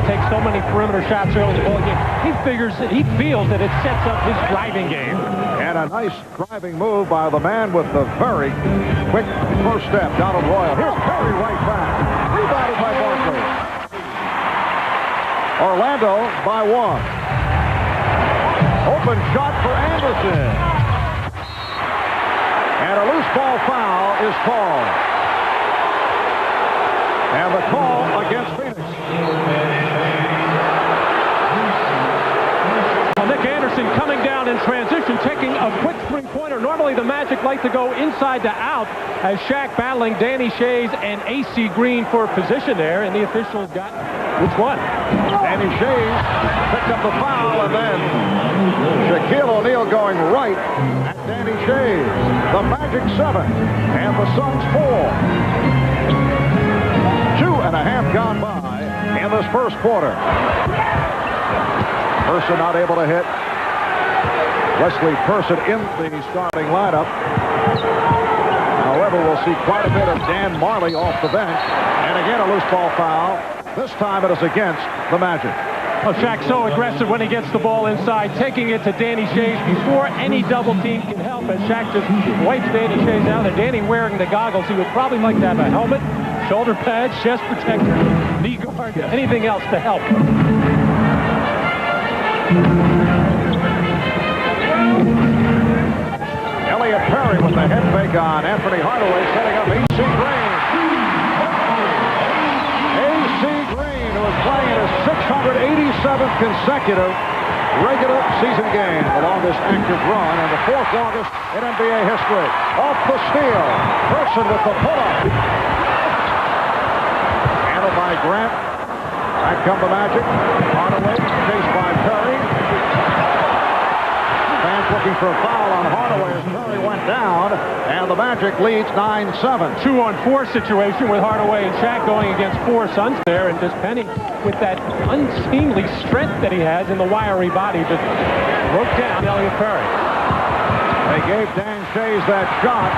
takes so many perimeter shots early in the ball game. He feels that it sets up his driving game. And a nice driving move by the man with the very quick first step, Donald Royal. Here's Perry right back. Rebounded by Barkley. Orlando by 1. Open shot for Anderson. And a loose ball foul is called. And the call against Phoenix. Nick Anderson coming down in transition, taking a quick three-pointer. Normally the Magic like to go inside to out as Shaq battling Danny Ainge and A.C. Green for position there, and the officials got which one? Danny Ainge picked up the foul, and then Shaquille O'Neal going right at Danny Ainge. The Magic 7 and the Suns 4. 2.5 gone by in this first quarter. Person not able to hit. Wesley Person in the starting lineup. However, we'll see quite a bit of Dan Majerle off the bench. And again, a loose ball foul. This time it is against the Magic. Oh, Shaq's so aggressive when he gets the ball inside, taking it to Danny Ainge before any double team can help. And Shaq just wipes Danny Ainge out. And Danny wearing the goggles. He would probably like to have a helmet, shoulder pads, chest protector, knee guard, anything else to help. Elliot Perry with the head fake on Anthony Hardaway, setting up A.C. Green. A.C. Green, who is playing in his 687th consecutive regular season game, the longest active run and the 4th longest in NBA history. Off the steal, Person with the pull-up. Handled by Grant. Back come the Magic. Hardaway chased by Perry. Fans looking for a foul on Hardaway as Perry went down, and the Magic leads 9-7. 2-on-4 situation with Hardaway and Shaq going against 4 Suns there, and just Penny with that unseemly strength that he has in the wiry body just broke down Elliot Perry. They gave Dan Ainge that shot.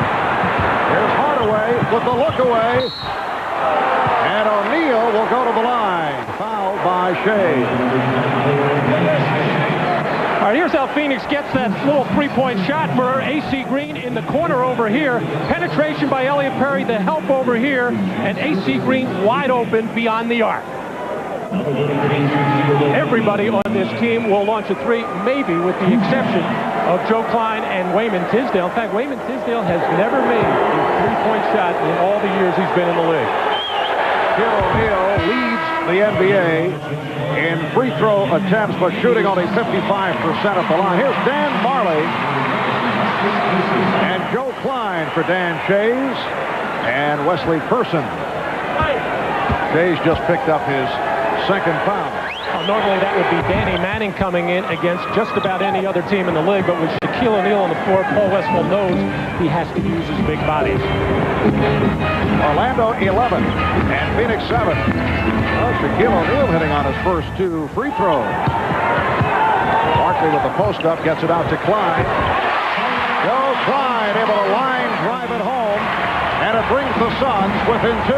Here's Hardaway with the look away. And O'Neal will go to the line. Fouled by Ainge. All right, here's how Phoenix gets that little three-point shot for A.C. Green in the corner over here. Penetration by Elliot Perry, the help over here, and A.C. Green wide open beyond the arc. Everybody on this team will launch a three, maybe with the exception of Joe Klein and Wayman Tisdale. In fact, Wayman Tisdale has never made a three-point shot in all the years he's been in the league. Shaquille O'Neal leads the NBA in free throw attempts, but shooting only 55% at the line. Here's Dan Majerle and Joe Klein for Dan Ainge and Wesley Person. Ainge just picked up his 2nd foul. Normally that would be Danny Manning coming in against just about any other team in the league, but with Shaquille O'Neal on the floor, Paul Westphal knows he has to use his big bodies. Orlando 11 and Phoenix 7. Well, Shaquille O'Neal hitting on his first 2 free throws. Barkley with the post-up gets it out to Klein. Joe Klein able to line drive it home, and it brings the Suns within 2.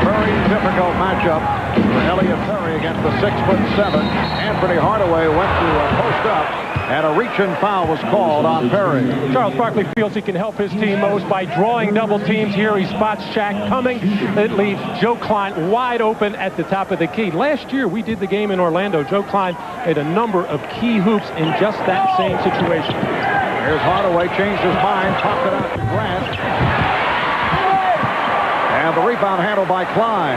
Very difficult matchup for Elliot Perry against the 6'7". Anthony Hardaway went to a post-up, and a reach-in foul was called on Perry. Charles Barkley feels he can help his team most by drawing double teams here. He spots Shaq coming. It leaves Joe Klein wide open at the top of the key. Last year, we did the game in Orlando. Joe Klein had a number of key hoops in just that same situation. Here's Hardaway, changed his mind, popped it out to Grant. And the rebound handled by Klein.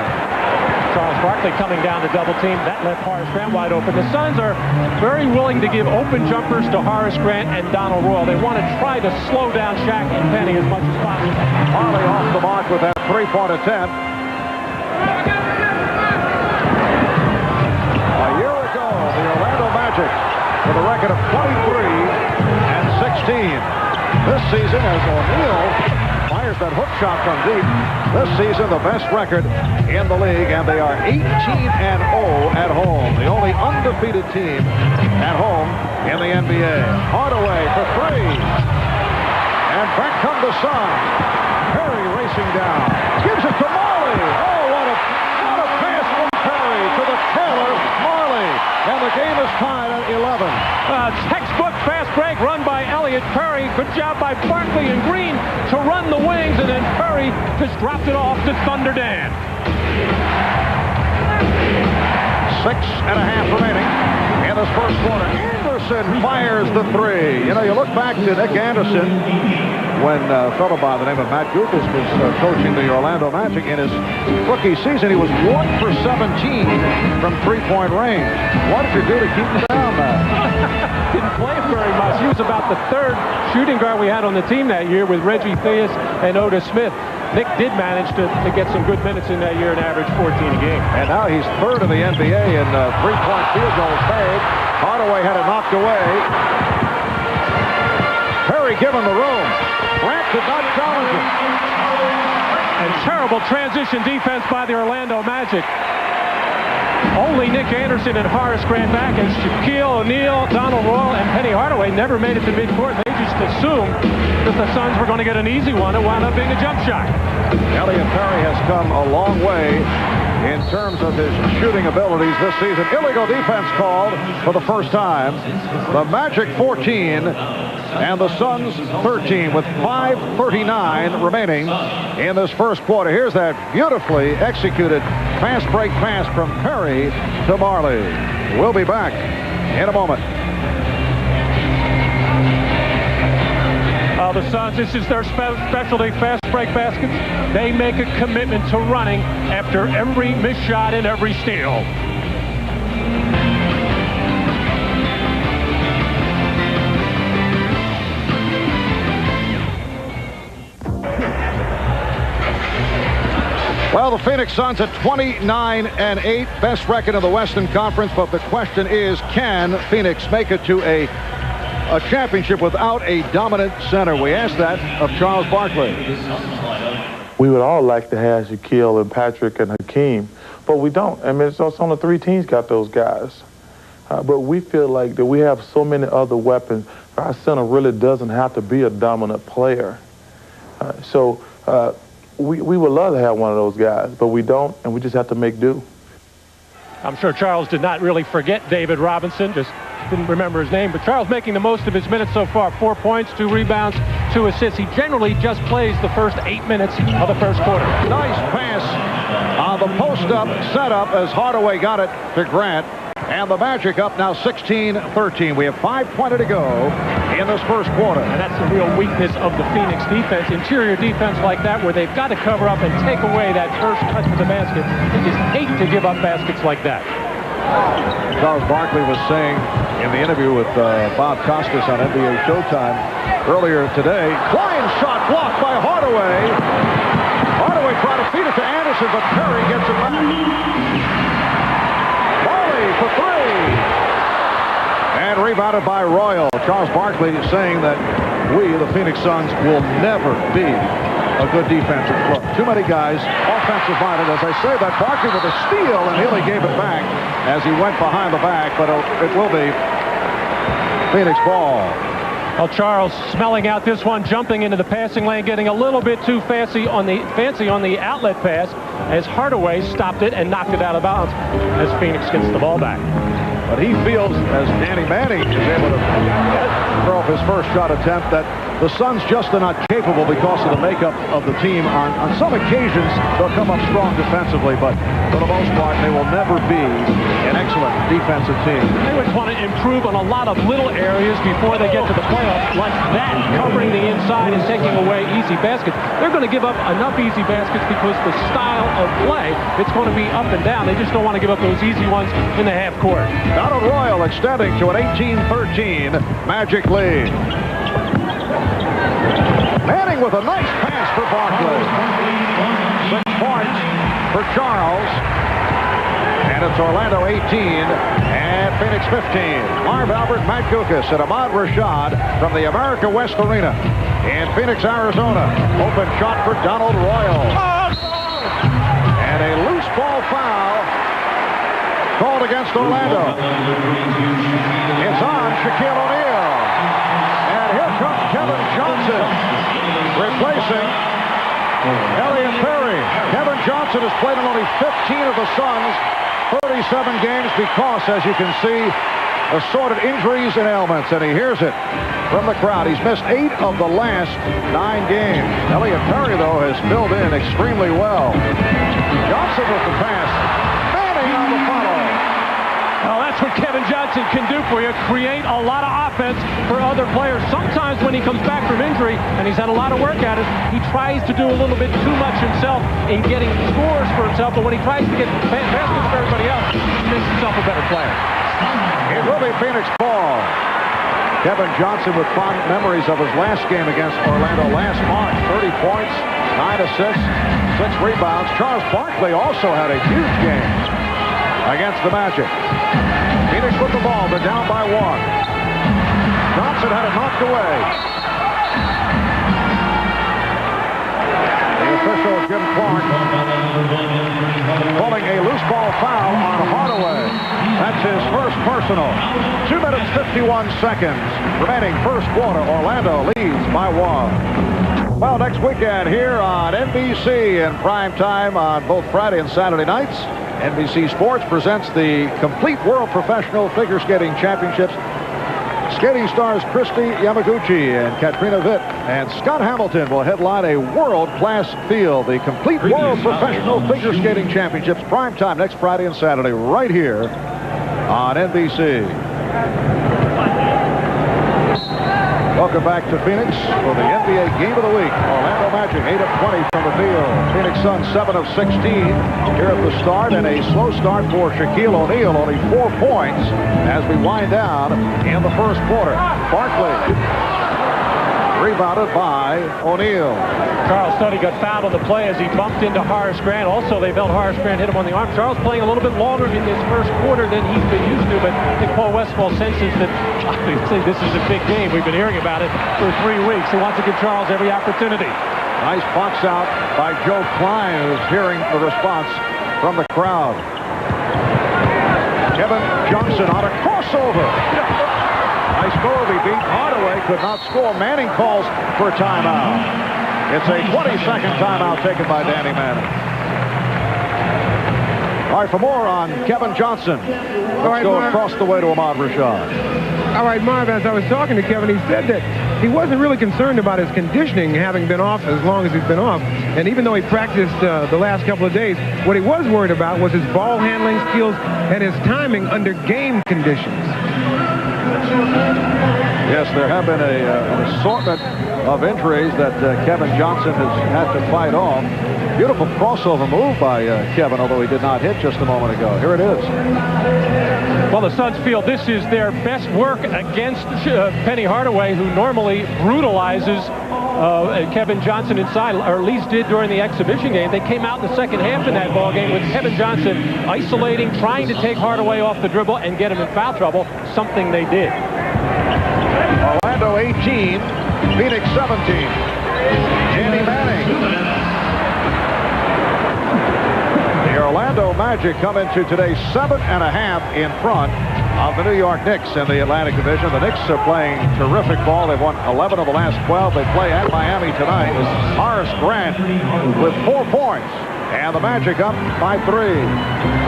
Charles Barkley coming down to double team. That left Horace Grant wide open. The Suns are very willing to give open jumpers to Horace Grant and Donald Royal. They want to try to slow down Shaq and Penny as much as possible. Harley off the mark with that 3-point attempt. A year ago, the Orlando Magic with a record of 23 and 16. This season, as O'Neal fires that hook shot from deep, this season the best record in the league, and they are 18-0 at home. The only undefeated team at home in the NBA. Hardaway for 3. And back come the Suns. Perry racing down. Gives it to Majerle. Oh, what a pass And the game is tied at 11. Textbook fast break run by Elliott Perry. Good job by Barkley and Green to run the wings, and then Perry just dropped it off to Thunder Dan. 6.5 remaining in this first quarter. Anderson fires the three. You know, you look back to Nick Anderson when a fellow by the name of Matt Gukas was coaching the Orlando Magic. In his rookie season, he was 1 for 17 from three-point range. What did you do to keep him down, Matt? Didn't play very much. He was about the third shooting guard we had on the team that year with Reggie Theus and Otis Smith. Nick did manage to get some good minutes in that year and average 14 a game. And now he's third in the NBA in three-point field goals made. Hardaway had it knocked away. Perry given the room. Grant did not challenge him. And terrible transition defense by the Orlando Magic. Only Nick Anderson and Horace Grant back, and Shaquille O'Neal, Donald Royal, and Penny Hardaway never made it to midcourt. They just assumed that the Suns were going to get an easy one. It wound up being a jump shot. Elliott Perry has come a long way in terms of his shooting abilities this season. Illegal defense called for the first time. The Magic 14 and the Suns 13 with 5:39 remaining in this first quarter. Here's that beautifully executed fast break pass from Perry to Marley. We'll be back in a moment. The Suns, this is their specialty, fast break baskets. They make a commitment to running after every missed shot and every steal. Well, the Phoenix Suns at 29-8, best record in the Western Conference, but the question is, can Phoenix make it to a championship without a dominant center? We asked that of Charles Barkley. We would all like to have Shaquille and Patrick and Hakeem, but we don't. I mean, it's only 3 teams got those guys. But we feel like that we have so many other weapons. Our center really doesn't have to be a dominant player. We would love to have one of those guys, but we don't, and we just have to make do. I'm sure Charles did not really forget David Robinson, just didn't remember his name, but Charles making the most of his minutes so far. 4 points, 2 rebounds, 2 assists. He generally just plays the first 8 minutes of the first quarter. Nice pass on the post-up setup as Hardaway got it to Grant. And the Magic up now 16-13. We have 5:20 to go in this first quarter. And that's the real weakness of the Phoenix defense. Interior defense like that, where they've got to cover up and take away that first cut to the basket. They just hate to give up baskets like that. Charles Barkley was saying in the interview with Bob Costas on NBA Showtime earlier today, flying shot blocked by Hardaway. Hardaway tried to feed it to Anderson, but Perry gets it back. For 3. And rebounded by Royal. Charles Barkley is saying that we, the Phoenix Suns, will never be a good defensive club. Too many guys offensive-minded. As I say that, Barkley with a steal, and Healy gave it back as he went behind the back, but it will be Phoenix ball. Well, Charles smelling out this one, jumping into the passing lane, getting a little bit too fancy on the outlet pass as Hardaway stopped it and knocked it out of bounds as Phoenix gets the ball back. But he feels, as Danny Manning is able to throw up his first shot attempt, that the Suns just are not capable because of the makeup of the team. On some occasions, they'll come up strong defensively, but for the most part, they will never be an excellent defensive team. They just want to improve on a lot of little areas before they get to the playoffs, like that, covering the inside and taking away easy baskets. They're going to give up enough easy baskets because the style of play, it's going to be up and down. They just don't want to give up those easy ones in the half court. Donald Royal extending to an 18-13 Magic lead. Manning with a nice pass for Barkley. 6 points for Charles. And it's Orlando 18 and Phoenix 15. Marv Albert, Matt Gukas, and Ahmad Rashad from the America West Arena in Phoenix, Arizona. Open shot for Donald Royal. And a loose ball foul called against Orlando. It's on Shaquille O'Neal. And here comes Kevin Johnson replacing Elliott Perry. Kevin Johnson has played in only 15 of the Suns, 37 games because, as you can see, assorted injuries and ailments, and he hears it from the crowd. He's missed 8 of the last 9 games. Elliot Perry, though, has filled in extremely well. Johnson with the pass. Manning on the follow. Well, that's what Kevin Johnson can do for you. Create a lot of offense for other players. Sometimes when he comes back from injury, and he's had a lot of work at it, he tries to do a little bit too much himself in getting scores for himself. But when he tries to get baskets for everybody else, he makes himself a better player. It will be Phoenix ball. Kevin Johnson with fond memories of his last game against Orlando last March. 30 points, 9 assists, 6 rebounds. Charles Barkley also had a huge game against the Magic. Phoenix with the ball. They're down by 1. Johnson had it knocked away. The official, Jim Clark, calling a loose ball foul on Hardaway. That's his first personal. 2 minutes, 51 seconds remaining first quarter. Orlando leads by 1. Well, next weekend here on NBC in prime time on both Friday and Saturday nights, NBC Sports presents the Complete World Professional Figure Skating Championships. Skating stars Christy Yamaguchi and Katrina Witt and Scott Hamilton will headline a world-class field. The Complete World Professional Figure Skating Championships, prime time next Friday and Saturday right here on NBC. Welcome back to Phoenix for the NBA Game of the Week. Orlando Magic 8 of 20 from the field. Phoenix Suns 7 of 16 here at the start, and a slow start for Shaquille O'Neal. Only 4 points as we wind down in the first quarter. Barkley rebounded by O'Neal. Charles Study got fouled on the play as he bumped into Horace Grant. Also, they felt Horace Grant hit him on the arm. Charles playing a little bit longer in this first quarter than he's been used to, but I think Paul Westphal senses that obviously this is a big game. We've been hearing about it for 3 weeks. He wants to give Charles every opportunity. Nice box out by Joe Klein, who's hearing the response from the crowd. Kevin Johnson on a crossover. Nice move. He beat Hardaway, could not score. Manning calls for a timeout. It's a 20-second timeout taken by Danny Manning. All right, for more on Kevin Johnson, let's go across the way to Ahmad Rashad. All right, Marv, as I was talking to Kevin, he said that he wasn't really concerned about his conditioning having been off as long as he's been off. And even though he practiced the last couple of days, what he was worried about was his ball handling skills and his timing under game conditions. Yes, there have been an assortment of injuries that Kevin Johnson has had to fight off. Beautiful crossover move by Kevin, although he did not hit just a moment ago. Here it is. Well, the Suns feel this is their best work against Penny Hardaway, who normally brutalizes Kevin Johnson inside, or at least did during the exhibition game. They came out in the second half in that ball game with Kevin Johnson isolating, trying to take Hardaway off the dribble and get him in foul trouble, something they did. Orlando 18, Phoenix 17. Danny Manning. The Orlando Magic come into today's 7.5 in front of the New York Knicks in the Atlantic Division. The Knicks are playing terrific ball. They've won 11 of the last 12. They play at Miami tonight. Horace Grant with 4 points. And the Magic up by 3.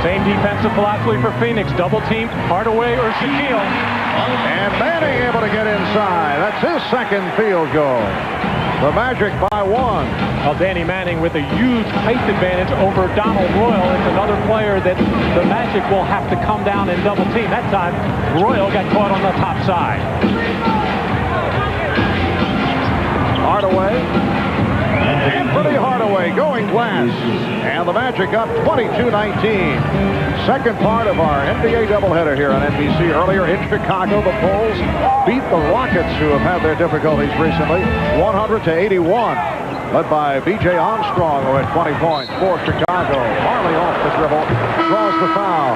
Same defensive philosophy for Phoenix. Double team, Hardaway or Shaquille. And Manning able to get inside. That's his second field goal. The Magic by 1. Well, Danny Manning with a huge height advantage over Donald Royal. It's another player that the Magic will have to come down and double team. That time, Royal got caught on the top side. Hardaway. Anthony Hardaway going glass. And the Magic up 22-19. Second part of our NBA doubleheader here on NBC. Earlier in Chicago, the Bulls beat the Rockets, who have had their difficulties recently, 100-81. Led by B.J. Armstrong, who had 20 points for Chicago. Marley off the dribble, draws the foul.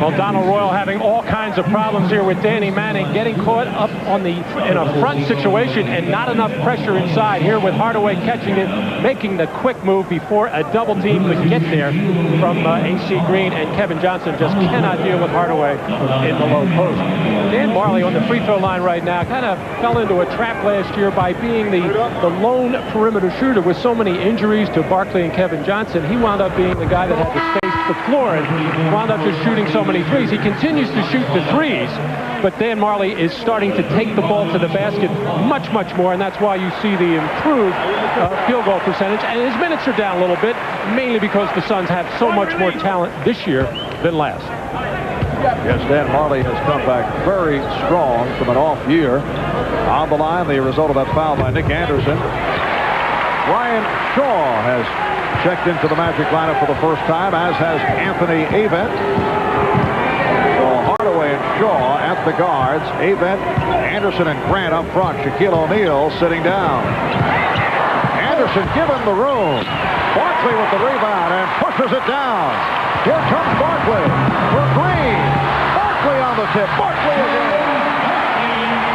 Well, Donald Royal having all kinds of problems here with Danny Manning, getting caught up in a front situation and not enough pressure inside. Here with Hardaway catching it, making the quick move before a double team could get there from AC Green, and Kevin Johnson just cannot deal with Hardaway in the low post. Dan Majerle on the free throw line right now kind of fell into a trap last year by being the lone perimeter shooter with so many injuries to Barkley and Kevin Johnson. He wound up being the guy that had to space the floor and wound up just shooting so many threes. He continues to shoot the threes, but Dan Majerle is starting to take the ball to the basket much more, and that's why you see the improved field goal percentage. And his minutes are down a little bit, mainly because the Suns have so much more talent this year than last. Yes, Dan Majerle has come back very strong from an off year. On the line, the result of that foul by Nick Anderson. Ryan Shaw has checked into the Magic lineup for the first time, as has Anthony Avent. So Hardaway and Shaw at the guards. Avent, Anderson, and Grant up front. Shaquille O'Neal sitting down. Anderson given the room. Barkley with the rebound and pushes it down. Here comes Barkley for Green. Barkley on the tip. Barkley again.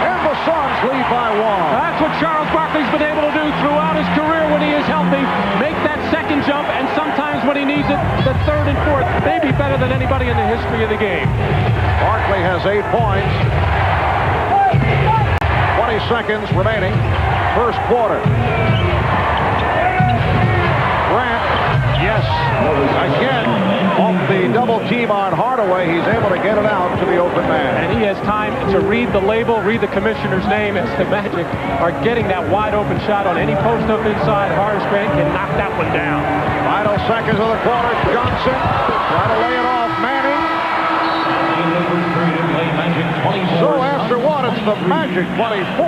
And the Suns lead by one. That's what Charles Barkley's been able to do throughout his career when he is healthy. Make that second jump, and sometimes when he needs it, the third and fourth. Maybe better than anybody in the history of the game. Barkley has 8 points. 20 seconds remaining. First quarter. Grant, yes, again, off the double team on Hardaway, he's able to get it out to the open man. And he has time to read the label, read the commissioner's name, as the Magic are getting that wide open shot on any post up inside. Horace Grant can knock that one down. Final seconds of the quarter. Johnson try to lay it off. Manning. So after one, it's the Magic 24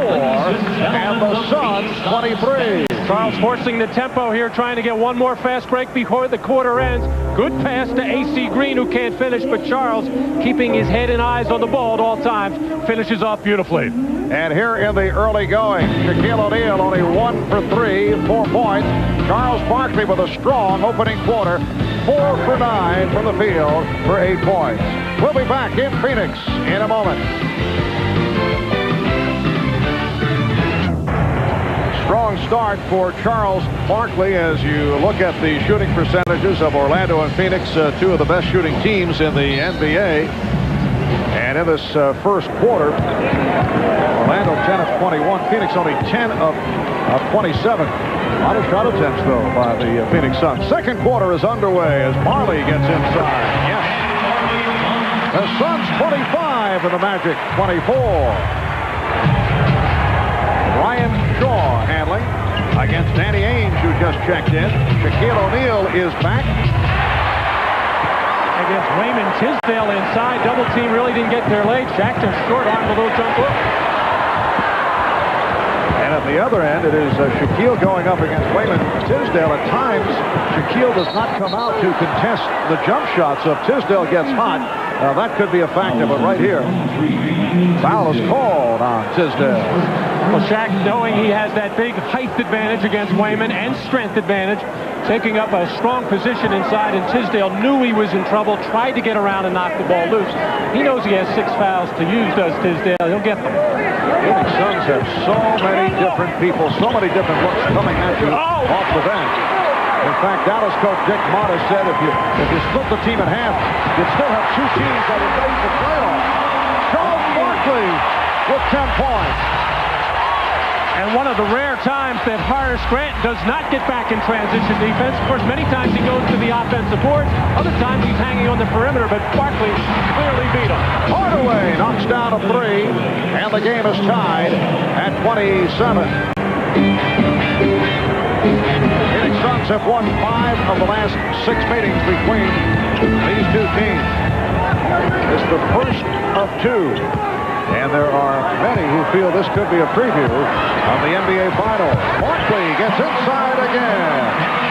and the Suns 23. Charles forcing the tempo here, trying to get one more fast break before the quarter ends. Good pass to AC Green, who can't finish, but Charles, keeping his head and eyes on the ball at all times, finishes off beautifully. And here in the early going, Shaquille O'Neal only 1 for 3, 4 points. Charles Barkley with a strong opening quarter, 4 for 9 from the field for 8 points. We'll be back in Phoenix in a moment. Strong start for Charles Barkley as you look at the shooting percentages of Orlando and Phoenix, 2 of the best shooting teams in the NBA. And in this first quarter, Orlando 10 of 21, Phoenix only 10 of 27. A lot of shot attempts, though, by the Phoenix Suns. Second quarter is underway as Barkley gets inside. Yes. The Suns 25 and the Magic 24. Ryan Shaw handling against Danny Ainge, who just checked in. Shaquille O'Neal is back. Against Raymond Tisdale inside. Double team really didn't get there late. Shaq just short-armed a little jump hook. And at the other end, it is Shaquille going up against Raymond Tisdale. At times, Shaquille does not come out to contest the jump shot, so if Tisdale gets hot, that could be a factor. But right here, foul is called on Tisdale. Well, Shaq, knowing he has that big height advantage against Wayman and strength advantage, taking up a strong position inside, and Tisdale knew he was in trouble, tried to get around and knock the ball loose. He knows he has 6 fouls to use, does Tisdale. He'll get them. Phoenix Suns have so many different people, so many different looks coming at you off the bench. In fact, Dallas coach Dick Motta said if you split the team in half, you'd still have 2 teams that are ready for playoffs. Charles Barkley with 10 points. And one of the rare times that Horace Grant does not get back in transition defense. Of course, many times he goes to the offensive boards. Other times he's hanging on the perimeter, but Barkley clearly beat him. Hardaway knocks down a 3, and the game is tied at 27. Phoenix Suns have won 5 of the last 6 meetings between these 2 teams. It's the first of 2. And there are many who feel this could be a preview of the NBA Finals. Barkley gets inside again.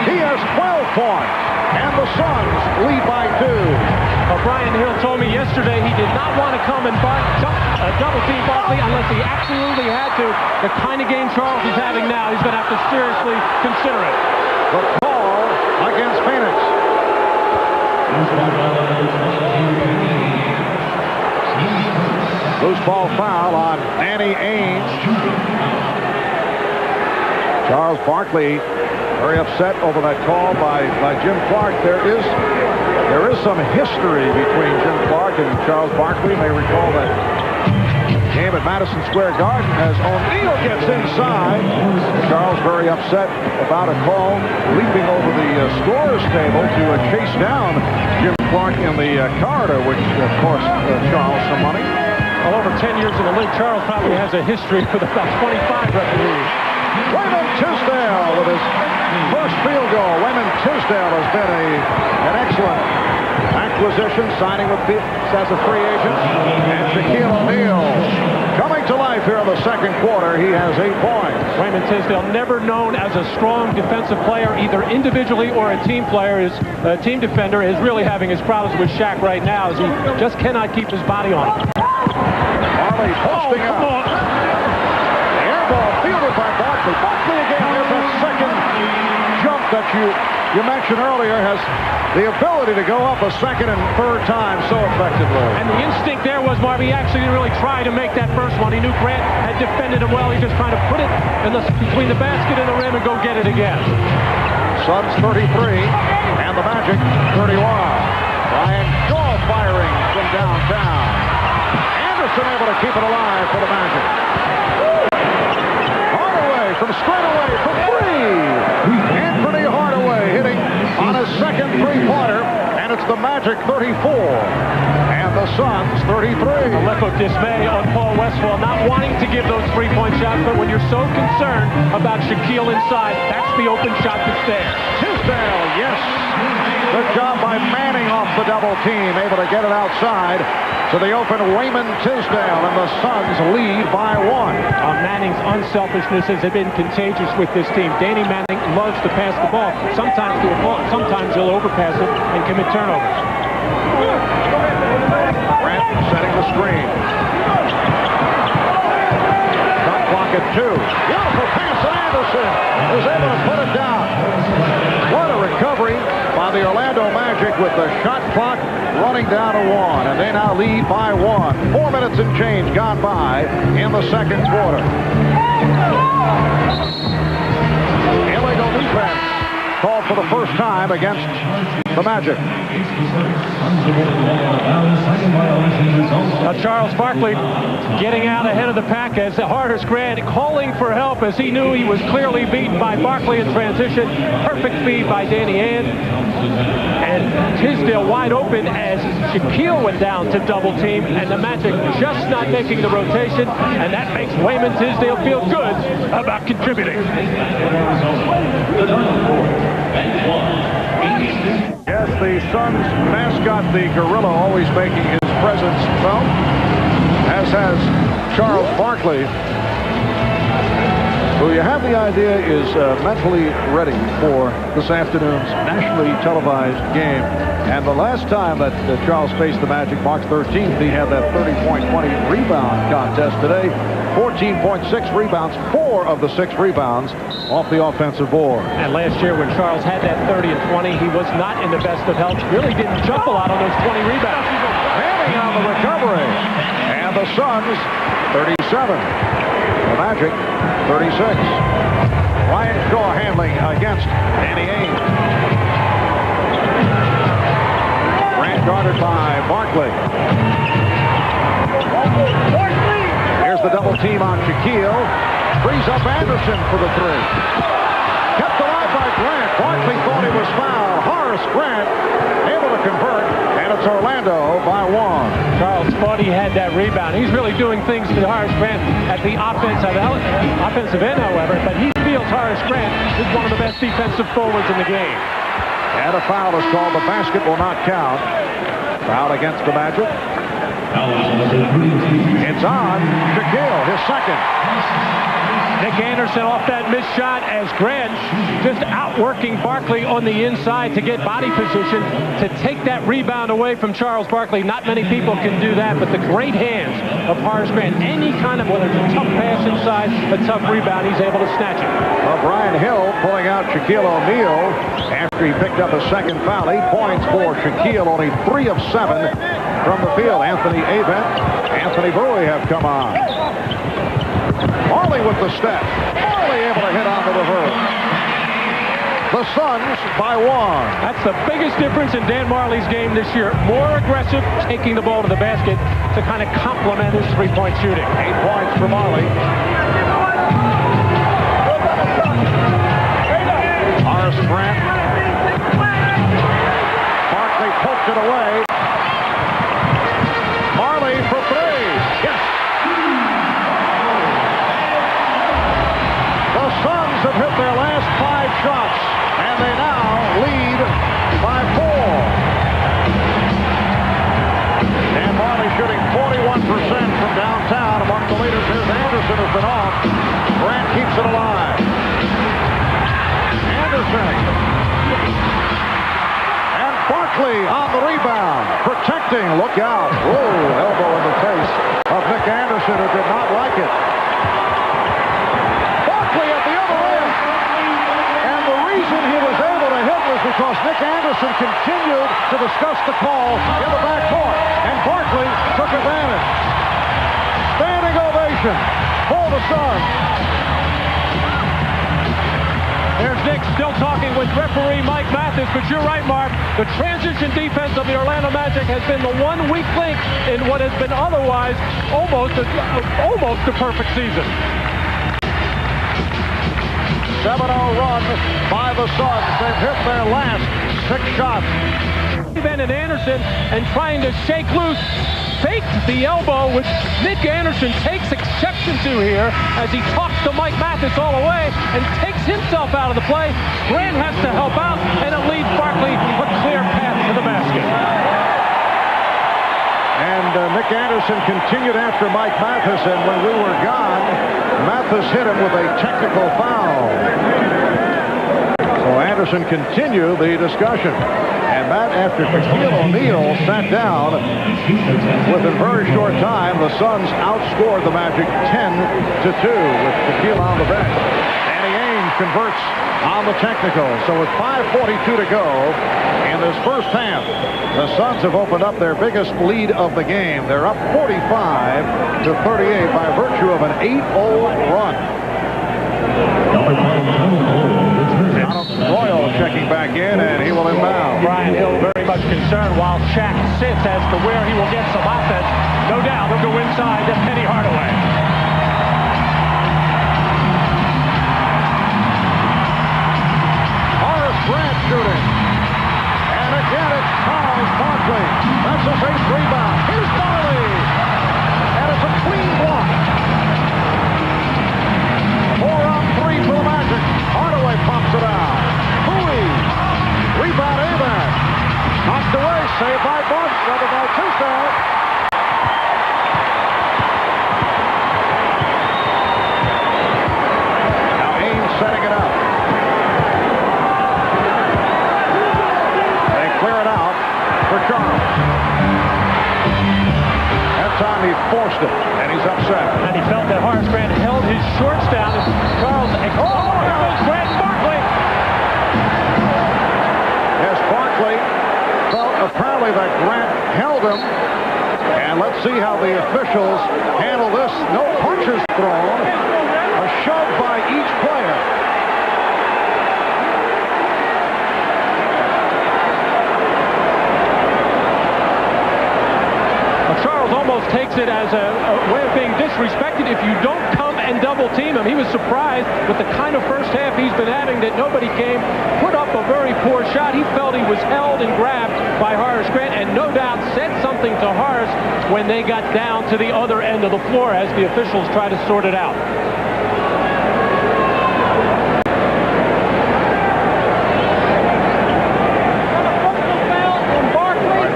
He has 12 points, and the Suns lead by 2. Brian Hill told me yesterday he did not want to come and double-team Barkley unless he absolutely had to. The kind of game Charles is having now, he's going to have to seriously consider it. The call against Phoenix. Loose ball foul on Danny Ainge. Charles Barkley very upset over that call by Jim Clark. There is some history between Jim Clark and Charles Barkley. You may recall that game at Madison Square Garden as O'Neal gets inside. Charles very upset about a call, leaping over the scorer's table to chase down Jim Clark in the corridor, which of course Charles some money. Well, over 10 years in the league, Charles probably has a history with about 25 referees. Wayman Tisdale with his first field goal. Wayman Tisdale has been an excellent acquisition, signing with Pitt as a free agent. And Shaquille O'Neal coming to life here in the second quarter. He has 8 points. Wayman Tisdale, never known as a strong defensive player, either individually or a team player, a team defender, is really having his problems with Shaq right now as he just cannot keep his body on him. Barkley posting up. The air ball fielded by Barkley. Barkley again. There's that second jump that you mentioned earlier, has the ability to go up a second and third time so effectively. And the instinct there was, Marv, he actually didn't really try to make that first one. He knew Grant had defended him well. He's just trying to put it between the basket and the rim and go get it again. Suns 33 and the Magic 31. Ryan Shaw firing from downtown. Anderson able to keep it alive for the Magic. Hardaway from straight away for 3. Anthony Hardaway hitting on his second three-pointer, and it's the Magic 34 and the Suns 33. A look of dismay on Paul Westphal, not wanting to give those three-point shots, but when you're so concerned about Shaquille inside, that's the open shot that's there. Tisdale, yes. Good job by Manning off the double team, able to get it outside to the open Wayman Tisdale, and the Suns lead by 1. Manning's unselfishness has been contagious with this team. Danny Manning loves to pass the ball, sometimes to a fault, sometimes he'll overpass it and commit turnovers. Grant setting the screen. Shot clock at 2. Beautiful pass, and Anderson is able to put it down. What a recovery by the Orlando Magic with the shot clock running down to 1, and they now lead by 1. 4 minutes and change gone by in the second quarter. Illegal defense called for the first time against the Magic. Now Charles Barkley getting out ahead of the pack as Horace Grant calling for help as he knew he was clearly beaten by Barkley in transition. Perfect feed by Danny Ainge. And Tisdale wide open as Shaquille went down to double team, and the Magic just not making the rotation, and that makes Wayman Tisdale feel good about contributing. Yes, the Suns mascot, the gorilla, always making his presence felt, as has Charles Barkley, who you have the idea is mentally ready for this afternoon's nationally televised game. And the last time that Charles faced the Magic, March 13th, he had that 30-point, 20 rebound contest. Today, 14.6 rebounds, 4 of the 6 rebounds off the offensive board. And last year when Charles had that 30 and 20, he was not in the best of health. Really didn't jump a lot on those 20 rebounds. Manning on the recovery. And the Suns, 37. The Magic, 36. Ryan Shaw handling against Danny Ainge. Grant guarded by Barkley. Here's the double team on Shaquille. Frees up Anderson for the 3. Kept alive by Grant. Barkley thought he was fouled. Horace Grant able to convert, and it's Orlando by 1. Charles thought he had that rebound. He's really doing things to Horace Grant at the offensive end, however, but he feels Horace Grant is one of the best defensive forwards in the game. And a foul is called. The basket will not count. Foul against the Magic. It's on Shaquille, his second. Nick Anderson off that missed shot as Grant just outworking Barkley on the inside to get body position to take that rebound away from Charles Barkley. Not many people can do that, but the great hands of Horace Grant. Any kind of, whether it's a tough pass inside, a tough rebound, he's able to snatch it. Well, Brian Hill pulling out Shaquille O'Neal after he picked up a second foul. 8 points for Shaquille, only 3 of 7 from the field. Anthony Avent, Anthony Bowie have come on. Marley with the step. Marley able to hit on the reverse. The Suns by 1. That's the biggest difference in Dan Majerle's game this year. More aggressive, taking the ball to the basket to kind of complement his three-point shooting. 8 points for Marley. Horace Grant. Barkley poked it away. Marley for 3. Yes. The Suns have hit their last 5 shots, and they now lead by 4. Dan Majerle shooting 41% from downtown. Among the leaders, here's Anderson has been off. Grant keeps it alive. Anderson. And Barkley on the rebound. Protecting. Look out. Whoa, elbow in the face of Nick Anderson, who did not like it. Barkley at the other end. And the reason he was able to hit was because Nick Anderson continued to discuss the call in the backcourt. And Barkley took advantage. Standing ovation for the Suns. There's Nick still talking with referee Mike Mathis, but you're right, Mark. The transition defense of the Orlando Magic has been the one weak link in what has been otherwise almost a perfect season. 7-0 run by the Suns. They've hit their last 6 shots. And Anderson and trying to shake loose. Faked the elbow, which Nick Anderson takes exception to here as he talks to Mike Mathis all the way and takes himself out of the play. Grant has to help out, and it leads Barkley a clear path to the basket. And Nick Anderson continued after Mike Mathis, and when we were gone, Mathis hit him with a technical foul. So Anderson continued the discussion. And that after Shaquille O'Neal sat down, within a very short time, the Suns outscored the Magic 10-2 with Shaquille on the bench. Danny Ainge converts on the technical. So with 5:42 to go in this first half, the Suns have opened up their biggest lead of the game. They're up 45-38 by virtue of an 8-0 run. Royal checking back in, and he will inbound. Brian Hill very much concerned while Shaq sits as to where he will get some offense. No doubt he'll go inside to Penny Hardaway. Horace Grant shooting. And again it's Charles Barkley. That's a base rebound. Here's Marley. And it's a clean block. 4-on-3 for the Magic. Hardaway pops it out. Rebound Avent. Knocked away. Saved by Bunt. Rather by Tuesday. Now Ainge setting it up. They clear it out for Charles. That time he forced it, and he's upset. And he felt that Horace Grant held his shorts down. Charles, here goes Grant Barkley. Yes, Barkley felt apparently that Grant held him. And let's see how the officials handle this. No punches thrown. A shove by each player. Charles almost takes it as a way of being disrespected if you don't come and double team him. He was surprised with the kind of first half he's been having that nobody came, put up a very poor shot. He felt he was held and grabbed by Horace Grant and no doubt said something to Horace when they got down to the other end of the floor as the officials try to sort it out.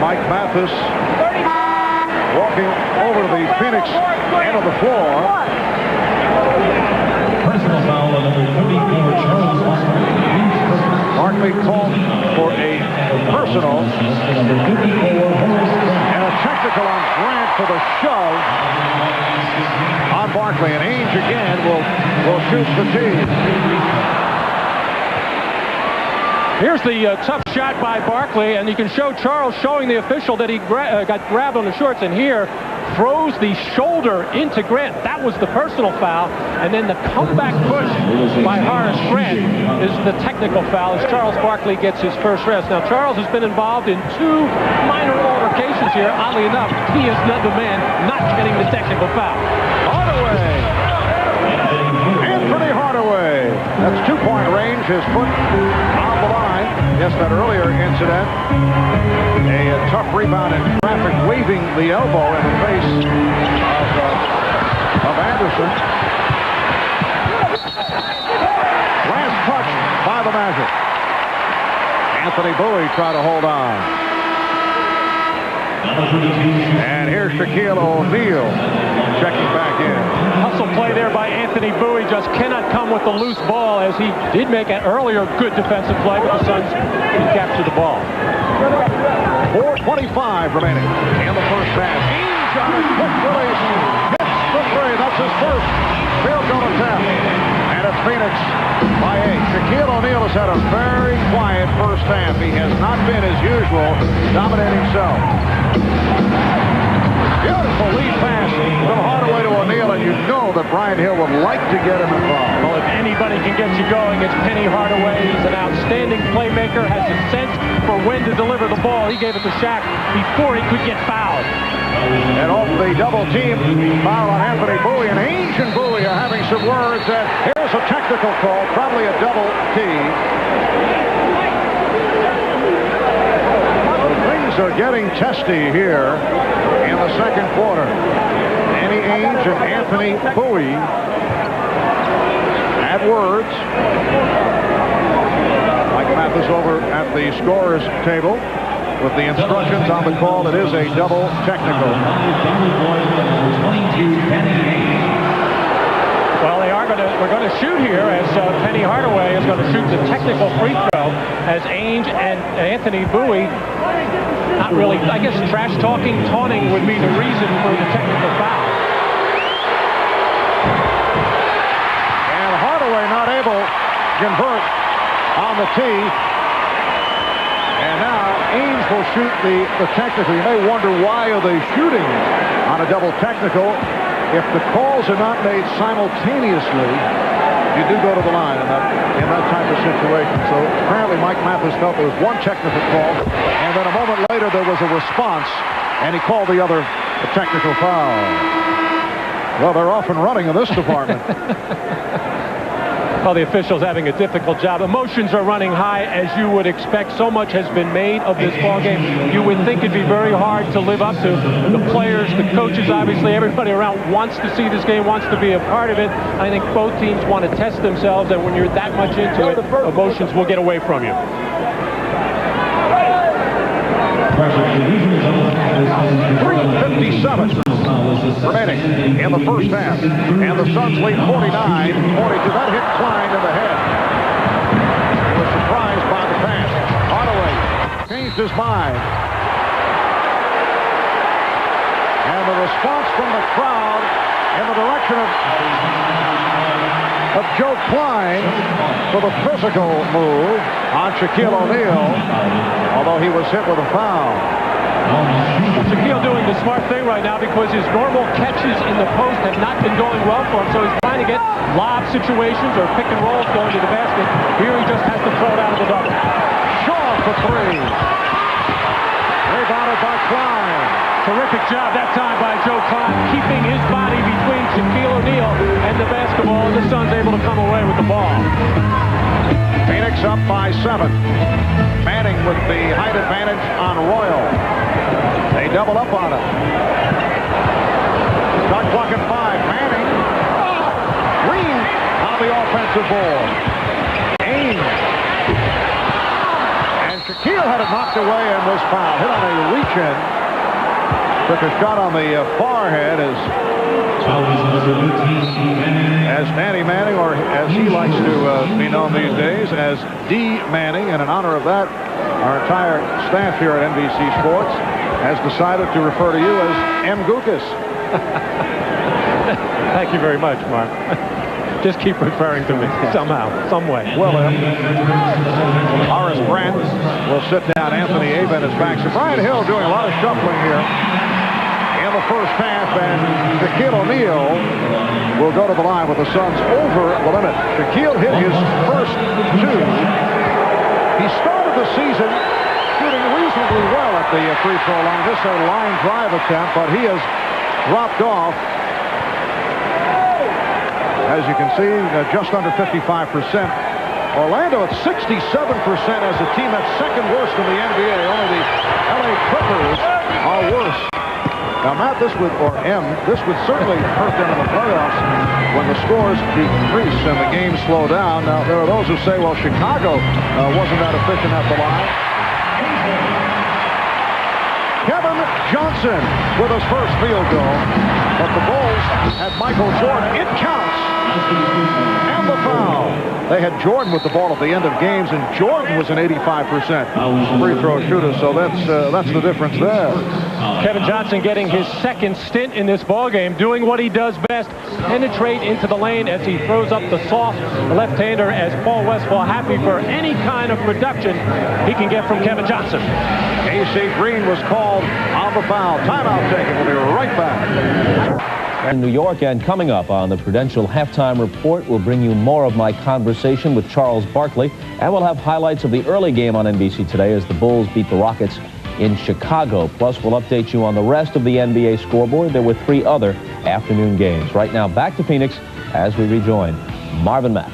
Mike Mathis walking over to the Phoenix end of the floor. Barkley called for a personal and a technical on Grant for the shove on Barkley. And Ainge again will shoot the tee. Here's the tough shot by Barkley, and you can show Charles showing the official that he got grabbed on the shorts, and here throws the shoulder into Grant. That was the personal foul, and then the comeback push by Horace Grant is the technical foul as Charles Barkley gets his first rest. Now, Charles has been involved in 2 minor altercations here. Oddly enough, he is not the man not getting the technical foul. Hardaway. Anthony Hardaway. That's 2-point range. His foot on the line. Yes, that earlier incident. A tough rebound in traffic, waving the elbow in the face of Anderson. Last touch by the Magic. Anthony Bowie tried to hold on. And here's Shaquille O'Neal checking back in. Hustle play there by Anthony Bowie, just cannot come with the loose ball, as he did make an earlier good defensive play, but the Suns captured the ball. 4:25 remaining in the first half. Ainge on a quick release. Hits the three. That's his first field goal attempt. And it's Phoenix by 8. Shaquille O'Neal has had a very quiet first half. He has not been, as usual, dominating self. Beautiful lead pass from Hardaway to O'Neal, and you know that Brian Hill would like to get him involved. Well, if anybody can get you going, it's Penny Hardaway. He's an outstanding playmaker, has a sense for when to deliver the ball. He gave it to Shaq before he could get fouled. And off the double team foul on Anthony Bowie, and Ainge and Bowie are having some words. And here's a technical call, probably a double tee. Things are getting testy here in the second quarter. Danny Ainge and Anthony Bowie had words. Mike Mathis over at the scorer's table with the instructions on the call. It is a double technical. Well, we're going to shoot here as Penny Hardaway is going to shoot the technical free throw as Ainge and Anthony Bowie, not really, I guess trash talking, taunting would be the reason for the technical foul. And Hardaway not able to convert on the tee. And now Ainge will shoot the technical. You may wonder, why are they shooting on a double technical? If the calls are not made simultaneously, you do go to the line in that type of situation. So apparently Mike Mathis felt there was one technical call, and then a moment later there was a response, and he called the other a technical foul. Well, they're off and running in this department. Well, the officials having a difficult job. Emotions are running high, as you would expect. So much has been made of this ball game. You would think it'd be very hard to live up to. The players, the coaches, obviously everybody around wants to see this game, wants to be a part of it. I think both teams want to test themselves, and when you're that much into it, emotions will get away from you. 3:57 remaining in the first half, and the Suns lead 49-42. That hit Klein in the head. He was surprised by the pass. Hardaway changed his mind, and the response from the crowd in the direction of Joe Klein for the physical move on Shaquille O'Neal, although he was hit with a foul. Shaquille doing the smart thing right now, because his normal catches in the post have not been going well for him, so he's trying to get lob situations or pick and rolls going to the basket. Here he just has to throw it out of the double. Shaw for three. Rebounded by Klein. Terrific job that time by Joe Klein, keeping his body between Shaquille O'Neal and the basketball, and the Suns able to come away with the ball. Phoenix up by 7. Manning with the height advantage on Royal. They double up on him. Shot clock at 5. Manning. Green on the offensive board. Ainge. And Shaquille had it knocked away and was fouled. Hit on a reach-in. Took a shot on the forehead as Danny Manning, or as he likes to be known these days, as D. Manning. And in honor of that, our entire staff here at NBC Sports has decided to refer to you as M. Gukas. Thank you very much, Mark. Just keep referring to me somehow, some way. Well, Horace Grant will sit down. Anthony Aben is back. So Brian Hill doing a lot of shuffling here in the first half, and Shaquille O'Neal will go to the line with the Suns over the limit. Shaquille hit his first two. He started the season shooting reasonably well at the free throw line. This is a line drive attempt, but he has dropped off. As you can see, just under 55%. Orlando at 67% as a team that's second worst in the NBA. Only the LA Clippers are worse. Now, Matt, this would certainly hurt them in the playoffs when the scores decrease and the games slow down. Now, there are those who say, well, Chicago wasn't that efficient at the line. Kevin Johnson with his first field goal. But the Bulls had Michael Jordan. It counts. And the foul. They had Jordan with the ball at the end of games, and Jordan was an 85% free throw shooter, so that's the difference there. Kevin Johnson getting his second stint in this ballgame, doing what he does best, penetrate into the lane as he throws up the soft left-hander, as Paul Westphal happy for any kind of production he can get from Kevin Johnson. A.C. Green was called on the foul. Timeout taken. We'll be right back. In New York, and coming up on the Prudential Halftime Report, we'll bring you more of my conversation with Charles Barkley, and we'll have highlights of the early game on NBC today as the Bulls beat the Rockets in Chicago. Plus, we'll update you on the rest of the NBA scoreboard. There were 3 other afternoon games. Right now, back to Phoenix as we rejoin Marvin Mack.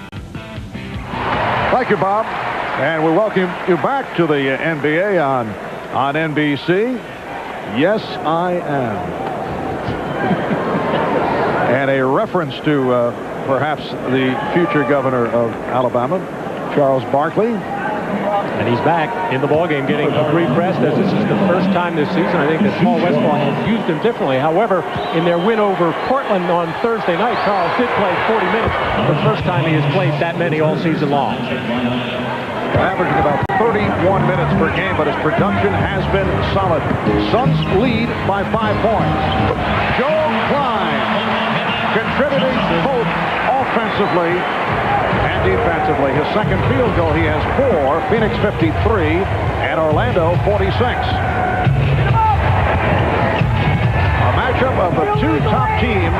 Thank you, Bob. And we welcome you back to the NBA on NBC. Yes, I am. And a reference to perhaps the future governor of Alabama, Charles Barkley. And he's back in the ballgame getting a brief rest, as this is the first time this season I think that Paul Westphal has used him differently. However, in their win over Portland on Thursday night, Charles did play 40 minutes. The first time he has played that many all season long. Averaging about 31 minutes per game, but his production has been solid. Suns lead by 5 points. Joe Klein contributing both offensively and defensively. His second field goal, he has 4. Phoenix 53 and Orlando 46. A matchup of the 2 top teams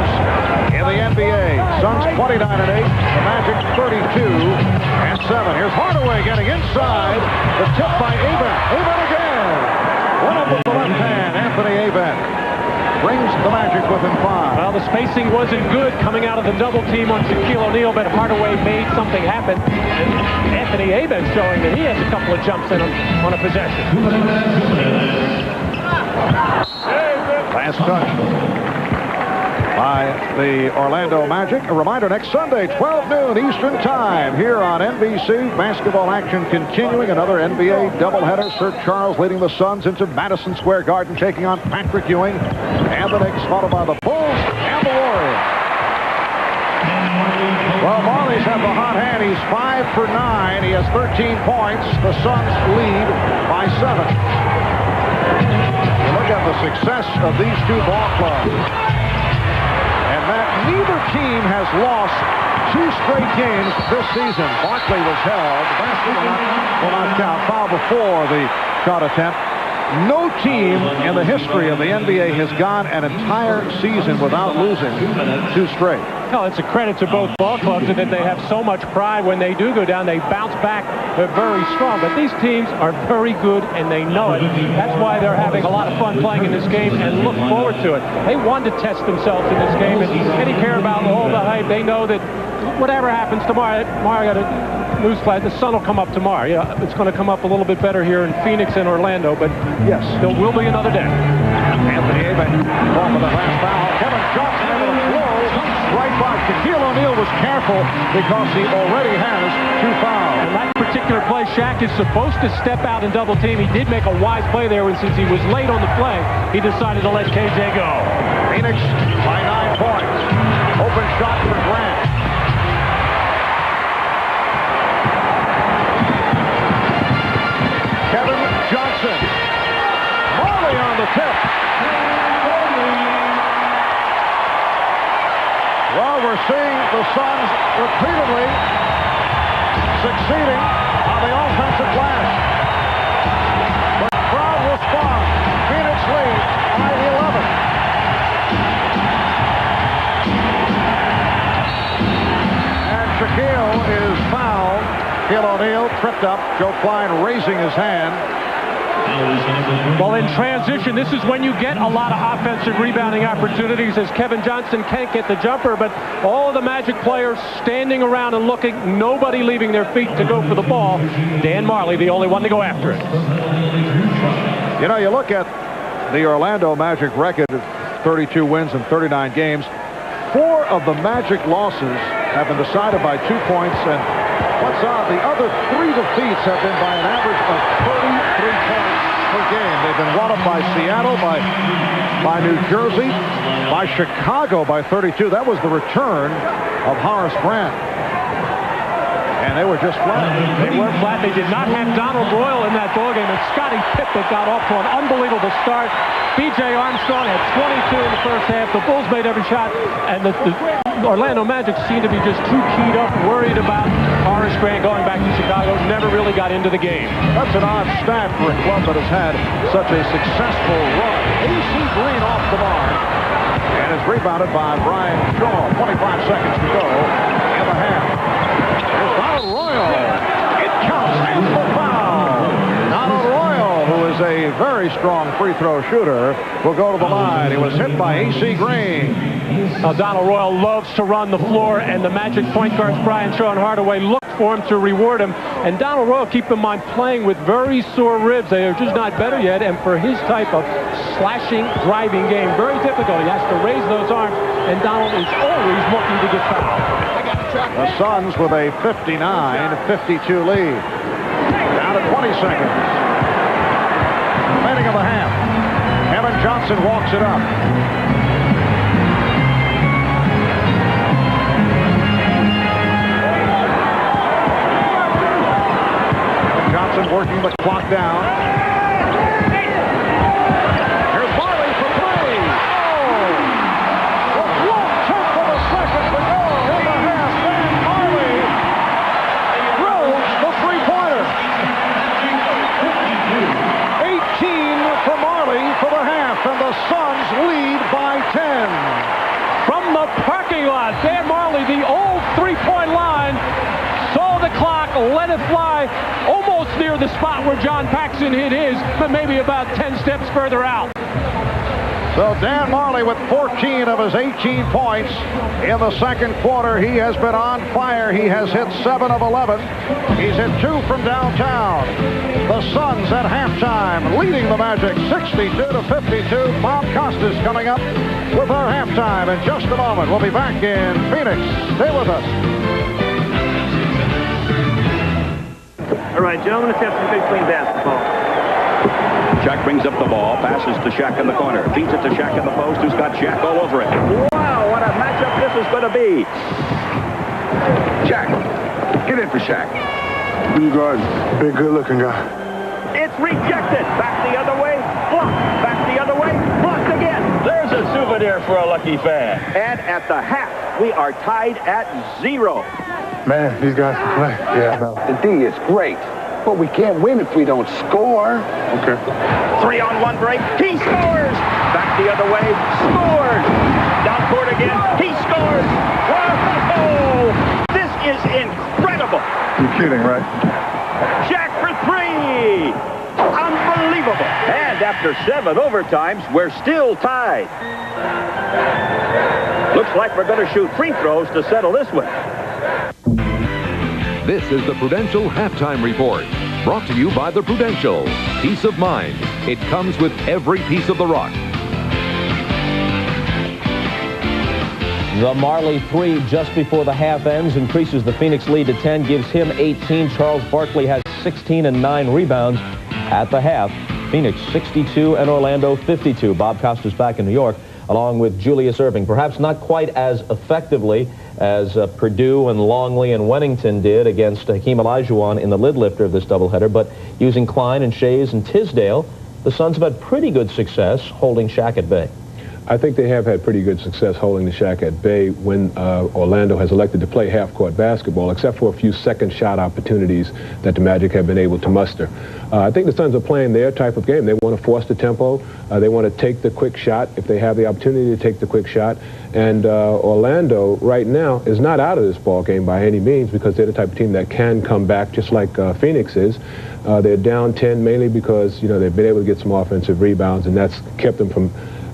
in the NBA. Suns 29-8, the Magic 32-7. Here's Hardaway getting inside. The tip by Aben. Aben again. One up with the left hand. Anthony Aben brings the Magic within 5. Well, the spacing wasn't good coming out of the double team on Shaquille O'Neal, but Hardaway made something happen. And Anthony Aben showing that he has a couple of jumps in him on a possession. Last touch by the Orlando Magic. A reminder, next Sunday, 12 noon Eastern Time, here on NBC. Basketball action continuing. Another NBA doubleheader. Sir Charles leading the Suns into Madison Square Garden, taking on Patrick Ewing. And the Knicks, followed by the Bulls and the Warriors. Well, Marley's have the hot hand. He's 5 for 9. He has 13 points. The Suns lead by 7. Look at the success of these 2 ball clubs. Neither team has lost 2 straight games this season. Barkley was held. The basket will not count. Foul before the shot attempt. No team in the history of the NBA has gone an entire season without losing 2 straight. Well, it's a credit to both ball clubs that they have so much pride when they do go down. They bounce back very strong. But these teams are very good, and they know it. That's why they're having a lot of fun playing in this game and look forward to it. They want to test themselves in this game, and they care about all the hype. They know that whatever happens tomorrow, I got a newsflash, the sun will come up tomorrow. Yeah, it's going to come up a little bit better here in Phoenix and Orlando, but yes, there will be another day. Anthony Aben, ball for the last foul. Kevin Johnson able to blow right by. Shaquille O'Neal was careful because he already has 2 fouls. And that particular particular play, Shaq is supposed to step out and double team. He did make a wise play there, and since he was late on the play, he decided to let KJ go. Phoenix by 9 points. Open shot for Grant. Kevin Johnson. Marley on the tip. Well, we're seeing the Suns repeatedly succeeding on the offensive glass. The crowd responds. Phoenix leads by 11. And Shaquille is fouled. Shaquille O'Neal tripped up. Joe Klein raising his hand. Well, in transition, this is when you get a lot of offensive rebounding opportunities, as Kevin Johnson can't get the jumper, but all of the Magic players standing around and looking, nobody leaving their feet to go for the ball. Dan Majerle, the only one to go after it. You know, you look at the Orlando Magic record of 32 wins in 39 games. 4 of the Magic losses have been decided by 2 points, and what's odd, the other 3 defeats have been by an average of 33 points per game. They've been won up by Seattle, by New Jersey, by Chicago by 32. That was the return of Horace Grant. And they were just flat. They were flat. They did not have Donald Royal in that ballgame, and Scottie Pippen got off to an unbelievable start. B.J. Armstrong had 22 in the first half. The Bulls made every shot, and the Orlando Magic seemed to be just too keyed up, worried about Horace Grant going back to Chicago. Never really got into the game. That's an odd stat for a club that has had such a successful run. A.C. Green off the mark, and is rebounded by Brian Shaw. 25 seconds to go in the half. Here's Donald Royal. It counts as the foul. Donald Royal, who is a very strong free throw shooter, will go to the line. He was hit by A.C. Green. Donald Royal loves to run the floor, and the Magic point guards Brian Shaw and Hardaway looked for him to reward him. And Donald Royal, keep in mind, playing with very sore ribs. They are just not better yet, and for his type of slashing, driving game, very difficult. He has to raise those arms, and Donald is always looking to get fouled. The Suns with a 59-52 lead. Down to 20 seconds. Remaining of the half. Kevin Johnson walks it up. Johnson working the clock down. Here's Barkley for 3. Oh! With 1/10 of a second to go in the half. Dan Majerle drills the three-pointer. 18 for Majerle for the half, and the Suns lead by 10. From the parking lot, Dan Majerle, the old three-point line, saw the clock, let it fly, almost near the spot where John Paxson hit his, but maybe about 10 steps further out. So Dan Majerle with 14 of his 18 points in the second quarter. He has been on fire. He has hit 7 of 11. He's hit 2 from downtown. The Suns at halftime leading the Magic 62-52. Bob Costas coming up with our halftime in just a moment. We'll be back in Phoenix. Stay with us. All right, gentlemen, let's have some big clean basketball. Shaq brings up the ball, passes to Shaq in the corner, feeds it to Shaq in the post, who's got Shaq all over it. Wow, what a matchup this is going to be. Shaq, get in for Shaq. You guys, big good-looking guy. It's rejected. Back the other way, blocked. Back the other way, blocked again. There's a souvenir for a lucky fan. And at the half, we are tied at 0. Man, these guys can play. Yeah, no. The D is great, but we can't win if we don't score. Okay. 3-on-1 break. He scores. Back the other way. Scores. Down court again. He scores. Whoa! This is incredible. You're kidding, right? Shaq for 3. Unbelievable. And after 7 overtimes, we're still tied. Looks like we're going to shoot free throws to settle this one. This is the Prudential Halftime Report, brought to you by the Prudential. Peace of mind. It comes with every piece of the rock. The Majerle three just before the half ends increases the Phoenix lead to 10, gives him 18. Charles Barkley has 16 and 9 rebounds at the half. Phoenix 62 and Orlando 52. Bob Costas back in New York along with Julius Erving. Perhaps not quite as effectively as Purdue and Longley and Wennington did against Hakeem Olajuwon in the lid lifter of this doubleheader, but using Klein and Shays and Tisdale, the Suns have had pretty good success holding Shaq at bay. I think they have had pretty good success holding the Shaq at bay when Orlando has elected to play half-court basketball, except for a few second shot opportunities that the Magic have been able to muster. I think the Suns are playing their type of game. They want to force the tempo. They want to take the quick shot if they have the opportunity to take the quick shot. And Orlando right now is not out of this ball game by any means, because they're the type of team that can come back just like Phoenix is. They're down 10 mainly because, you know, they've been able to get some offensive rebounds, and that's kept them from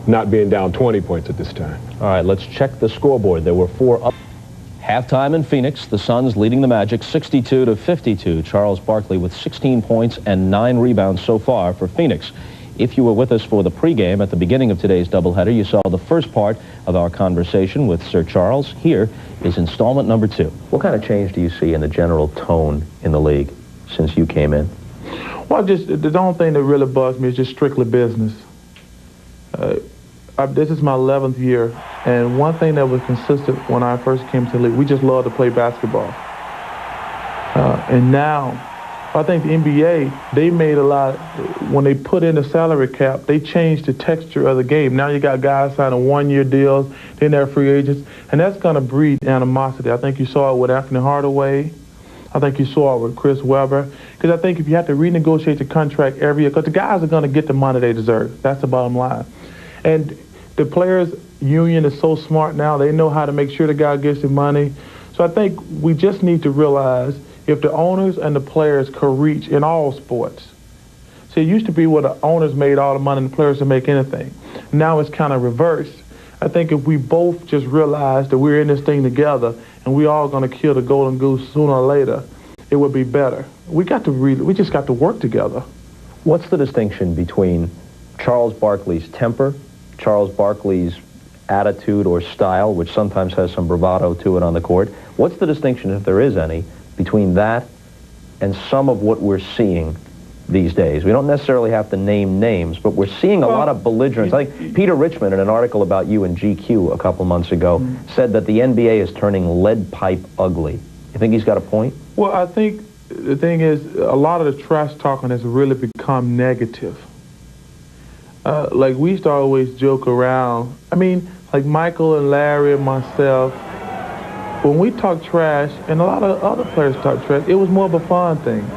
not being down 20 points at this time. All right, let's check the scoreboard. There were 4 up. Halftime in Phoenix, the Suns leading the Magic 62-52. Charles Barkley with 16 points and 9 rebounds so far for Phoenix. If you were with us for the pregame at the beginning of today's doubleheader, you saw the first part of our conversation with Sir Charles. Here is installment number 2. What kind of change do you see in the general tone in the league since you came in? Well, just the only thing that really bugs me is just strictly business. This is my 11th year, and one thing that was consistent when I first came to the league, we just love to play basketball. And now, I think the NBA, they made a lot, when they put in the salary cap, they changed the texture of the game. Now you got guys signing 1-year deals, then they're free agents, and that's going to breed animosity. I think you saw it with Anthony Hardaway. I think you saw it with Chris Webber. Because I think if you have to renegotiate the contract every year, because the guys are going to get the money they deserve. That's the bottom line. And the players' union is so smart now. They know how to make sure the guy gets the money. So I think we just need to realize if the owners and the players could reach in all sports. See, it used to be where the owners made all the money and the players didn't make anything. Now it's kind of reversed. I think if we both just realize that we're in this thing together and we all going to kill the golden goose sooner or later, it would be better. We just got to work together. What's the distinction between Charles Barkley's temper, Charles Barkley's attitude or style, which sometimes has some bravado to it on the court? What's the distinction, if there is any, between that and some of what we're seeing these days? We don't necessarily have to name names, but we're seeing a lot of belligerence. I think Peter Richmond, in an article about you in GQ a couple months ago, said that the NBA is turning lead pipe ugly. You think he's got a point? Well, I think the thing is, a lot of the trash talking has really become negative. Like, we used to always joke around. I mean, like Michael and Larry and myself, when we talk trash, and a lot of other players talk trash, it was more of a fun thing.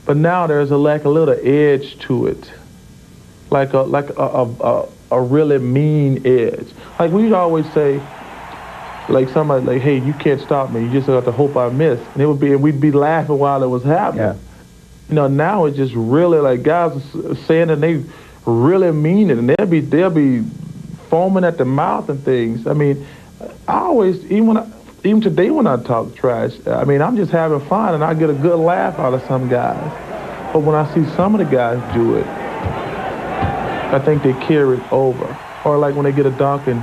But now there's a little edge to it, like a really mean edge. Like, we used to always say, like somebody like, "Hey, you can't stop me. You just have to hope I miss." And we'd be laughing while it was happening. Yeah. You know, now it's just really like guys are saying that they really mean it, and they'll be foaming at the mouth and things. I mean, I always, even today when I talk trash, I mean, I'm just having fun and I get a good laugh out of some guys. But when I see some of the guys do it, I think they carry it over. Or like when they get a dunk and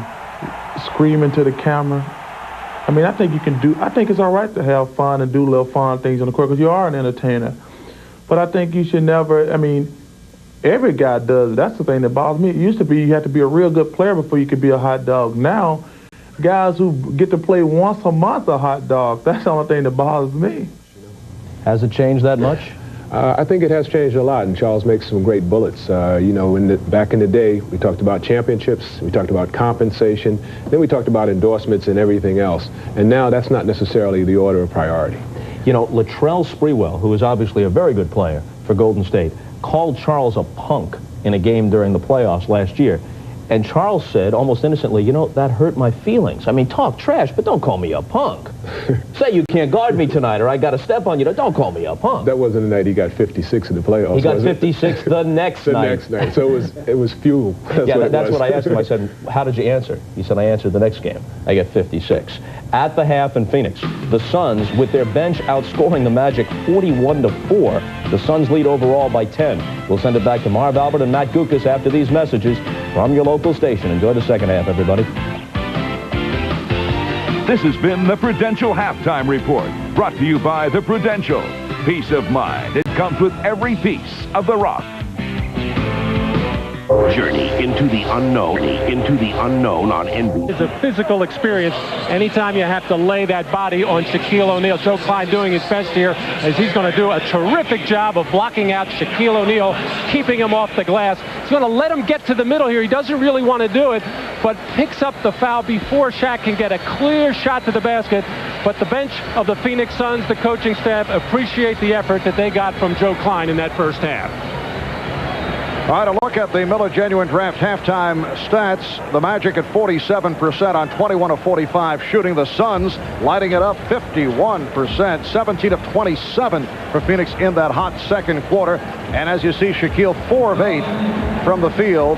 scream into the camera. I mean, I think it's all right to have fun and do little fun things on the court because you are an entertainer. But I think you should never, I mean, every guy does it. That's the thing that bothers me. It used to be you had to be a real good player before you could be a hot dog. Now, guys who get to play once a month are hot dogs. That's the only thing that bothers me. Has it changed that much? I think it has changed a lot, and Charles makes some great bullets. You know, back in the day, we talked about championships, we talked about compensation, then we talked about endorsements and everything else. And now that's not necessarily the order of priority. You know, Latrell Sprewell, who is obviously a very good player for Golden State, called Charles a punk in a game during the playoffs last year. And Charles said, almost innocently, you know, that hurt my feelings. I mean, talk trash, but don't call me a punk. Say you can't guard me tonight or I got to step on you. Don't call me a punk. That wasn't the night he got 56 in the playoffs. He got 56 the next night. The next night. So it was fuel. That's what I asked him. I said, how did you answer? He said, I answered the next game. I get 56. At the half in Phoenix, the Suns, with their bench outscoring the Magic 41-4. The Suns lead overall by 10. We'll send it back to Marv Albert and Matt Gukas after these messages from your local station. Enjoy the second half, everybody. This has been the Prudential Halftime Report, brought to you by the Prudential. Peace of mind. It comes with every piece of the rock. Journey into the unknown on NBC. It's a physical experience anytime you have to lay that body on Shaquille O'Neal. Joe Klein doing his best here as he's going to do a terrific job of blocking out Shaquille O'Neal, keeping him off the glass. He's going to let him get to the middle here. He doesn't really want to do it, but picks up the foul before Shaq can get a clear shot to the basket. But the bench of the Phoenix Suns, the coaching staff, appreciate the effort that they got from Joe Klein in that first half. All right, a look at the Miller Genuine Draft halftime stats. The Magic at 47% on 21 of 45 shooting. The Suns lighting it up 51%, 17 of 27 for Phoenix in that hot second quarter. And as you see, Shaquille 4 of 8 from the field,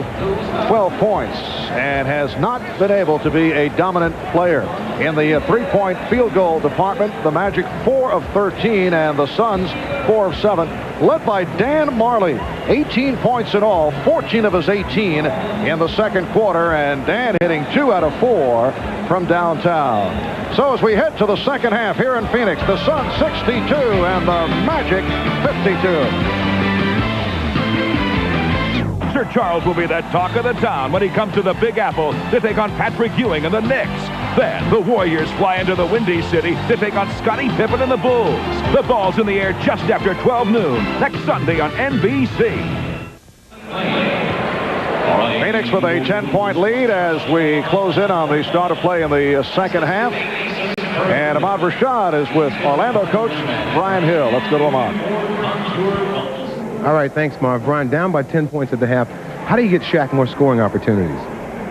12 points, and has not been able to be a dominant player. In the three-point field goal department, the Magic 4 of 13 and the Suns 4 of 7, led by Dan Majerle, 18 points in all, 14 of his 18 in the second quarter, and Dan hitting 2 out of 4 from downtown. So as we head to the second half here in Phoenix, the Suns 62 and the Magic 52. Sir Charles will be the talk of the town when he comes to the Big Apple to take on Patrick Ewing and the Knicks. Then the Warriors fly into the Windy City to take on Scottie Pippen and the Bulls. The ball's in the air just after 12 noon next Sunday on NBC. Phoenix with a 10-point lead as we close in on the start of play in the second half. And Ahmad Rashad is with Orlando coach Brian Hill. Let's go to Ahmad. All right, thanks, Marv. Brian, down by 10 points at the half. How do you get Shaq more scoring opportunities?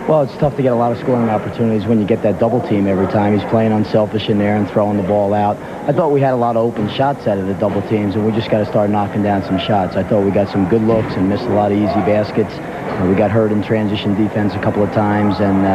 Well, it's tough to get a lot of scoring opportunities when you get that double team every time. He's playing unselfish in there and throwing the ball out. I thought we had a lot of open shots out of the double teams, and we just got to start knocking down some shots. I thought we got some good looks and missed a lot of easy baskets. We got hurt in transition defense a couple of times, and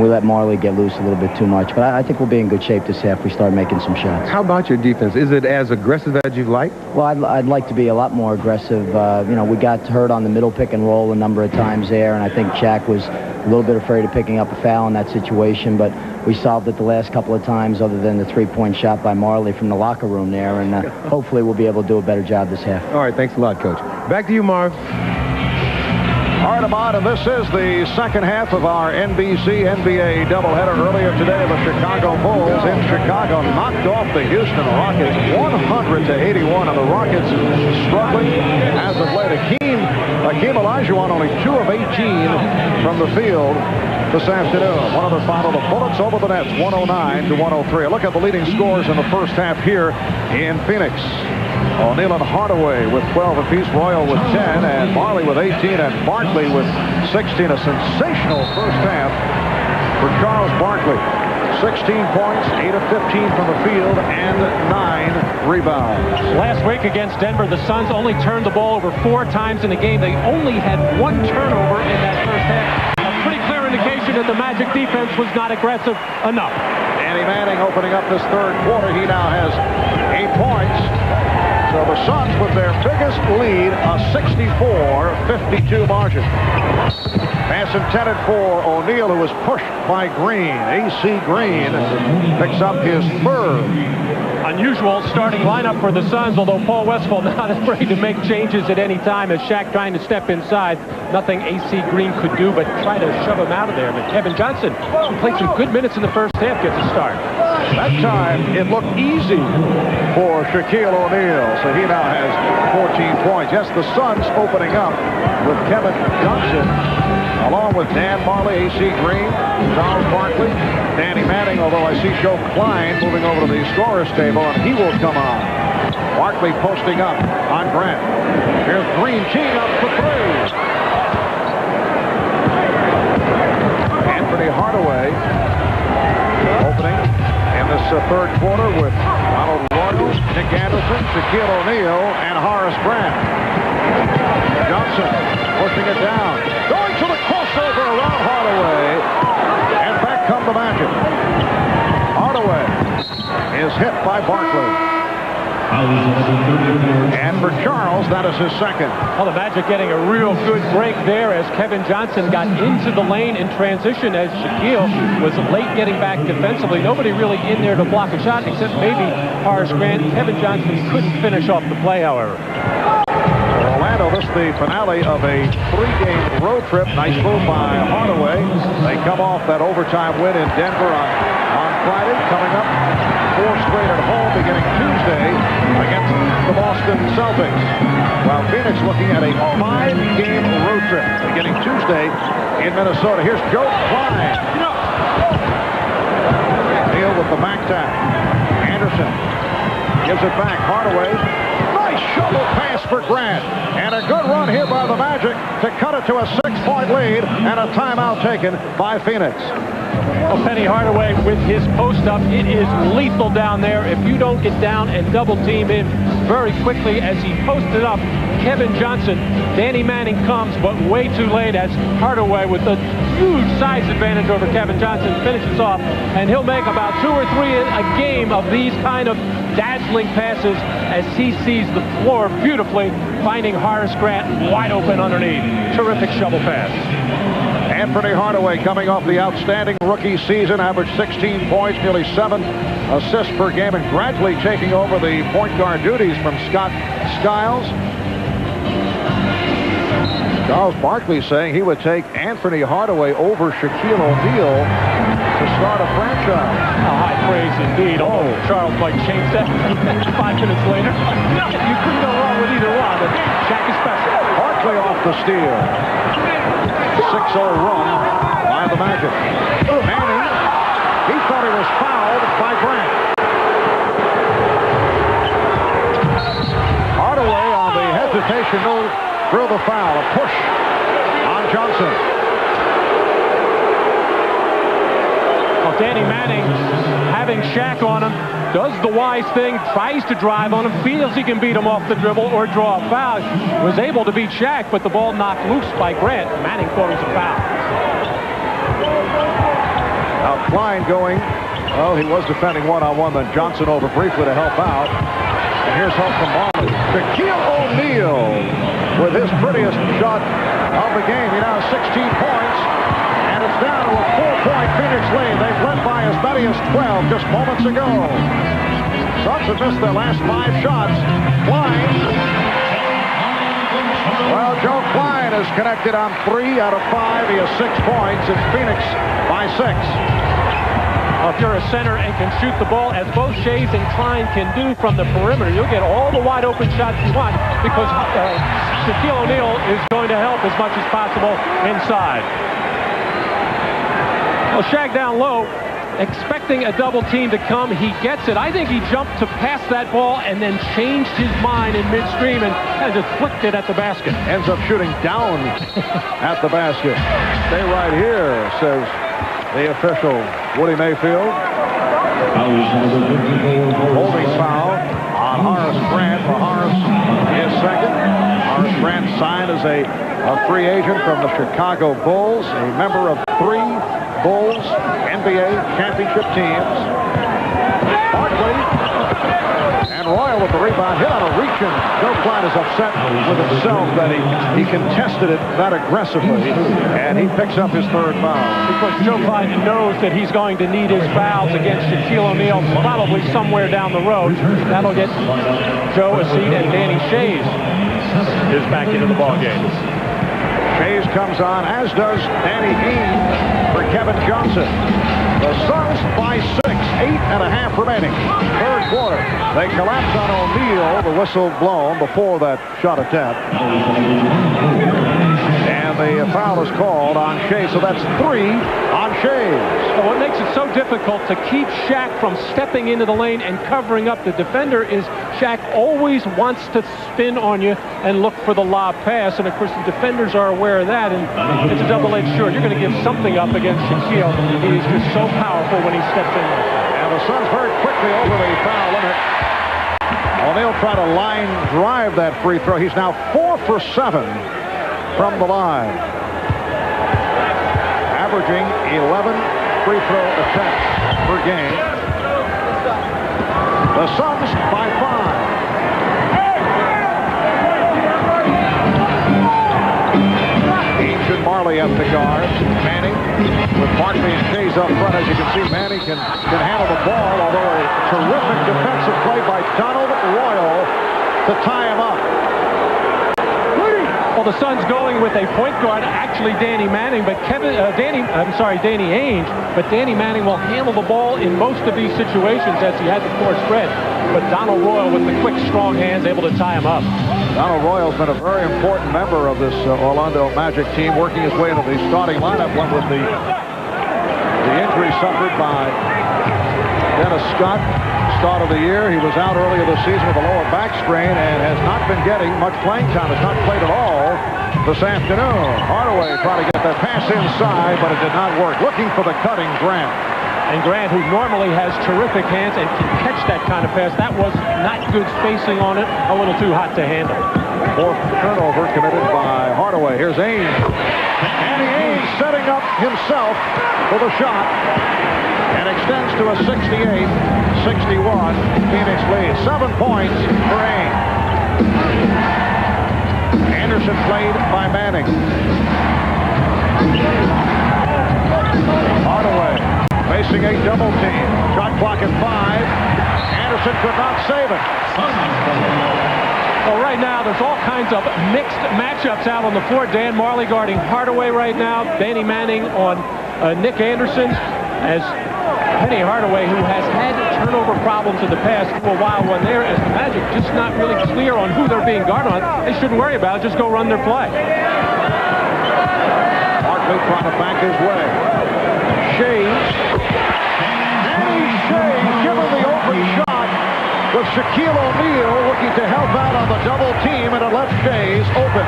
we let Majerle get loose a little bit too much. But I think we'll be in good shape this half if we start making some shots. How about your defense? Is it as aggressive as you'd like? Well, I'd like to be a lot more aggressive. We got hurt on the middle pick and roll a number of times there, and I think Shaq was a little bit afraid of picking up a foul in that situation, but we solved it the last couple of times other than the three-point shot by Majerle from the locker room there, and hopefully we'll be able to do a better job this half. All right, thanks a lot, Coach. Back to you, Marv. All right, Ahmad, and this is the second half of our NBC NBA doubleheader. Earlier today, the Chicago Bulls in Chicago knocked off the Houston Rockets 100-81, and the Rockets struggling as of late. Hakeem Olajuwon only 2 of 18 from the field this afternoon. One of the final, the Bullets over the Nets, 109-103. A look at the leading scores in the first half here in Phoenix. O'Neal and Hardaway with 12 apiece, Royal with 10, and Majerle with 18, and Barkley with 16. A sensational first half for Charles Barkley. 16 points, 8 of 15 from the field, and 9 rebounds. Last week against Denver, the Suns only turned the ball over 4 times in the game. They only had 1 turnover in that first half. A pretty clear indication that the Magic defense was not aggressive enough. Danny Manning opening up this third quarter. He now has 8 points. So the Suns with their biggest lead, a 64-52 margin. Pass intended for O'Neal, who was pushed by Green. A.C. Green picks up his third. Unusual starting lineup for the Suns, although Paul Westphal not afraid to make changes at any time as Shaq trying to step inside. Nothing A.C. Green could do but try to shove him out of there. But Kevin Johnson, who played some good minutes in the first half, gets a start. That time, it looked easy for Shaquille O'Neal, so he now has 14 points. Yes, the Suns opening up with Kevin Johnson, along with Dan Majerle, A.C. Green, Charles Barkley, Danny Manning, although I see Joe Klein moving over to the scorer's table, and he will come on. Barkley posting up on Grant. Here's Green teeing up for 3. Anthony Hardaway opening in this third quarter with Donald Royal, Nick Anderson, Shaquille O'Neal, and Horace Grant. Johnson pushing it down. Going to the crossover around Hardaway. And back come the Magic. Hardaway is hit by Barkley. And for Charles, that is his second. Well, the Magic getting a real good break there as Kevin Johnson got into the lane in transition as Shaquille was late getting back defensively. Nobody really in there to block a shot except maybe Horace Grant. Kevin Johnson couldn't finish off the play, however. Orlando, this is the finale of a 3-game road trip. Nice move by Hardaway. They come off that overtime win in Denver on Friday. Coming up 4 straight at home beginning Tuesday against the Boston Celtics. While Phoenix looking at a 5-game road trip beginning Tuesday in Minnesota. Here's Joe Klein. Neal with the back tap. Anderson gives it back. Hardaway. Nice shovel pass for Grant. And a good run here by the Magic to cut it to a 6-point lead and a timeout taken by Phoenix. Well, Penny Hardaway with his post-up, it is lethal down there. If you don't get down and double-team him very quickly as he posted up, Kevin Johnson, Danny Manning comes, but way too late as Hardaway with a huge size advantage over Kevin Johnson finishes off, and he'll make about 2 or 3 a game of these kind of dazzling passes as he sees the floor beautifully, finding Horace Grant wide open underneath. Terrific shovel pass. Anthony Hardaway coming off the outstanding rookie season, averaged 16 points, nearly 7 assists per game, and gradually taking over the point guard duties from Scott Skiles. Charles Barkley saying he would take Anthony Hardaway over Shaquille O'Neal to start a franchise. High praise indeed. Oh, Charles might change that 5 minutes later. You couldn't go wrong with either one, but Shaq is special. Barkley off the steal. 6-0 run by the Magic. Manning, he thought he was fouled by Grant. Hardaway on the hesitation move through the foul. A push on Johnson. Well, Danny Manning, having Shaq on him, does the wise thing, tries to drive on him, feels he can beat him off the dribble or draw a foul. Was able to beat Shaq, but the ball knocked loose by Grant. Manning thought it was a foul. Now Klein going, well, he was defending one-on-one, then Johnson over briefly to help out. And here's help from Marley. Shaquille O'Neal with his prettiest shot of the game. He now has 16 points. And it's down to a 4-point Phoenix lead. They've led by as many as 12 just moments ago. Suns have missed their last 5 shots. Klein. Well, Joe Klein is connected on 3 out of 5. He has 6 points. It's Phoenix by 6. Well, if you're a center and can shoot the ball, as both Shays and Klein can do from the perimeter, you'll get all the wide open shots you want because Shaquille O'Neal is going to help as much as possible inside. Well, Shaq down low, expecting a double team to come. He gets it. I think he jumped to pass that ball and then changed his mind in midstream and just flicked it at the basket. Ends up shooting down at the basket. Stay right here, says the official, Woody Mayfield. Holding foul on Horace Grant for Horace is second. Horace Grant signed as a free agent from the Chicago Bulls, a member of 3 Bulls NBA championship teams. Barkley and Royal with the rebound, hit on a reach, and Joe Klein is upset with himself that he contested it that aggressively, and he picks up his 3rd foul. Because Joe Klein knows that he's going to need his fouls against Shaquille O'Neal probably somewhere down the road. That'll get Joe a seat, and Danny Shays is back into the ballgame. Shays comes on, as does Danny Ainge for Kevin Johnson. The Suns by 6, 8.5 remaining. 3rd quarter. They collapse on O'Neal. The whistle blown before that shot attempt. And the foul is called on Shays, so that's 3 on Shays. Well, what makes it so difficult to keep Shaq from stepping into the lane and covering up the defender is Shaq always wants to spin on you and look for the lob pass, and of course the defenders are aware of that, and it's a double-edged sword. You're going to give something up against Shaquille. He is just so powerful when he steps in. And the Suns very quickly over the foul limit. O'Neal tried to line drive that free throw. He's now 4 for 7 from the line, averaging 11 free throw attempts per game. The Suns by 5. Anderson, Majerle at the guard. Manning with Barkley and Shays up front. As you can see, Manning can handle the ball, although a terrific defensive play by Donald Royal to tie him up. Well, the Suns going with a point guard, actually Danny Manning, but Danny Ainge, but Danny Manning will handle the ball in most of these situations as he has the floor spread. But Donald Royal with the quick, strong hands able to tie him up. Donald Royal's been a very important member of this Orlando Magic team, working his way into the starting lineup. Went with the injury suffered by Dennis Scott. Start of the year. He was out earlier this season with a lower back strain and has not been getting much playing time. Has not played at all this afternoon. Hardaway trying to get that pass inside, but it did not work. Looking for the cutting Grant. And Grant, who normally has terrific hands and can catch that kind of pass, that was not good spacing on it. A little too hot to handle. Fourth turnover committed by Hardaway. Here's Ainge. Danny Ainge setting up himself for the shot. And extends to a 68-61 Phoenix lead. 7 points for Ainge. Anderson played by Manning. Hardaway facing a double team. Shot clock at 5. Anderson could not save it. Well, right now, there's all kinds of mixed matchups out on the floor. Dan Majerle guarding Hardaway right now. Danny Manning on Nick Anderson. As Penny Hardaway, who has had turnover problems in the past for a while when they're, as the Magic, just not really clear on who they're being guarded on. They shouldn't worry about it. Just go run their play. Barkley trying to back his way. Shays. Danny Shays giving the open shot with Shaquille O'Neal looking to help out on the double team, and it left Shays open.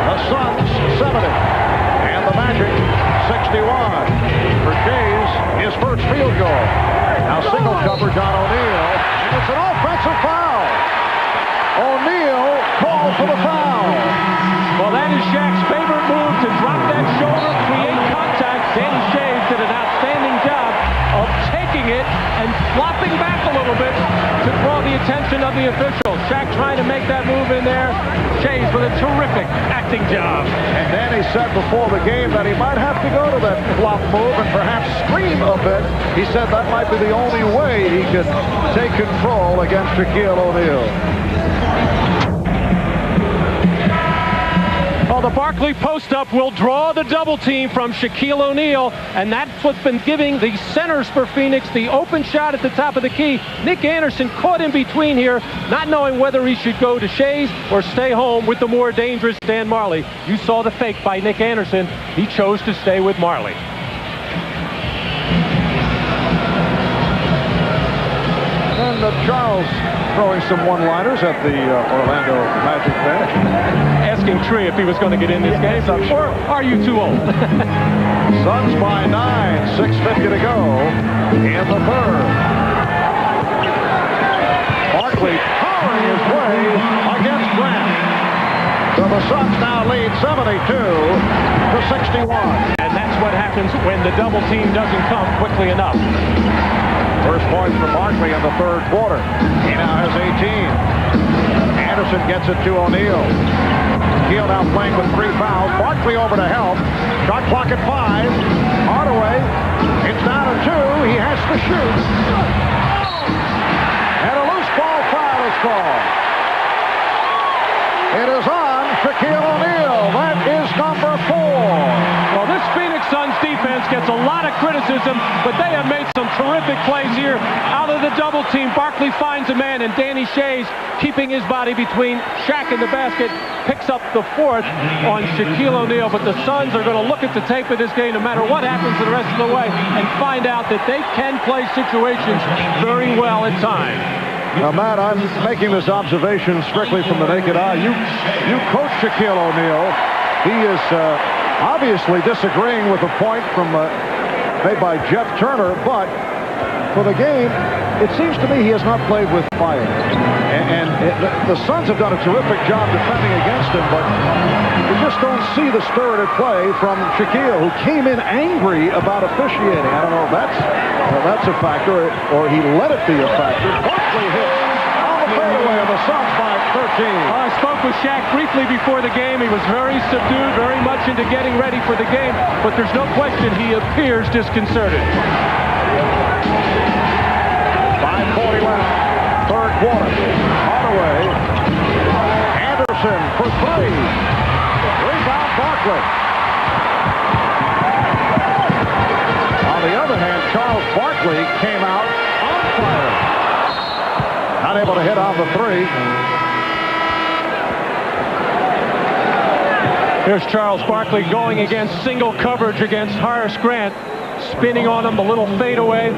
The Suns 70 and the Magic 61. For Shays, his first field goal. Now single coverage on O'Neal, and it's an offensive foul. O'Neal called for the foul. Well, that is Shaq's favorite move, to drop that shoulder, create contact. Danny Shays did an outstanding job of taking it and flopping back a little bit to draw the attention of the officials. Shaq trying to make that move in there. Shays with a terrific acting job. And Danny said before the game that he might have to go to that flop move and perhaps scream a bit. He said that might be the only way he could take control against Shaquille O'Neal. Well, the Barkley post-up will draw the double team from Shaquille O'Neal, and that's what's been giving the centers for Phoenix the open shot at the top of the key. Nick Anderson caught in between here, not knowing whether he should go to Shays or stay home with the more dangerous Dan Majerle. You saw the fake by Nick Anderson. He chose to stay with Majerle. And Charles throwing some one-liners at the Orlando Magic bench. Asking Tree if he was going to get in this game, or are you too old? Suns by 9, 6:50 to go in the third. Barkley powering his way against Grant. So the Suns now lead 72-61. And that's what happens when the double team doesn't come quickly enough. First points for Barkley in the third quarter. He now has 18. Anderson gets it to O'Neal. O'Neal now playing with 3 fouls. Barkley over to help. Shot clock at 5. Hardaway. It's down to 2. He has to shoot. And a loose ball foul is called. It is on Shaquille O'Neal. That is number 4. Well, this Phoenix Suns defense gets a lot of criticism, but they have made some terrific plays here. Out of the double team, Barkley finds a man, and Danny Shays, keeping his body between Shaq and the basket, picks up the 4th on Shaquille O'Neal. But the Suns are going to look at the tape of this game, no matter what happens the rest of the way, and find out that they can play situations very well at times. Now, Matt, I'm making this observation strictly from the naked eye. You coach Shaquille O'Neal. He is obviously disagreeing with a point from made by Jeff Turner, but for the game, it seems to me he has not played with fire. And the Suns have done a terrific job defending against him, but you just don't see the spirited play from Shaquille, who came in angry about officiating. I don't know if that's a factor, or he let it be a factor. Barkley hits on the fadeaway of the Suns by I spoke with Shaq briefly before the game. He was very subdued, very much into getting ready for the game, but there's no question he appears disconcerted. 5:40 left, third quarter. Hardaway. Anderson for three. Rebound Barkley. On the other hand, Charles Barkley came out on fire. Not able to hit on the three. Here's Charles Barkley going against single coverage against Horace Grant. Spinning on him, a little fadeaway.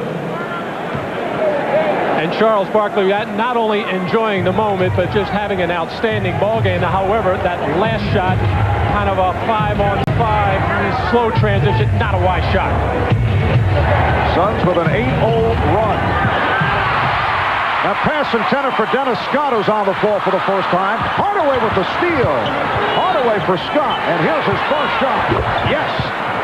And Charles Barkley not only enjoying the moment, but just having an outstanding ball game. However, that last shot, kind of a 5-on-5, slow transition, not a wide shot. Suns with an 8-0 run. Now pass intended for Dennis Scott, who's on the floor for the first time. Hardaway with the steal. Hardaway for Scott, and here's his first shot. Yes,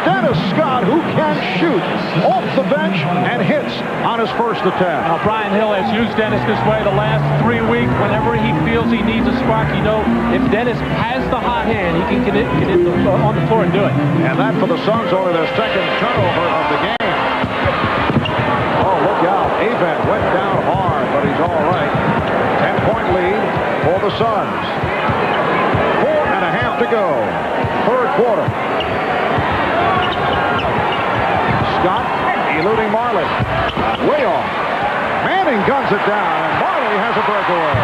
Dennis Scott, who can shoot off the bench and hits on his first attempt. Now, Brian Hill has used Dennis this way the last 3 weeks. Whenever he feels he needs a spark, you know, if Dennis has the hot hand, he can get it on the floor and do it. And that for the Suns, only their second turnover of the game. Oh, look out. Avent went down hard, but he's all right. 10-point lead for the Suns. 4.5 to go. Third quarter. Scott eluding Marley. Way off. Manning guns it down, and Marley has a breakaway.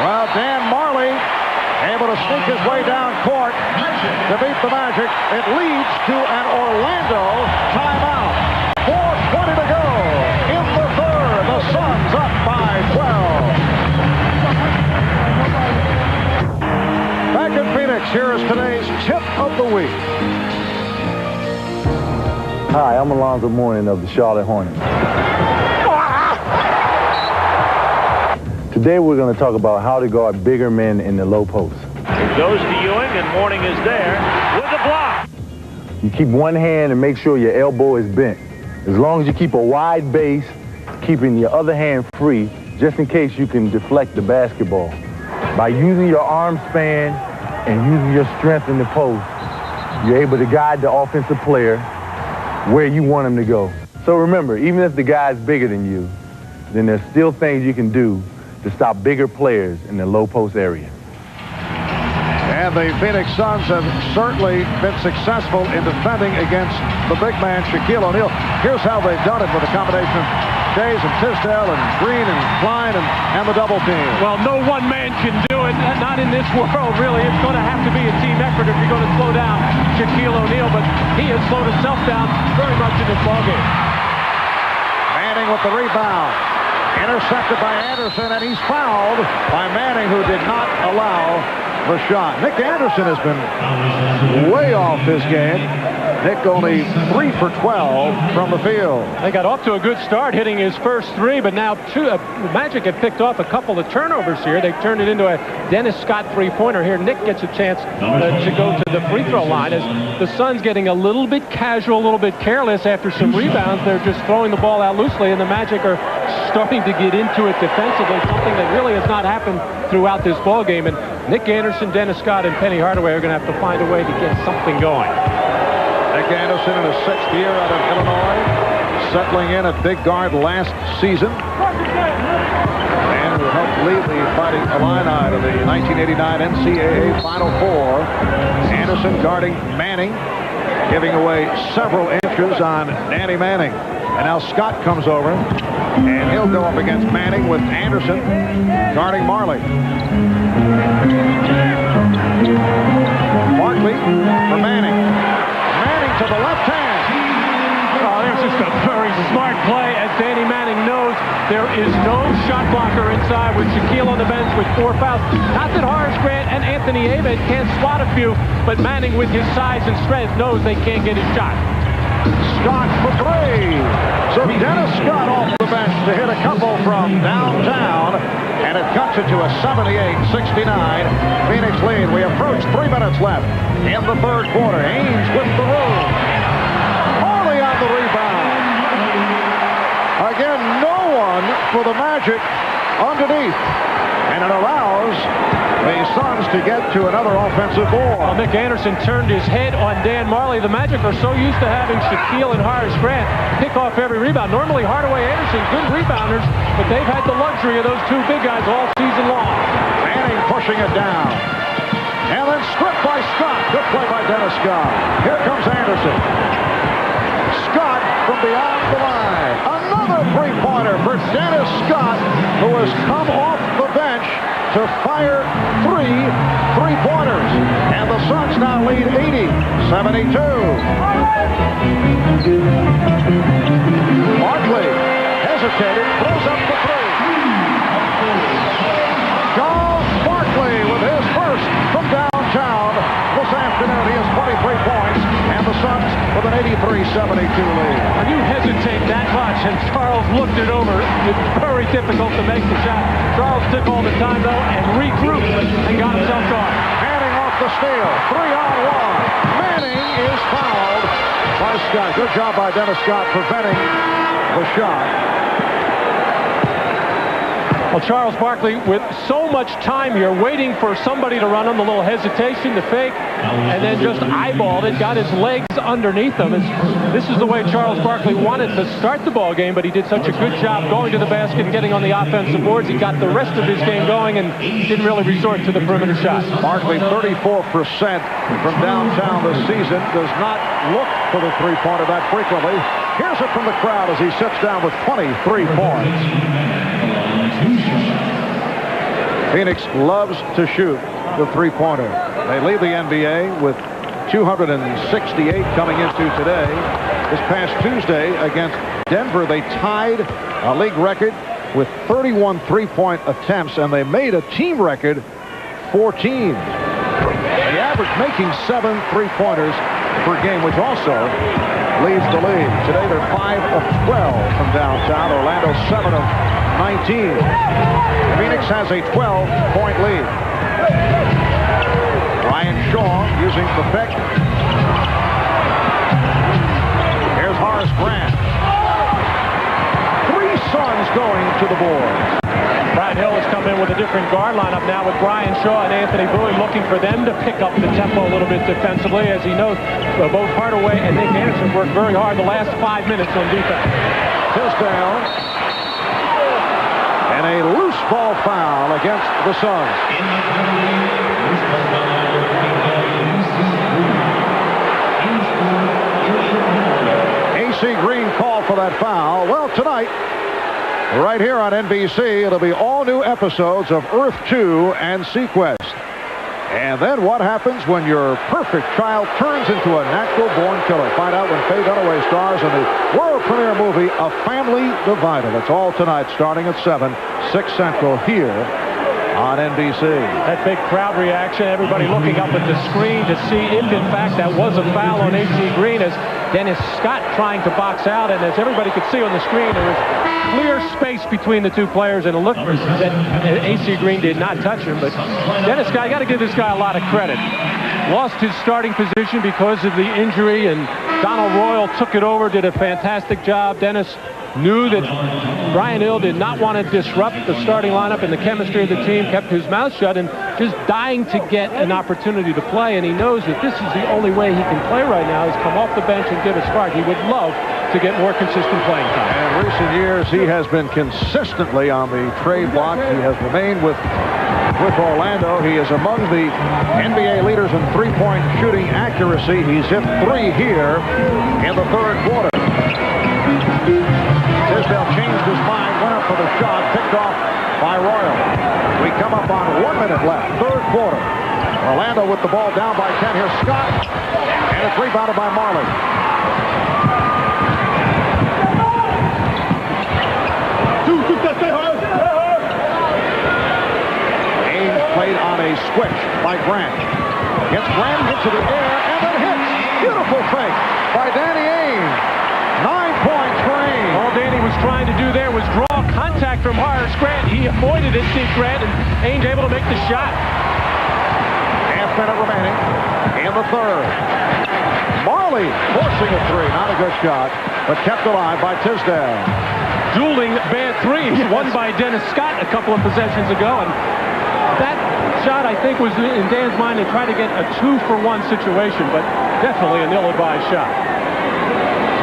Well, Dan Marley able to sneak his way down court to beat the Magic. It leads to an Orlando timeout. 4:20 to go in the third. The Suns up by 12. Back in Phoenix, here is today's tip of the week. Hi, I'm Alonzo Mourning of the Charlotte Hornets. Today we're going to talk about how to guard bigger men in the low post. It goes to Ewing, and Mourning is there with the block. You keep one hand and make sure your elbow is bent. As long as you keep a wide base, keeping your other hand free, just in case you can deflect the basketball. By using your arm span and using your strength in the post, you're able to guide the offensive player where you want him to go. So remember, even if the guy's bigger than you, then there's still things you can do to stop bigger players in the low post area. And the Phoenix Suns have certainly been successful in defending against the big man, Shaquille O'Neal. Here's how they've done it with a combination of Days and Tisdale and Green and Klein and the double team. Well, no one man can do it. Not in this world, really. It's going to have to be a team effort if you're going to slow down Shaquille O'Neal, but he has slowed himself down very much in this ballgame. Manning with the rebound. Intercepted by Anderson, and he's fouled by Manning, who did not allow the shot. Nick Anderson has been way off his game. Nick only 3 for 12 from the field. They got off to a good start hitting his first three, but now the Magic had picked off a couple of turnovers here. They turned it into a Dennis Scott three-pointer here. Nick gets a chance to go to the free throw line as the Suns getting a little bit casual, a little bit careless after some rebounds. They're just throwing the ball out loosely, and the Magic are starting to get into it defensively, something that really has not happened throughout this ball game. And Nick Anderson, Dennis Scott, and Penny Hardaway are going to have to find a way to get something going. Nick Anderson in his 6th year out of Illinois, settling in at big guard last season, and who helped lead the Fighting Illini to the 1989 NCAA Final Four. Anderson guarding Manning, giving away several inches on Danny Manning. And now Scott comes over, and he'll go up against Manning with Anderson guarding Marley. Barkley for Manning. Manning to the left hand. Oh, there's just a very smart play, as Danny Manning knows there is no shot blocker inside with Shaquille on the bench with 4 fouls. Not that Horace Grant and Anthony Avent can't swat a few, but Manning with his size and strength knows they can't get his shot. Scott for three. So Dennis Scott off the bench to hit a couple from downtown, and it cuts it to a 78-69 Phoenix lead. We approach 3 minutes left in the third quarter. Ainge with the room. Marley on the rebound. Again, no one for the Magic underneath. And it allows the Suns to get to another offensive ball. Well, Nick Anderson turned his head on Dan Majerle. The Magic are so used to having Shaquille and Horace Grant pick off every rebound. Normally, Hardaway, Anderson, good rebounders, but they've had the luxury of those two big guys all season long. Manning pushing it down. And then stripped by Scott. Good play by Dennis Scott. Here comes Anderson. Scott from beyond the line. Another three-pointer for Dennis Scott, who has come off the bench to fire three-pointers. And the Suns now lead 80-72. Barkley hesitated, throws up the three. Charles Barkley with his first from downtown this afternoon. He has 23 points, and the Suns with an 83-72 lead. When you hesitate that much, and Charles looked it over, it's very difficult to make the shot. Charles took all the time, though, and regrouped and got himself going. Manning off the steal. 3-on-1. Manning is fouled by Scott. Good job by Dennis Scott preventing the shot. Well, Charles Barkley, with so much time here, waiting for somebody to run on, the little hesitation, the fake, and then just eyeballed it, got his legs underneath him. This is the way Charles Barkley wanted to start the ball game, but he did such a good job going to the basket, getting on the offensive boards. He got the rest of his game going and didn't really resort to the perimeter shot. Barkley, 34% from downtown this season, does not look for the three-pointer that frequently. Here's it from the crowd as he sits down with 23 points. Phoenix loves to shoot the three-pointer. They lead the NBA with 268 coming into today. This past Tuesday against Denver, they tied a league record with 31 three-point attempts, and they made a team record 14. The average making 7 three-pointers per game, which also leads the league. Today they're 5 of 12 from downtown. Orlando 7 of 19. Phoenix has a 12-point lead. Ryan Shaw using the pick. Here's Horace Grant. 3 Suns going to the board. Brian Hill has come in with a different guard lineup now with Brian Shaw and Anthony Bowie, looking for them to pick up the tempo a little bit defensively. As he knows, both Hardaway and Nick Anderson worked very hard the last 5 minutes on defense. Tisdale. And a loose ball foul against the Suns. A.C. Green called for that foul. Well, tonight, right here on NBC, it'll be all new episodes of Earth 2 and Sequest. And then what happens when your perfect child turns into a natural-born killer? Find out when Faye Dunaway stars in the world premiere movie, A Family Divided. It's all tonight, starting at 7, 6 Central here on NBC. That big crowd reaction, everybody looking up at the screen to see if, in fact, that was a foul on A.C. Green as Dennis Scott trying to box out. And as everybody could see on the screen, there was clear space between the two players, and it looked that A.C. Green did not touch him. But Dennis Scott, I got to give this guy a lot of credit. Lost his starting position because of the injury, and Donald Royal took it over, did a fantastic job. Dennis knew that Brian Hill did not want to disrupt the starting lineup and the chemistry of the team, kept his mouth shut and just dying to get an opportunity to play. And he knows that this is the only way he can play right now, is come off the bench and give a spark. He would love to get more consistent playing time. In recent years, he has been consistently on the trade block. He has remained with Orlando. He is among the NBA leaders in three-point shooting accuracy. He's hit 3 here in the third quarter. Tisdale changed his mind, went up for the shot, picked off by Royal. We come up on 1 minute left, third quarter. Orlando with the ball down by 10. Here's Scott, and it's rebounded by Marley. Ainge played on a switch by Grant. Gets Grant into the air, and then hits. Beautiful fake by Danny Ainge. 9 points for Ainge. All Danny was trying to do there was draw contact from Horace Grant. He avoided it, Steve Grant, and Ainge able to make the shot. Half-minute remaining in the third. Marley forcing a 3. Not a good shot, but kept alive by Tisdale. dueling bad threes, one by Dennis Scott a couple of possessions ago. And that shot, I think, was in Dan's mind to try to get a 2-for-1 situation, but definitely an ill-advised shot.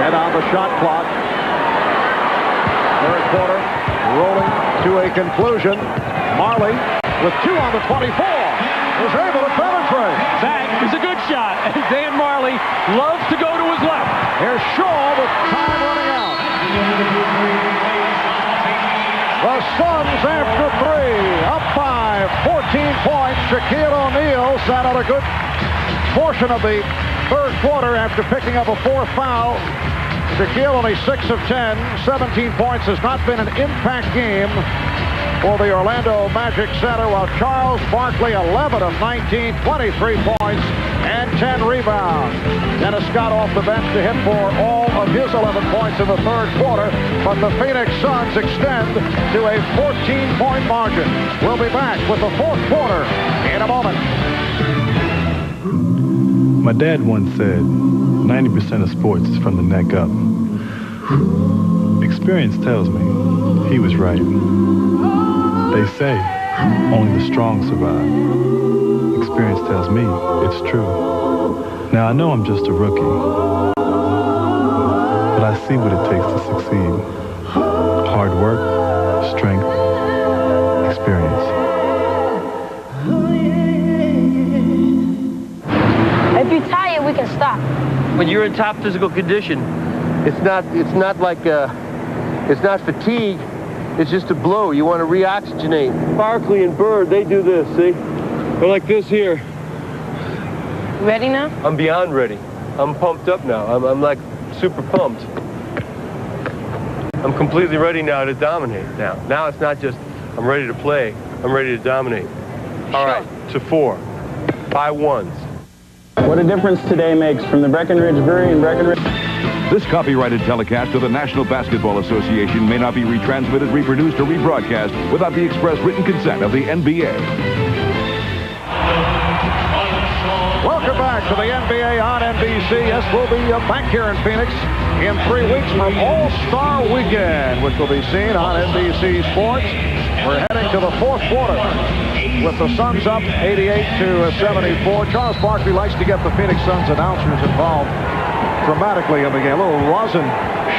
10 on the shot clock. Third quarter rolling to a conclusion. Marley with 2 on the 24 is able to penetrate. That is a good shot, and Dan Majerle loves to go to his left. Here's Shaw with time running out. The Suns after 3, up by 14 points. Shaquille O'Neal sat out a good portion of the third quarter after picking up a 4th foul. Shaquille only 6 of 10, 17 points. Has not been an impact game for the Orlando Magic center, while Charles Barkley 11 of 19, 23 points and 10 rebounds. Dennis Scott off the bench to hit for all of his 11 points in the third quarter, but the Phoenix Suns extend to a 14-point margin. We'll be back with the fourth quarter in a moment. My dad once said 90% of sports is from the neck up. Experience tells me he was right. They say only the strong survive. Experience tells me it's true. Now I know I'm just a rookie, but I see what it takes to succeed. Hard work, strength, experience. If you're tired, we can stop. When you're in top physical condition, it's not fatigue. It's just a blow. You want to reoxygenate. Barkley and Bird, they do this, see? They're like this here. Ready now? I'm beyond ready. I'm pumped up now. I'm like super pumped. I'm completely ready now to dominate now. Now it's not just I'm ready to play. I'm ready to dominate. All right, to 4. 5 ones. What a difference today makes from the Breckenridge Brewery and Breckenridge. This copyrighted telecast of the National Basketball Association may not be retransmitted, reproduced, or rebroadcast without the express written consent of the NBA. Welcome back to the NBA on NBC. Yes, we'll be back here in Phoenix in 3 weeks for All-Star Weekend, which will be seen on NBC Sports. We're heading to the fourth quarter with the Suns up 88-74. Charles Barkley likes to get the Phoenix Suns announcers involved dramatically in the game. A little rosin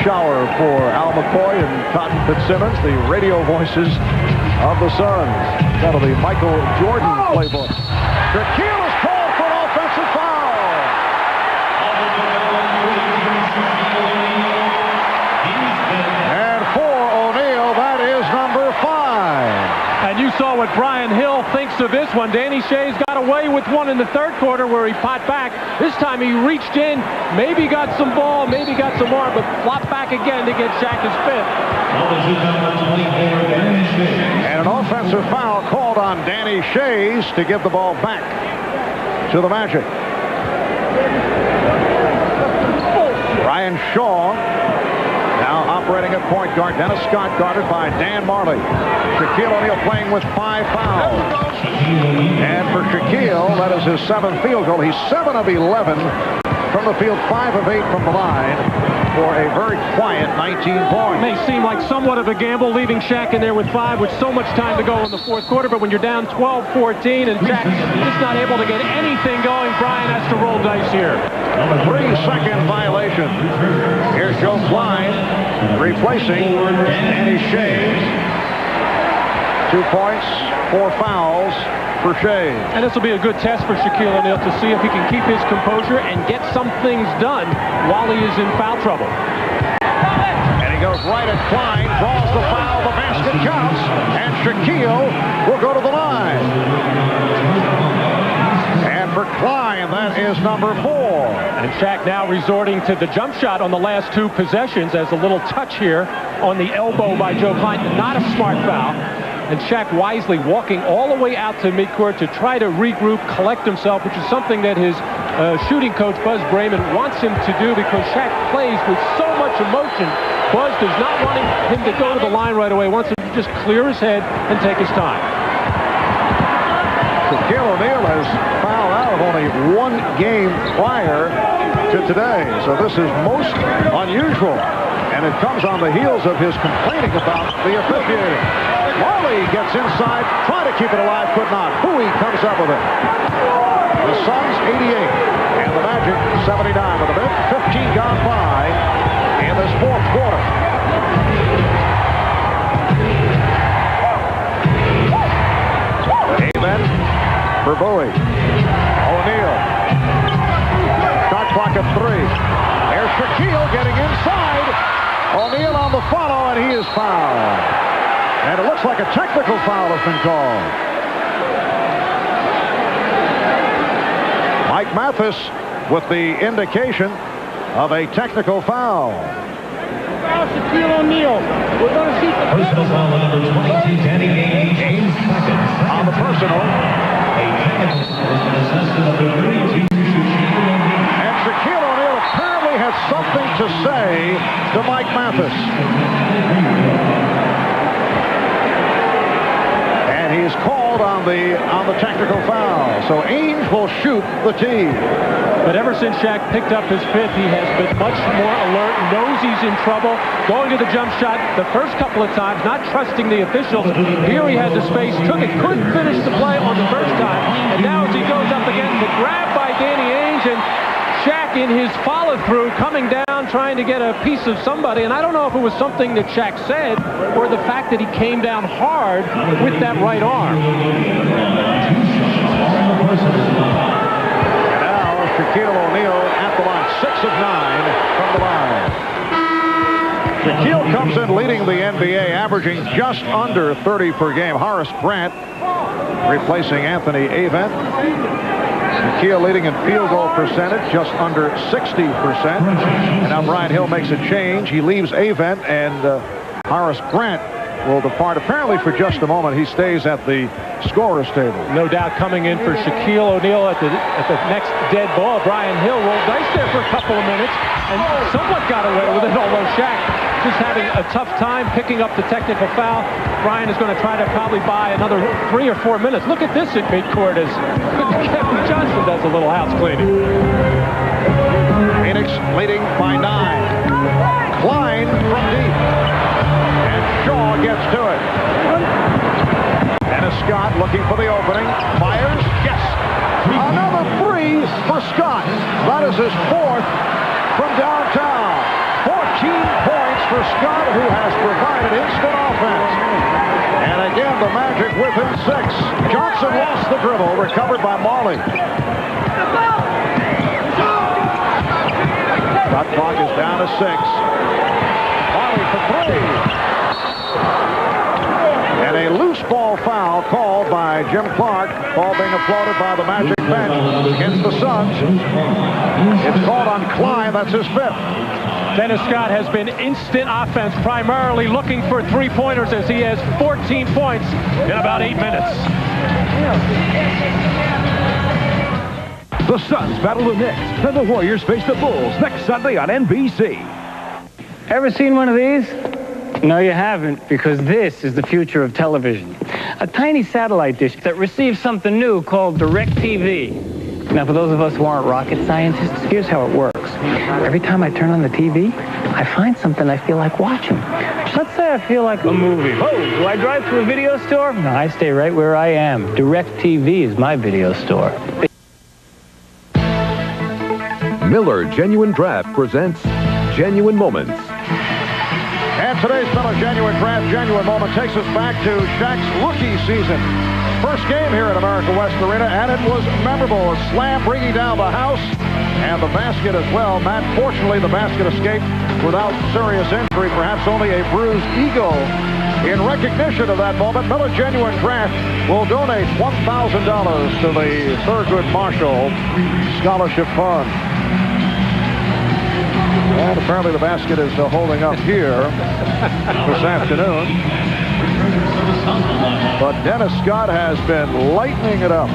shower for Al McCoy and Cotton Fitzsimmons, the radio voices of the Suns. That'll be Michael Jordan playbook. Shaquille is called for an offensive foul. And for O'Neal, that is number 5. And you saw what Brian Hill thinks of this one. Danny Ainge got away with one in the third quarter where he popped back. This time he reached in, maybe got some ball, maybe got some arm, but flopped back again to get Shaq his 5th. And an offensive foul called on Danny Ainge to give the ball back to the Magic. Ryan Shaw now operating at point guard. Dennis Scott guarded by Dan Majerle. Shaquille O'Neal playing with 5 fouls. And for Shaquille, that is his 7th field goal. He's 7 of 11 from the field, 5 of 8 from the line for a very quiet 19 points. It may seem like somewhat of a gamble leaving Shaq in there with 5 with so much time to go in the fourth quarter, but when you're down 12-14 and Shaq is not able to get anything going, Brian has to roll dice here. 3-second violation. Here's Joe Klein replacing Danny Ainge. 2 points, 4 fouls for Ainge. And this will be a good test for Shaquille O'Neal to see if he can keep his composure and get some things done while he is in foul trouble. And he goes right at Klein, draws the foul, the basket counts, and Shaquille will go to the line. And for Klein, that is number 4. And Shaq now resorting to the jump shot on the last 2 possessions as a little touch here on the elbow by Joe Klein. Not a smart foul. And Shaq wisely walking all the way out to midcourt to try to regroup, collect himself, which is something that his shooting coach, Buzz Brayman, wants him to do because Shaq plays with so much emotion. Buzz does not want him to go to the line right away. Wants him to just clear his head and take his time. Shaquille O'Neal has fouled out only 1 game prior to today. So this is most unusual. And And it comes on the heels of his complaining about the officiating. Marley gets inside, trying to keep it alive, could not. Bowie comes up with it. The Suns 88 and the Magic 79 with a minute 15 gone by in this fourth quarter. Amen for Bowie. O'Neal. Shot clock at 3. There's Shaquille getting inside. O'Neal on the follow, and he is fouled. And it looks like a technical foul has been called. Mike Mathis with the indication of a technical foul. Shaquille O'Neal. We're going to see the personal foul number 22, Danny Ainge, seconds. On the personal. A technical foul has been assessed to number 32, Shaquille O'Neal. And Shaquille O'Neal apparently has something to say to Mike Mathis. And he's called on the technical foul. So Ainge will shoot the tee. But ever since Shaq picked up his fifth, he has been much more alert, knows he's in trouble, going to the jump shot the first couple of times, not trusting the officials. Here he has the space, took it, couldn't finish the play on the first time. And now as he goes up again, the grab by Danny Ainge, and Shaq in his follow-through coming down, trying to get a piece of somebody. And I don't know if it was something that Shaq said or the fact that he came down hard with that right arm. Shaquille O'Neal at the line, 6 of 9 from the line. Shaquille comes in leading the NBA, averaging just under 30 per game. Horace Grant replacing Anthony Avent. Shaquille leading in field goal percentage, just under 60%. And now Brian Hill makes a change. He leaves Avent, and Horace Grant will depart apparently for just a moment. He stays at the scorer's table. No doubt coming in for Shaquille O'Neal at the next dead ball. Brian Hill rolled dice there for a couple of minutes and somewhat got away with it, although Shaq just having a tough time picking up the technical foul. Brian is going to try to probably buy another 3 or 4 minutes. Look at this at midcourt as Kevin Johnson does a little house cleaning. Phoenix leading by 9. Klein from deep. Shaw gets to it. Dennis Scott looking for the opening. Fires. Yes. Another 3 for Scott. That is his 4th from downtown. 14 points for Scott, who has provided instant offense. And again, the Magic within 6. Johnson lost the dribble, recovered by Marley. Shot clock is down to 6. Marley for 3. And a loose ball foul called by Jim Clark. Ball being applauded by the Magic bench against the Suns. It's called on Klein. That's his 5th. Dennis Scott has been instant offense, primarily looking for three-pointers as he has 14 points in about 8 minutes. The Suns battle the Knicks, and the Warriors face the Bulls next Sunday on NBC. Ever seen one of these? No, you haven't, because this is the future of television. A tiny satellite dish that receives something new called DirecTV. Now, for those of us who aren't rocket scientists, here's how it works. Every time I turn on the TV, I find something I feel like watching. Let's say I feel like a movie. Oh, do I drive to a video store? No, I stay right where I am. DirecTV is my video store. Miller Genuine Draft presents Genuine Moments. And today's Miller Genuine Draft Genuine Moment takes us back to Shaq's rookie season. First game here at America West Arena, and it was memorable. A slam bringing down the house and the basket as well. Matt, fortunately, the basket escaped without serious injury, perhaps only a bruised ego. In recognition of that moment, Miller Genuine Draft will donate $1,000 to the Thurgood Marshall Scholarship Fund. And apparently the basket is holding up here this afternoon. But Dennis Scott has been lightening it up.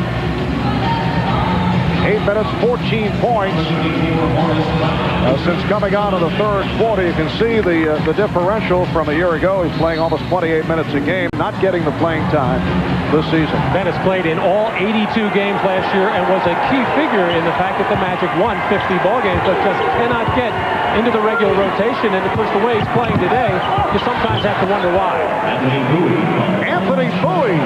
8 minutes, 14 points. Since coming out of the third quarter, you can see the differential from a year ago. He's playing almost 28 minutes a game, not getting the playing time. this season. Dennis played in all 82 games last year and was a key figure in the fact that the Magic won 50 ball games, but just cannot get into the regular rotation. And of course, the way he's playing today, you sometimes have to wonder why. Anthony Bowie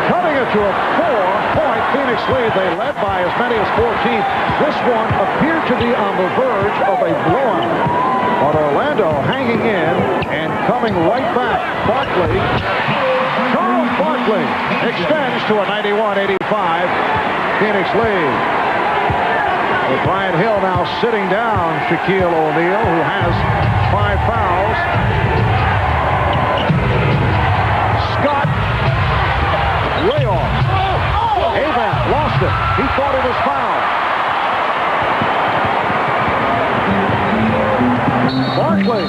cutting it to a 4-point Phoenix lead. They led by as many as 14. This one appeared to be on the verge of a blowout. But Orlando hanging in and coming right back. Barkley, Charles Barkley extends to a 91-85 Phoenix lead. With Brian Hill now sitting down Shaquille O'Neal, who has 5 fouls. Scott, way off. Avent lost it. He thought it was fouled. Barkley.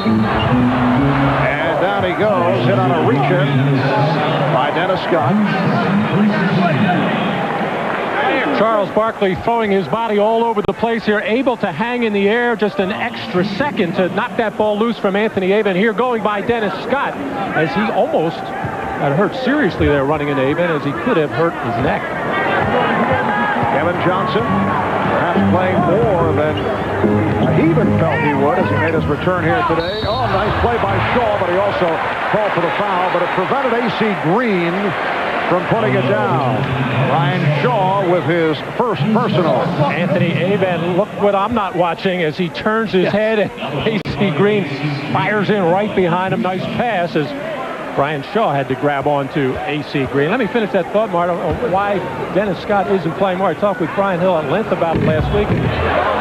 And down he goes, hit on a reach-in by Dennis Scott. Charles Barkley throwing his body all over the place here, able to hang in the air just an extra second to knock that ball loose from Anthony Avent. Here going by Dennis Scott as he almost got hurt seriously there running into Avent, as he could have hurt his neck. Kevin Johnson perhaps playing more than he even felt he would as he made his return here today. Oh, nice play by Shaw, but he also called for the foul, but it prevented A.C. Green from putting it down. Ryan Shaw with his first personal. Anthony Avent, look what I'm not watching as he turns his head and A.C. Green fires in right behind him. Nice pass as Brian Shaw had to grab onto A.C. Green. Let me finish that thought, Mark, on why Dennis Scott isn't playing more. I talked with Brian Hill at length about it last week.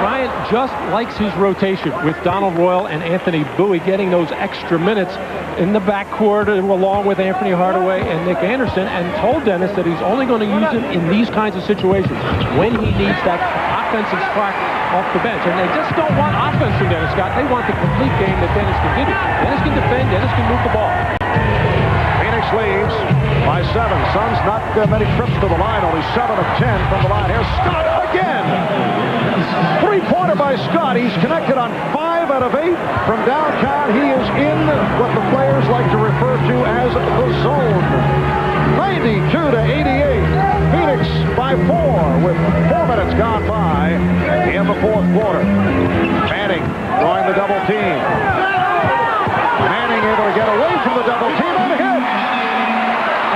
Brian just likes his rotation with Donald Royal and Anthony Bowie getting those extra minutes in the backcourt along with Anthony Hardaway and Nick Anderson, and told Dennis that he's only going to use him in these kinds of situations when he needs that offensive spark off the bench. And they just don't want offense from Dennis Scott. They want the complete game that Dennis can give you. Dennis can defend. Dennis can move the ball. Phoenix leads by 7. Suns not many trips to the line, only 7 of 10 from the line. Here's Scott again. 3-pointer by Scott. He's connected on 5 out of 8 from downtown. He is in what the players like to refer to as the zone. 92-88. Phoenix by 4 with 4 minutes gone by in the 4th quarter. Manning drawing the double team. Manning able to get away from the double team and hit.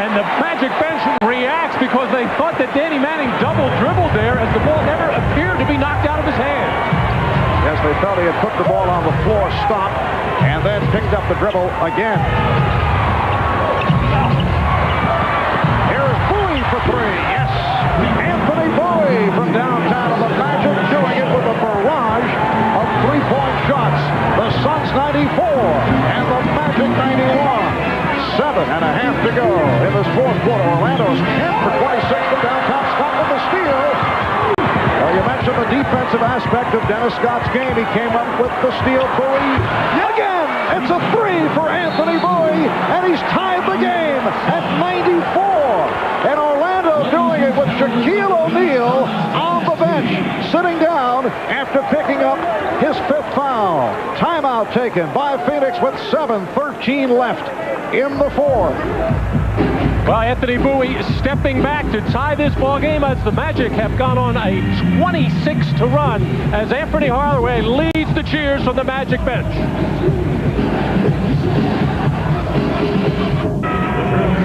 And the Magic bench reacts because they thought that Danny Manning double dribbled there as the ball never appeared to be knocked out of his hand. Yes, they felt he had put the ball on the floor, stopped, and then picked up the dribble again. Here's Bowie for 3. Yes, Anthony Bowie from downtown of the Magic doing it with a barrage of 3-point shots. The Suns 94 and the Magic 91. 7.5 to go in this 4th quarter. Orlando's 10 for 26 from downtown. Scott with the steal. Well, you mentioned the defensive aspect of Dennis Scott's game. He came up with the steal. Bowie again. It's a 3 for Anthony Bowie, and he's tied the game at 94. And Orlando doing it with Shaquille O'Neal on the bench, sitting down after picking up his 5th foul. Timeout taken by Phoenix with 7:13 left in the 4th. Well, Anthony Bowie stepping back to tie this ball game as the Magic have gone on a 26 to run as Anthony Hardaway leads the cheers from the Magic bench.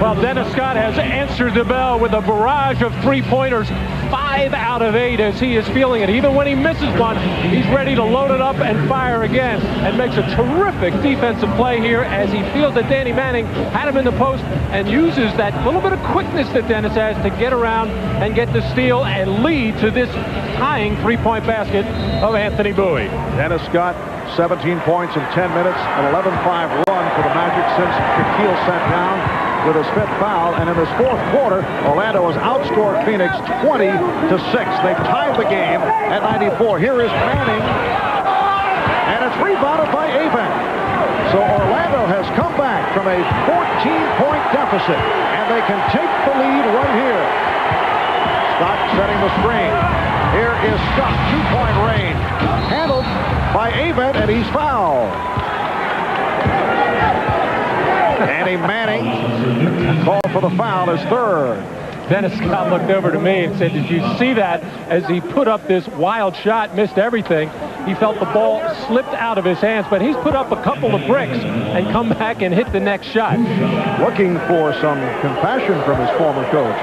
Well, Dennis Scott has answered the bell with a barrage of 3-pointers, 5 out of 8 as he is feeling it. Even when he misses one, he's ready to load it up and fire again, and makes a terrific defensive play here as he feels that Danny Manning had him in the post and uses that little bit of quickness that Dennis has to get around and get the steal and lead to this tying 3-point basket of Anthony Bowie. Dennis Scott, 17 points in 10 minutes, an 11-5 run for the Magic since Shaquille sat down with his 5th foul, and in this 4th quarter, Orlando has outscored Phoenix 20-6. They've tied the game at 94. Here is Manning, and it's rebounded by Avent. So Orlando has come back from a 14-point deficit, and they can take the lead right here. Scott setting the screen. Here is Scott, 2-point range. Handled by Avent, and he's fouled. Danny Manning called for the foul, his third. Dennis Scott looked over to me and said, did you see that? As he put up this wild shot, missed everything. He felt the ball slipped out of his hands, but he's put up a couple of bricks and come back and hit the next shot. Looking for some compassion from his former coach.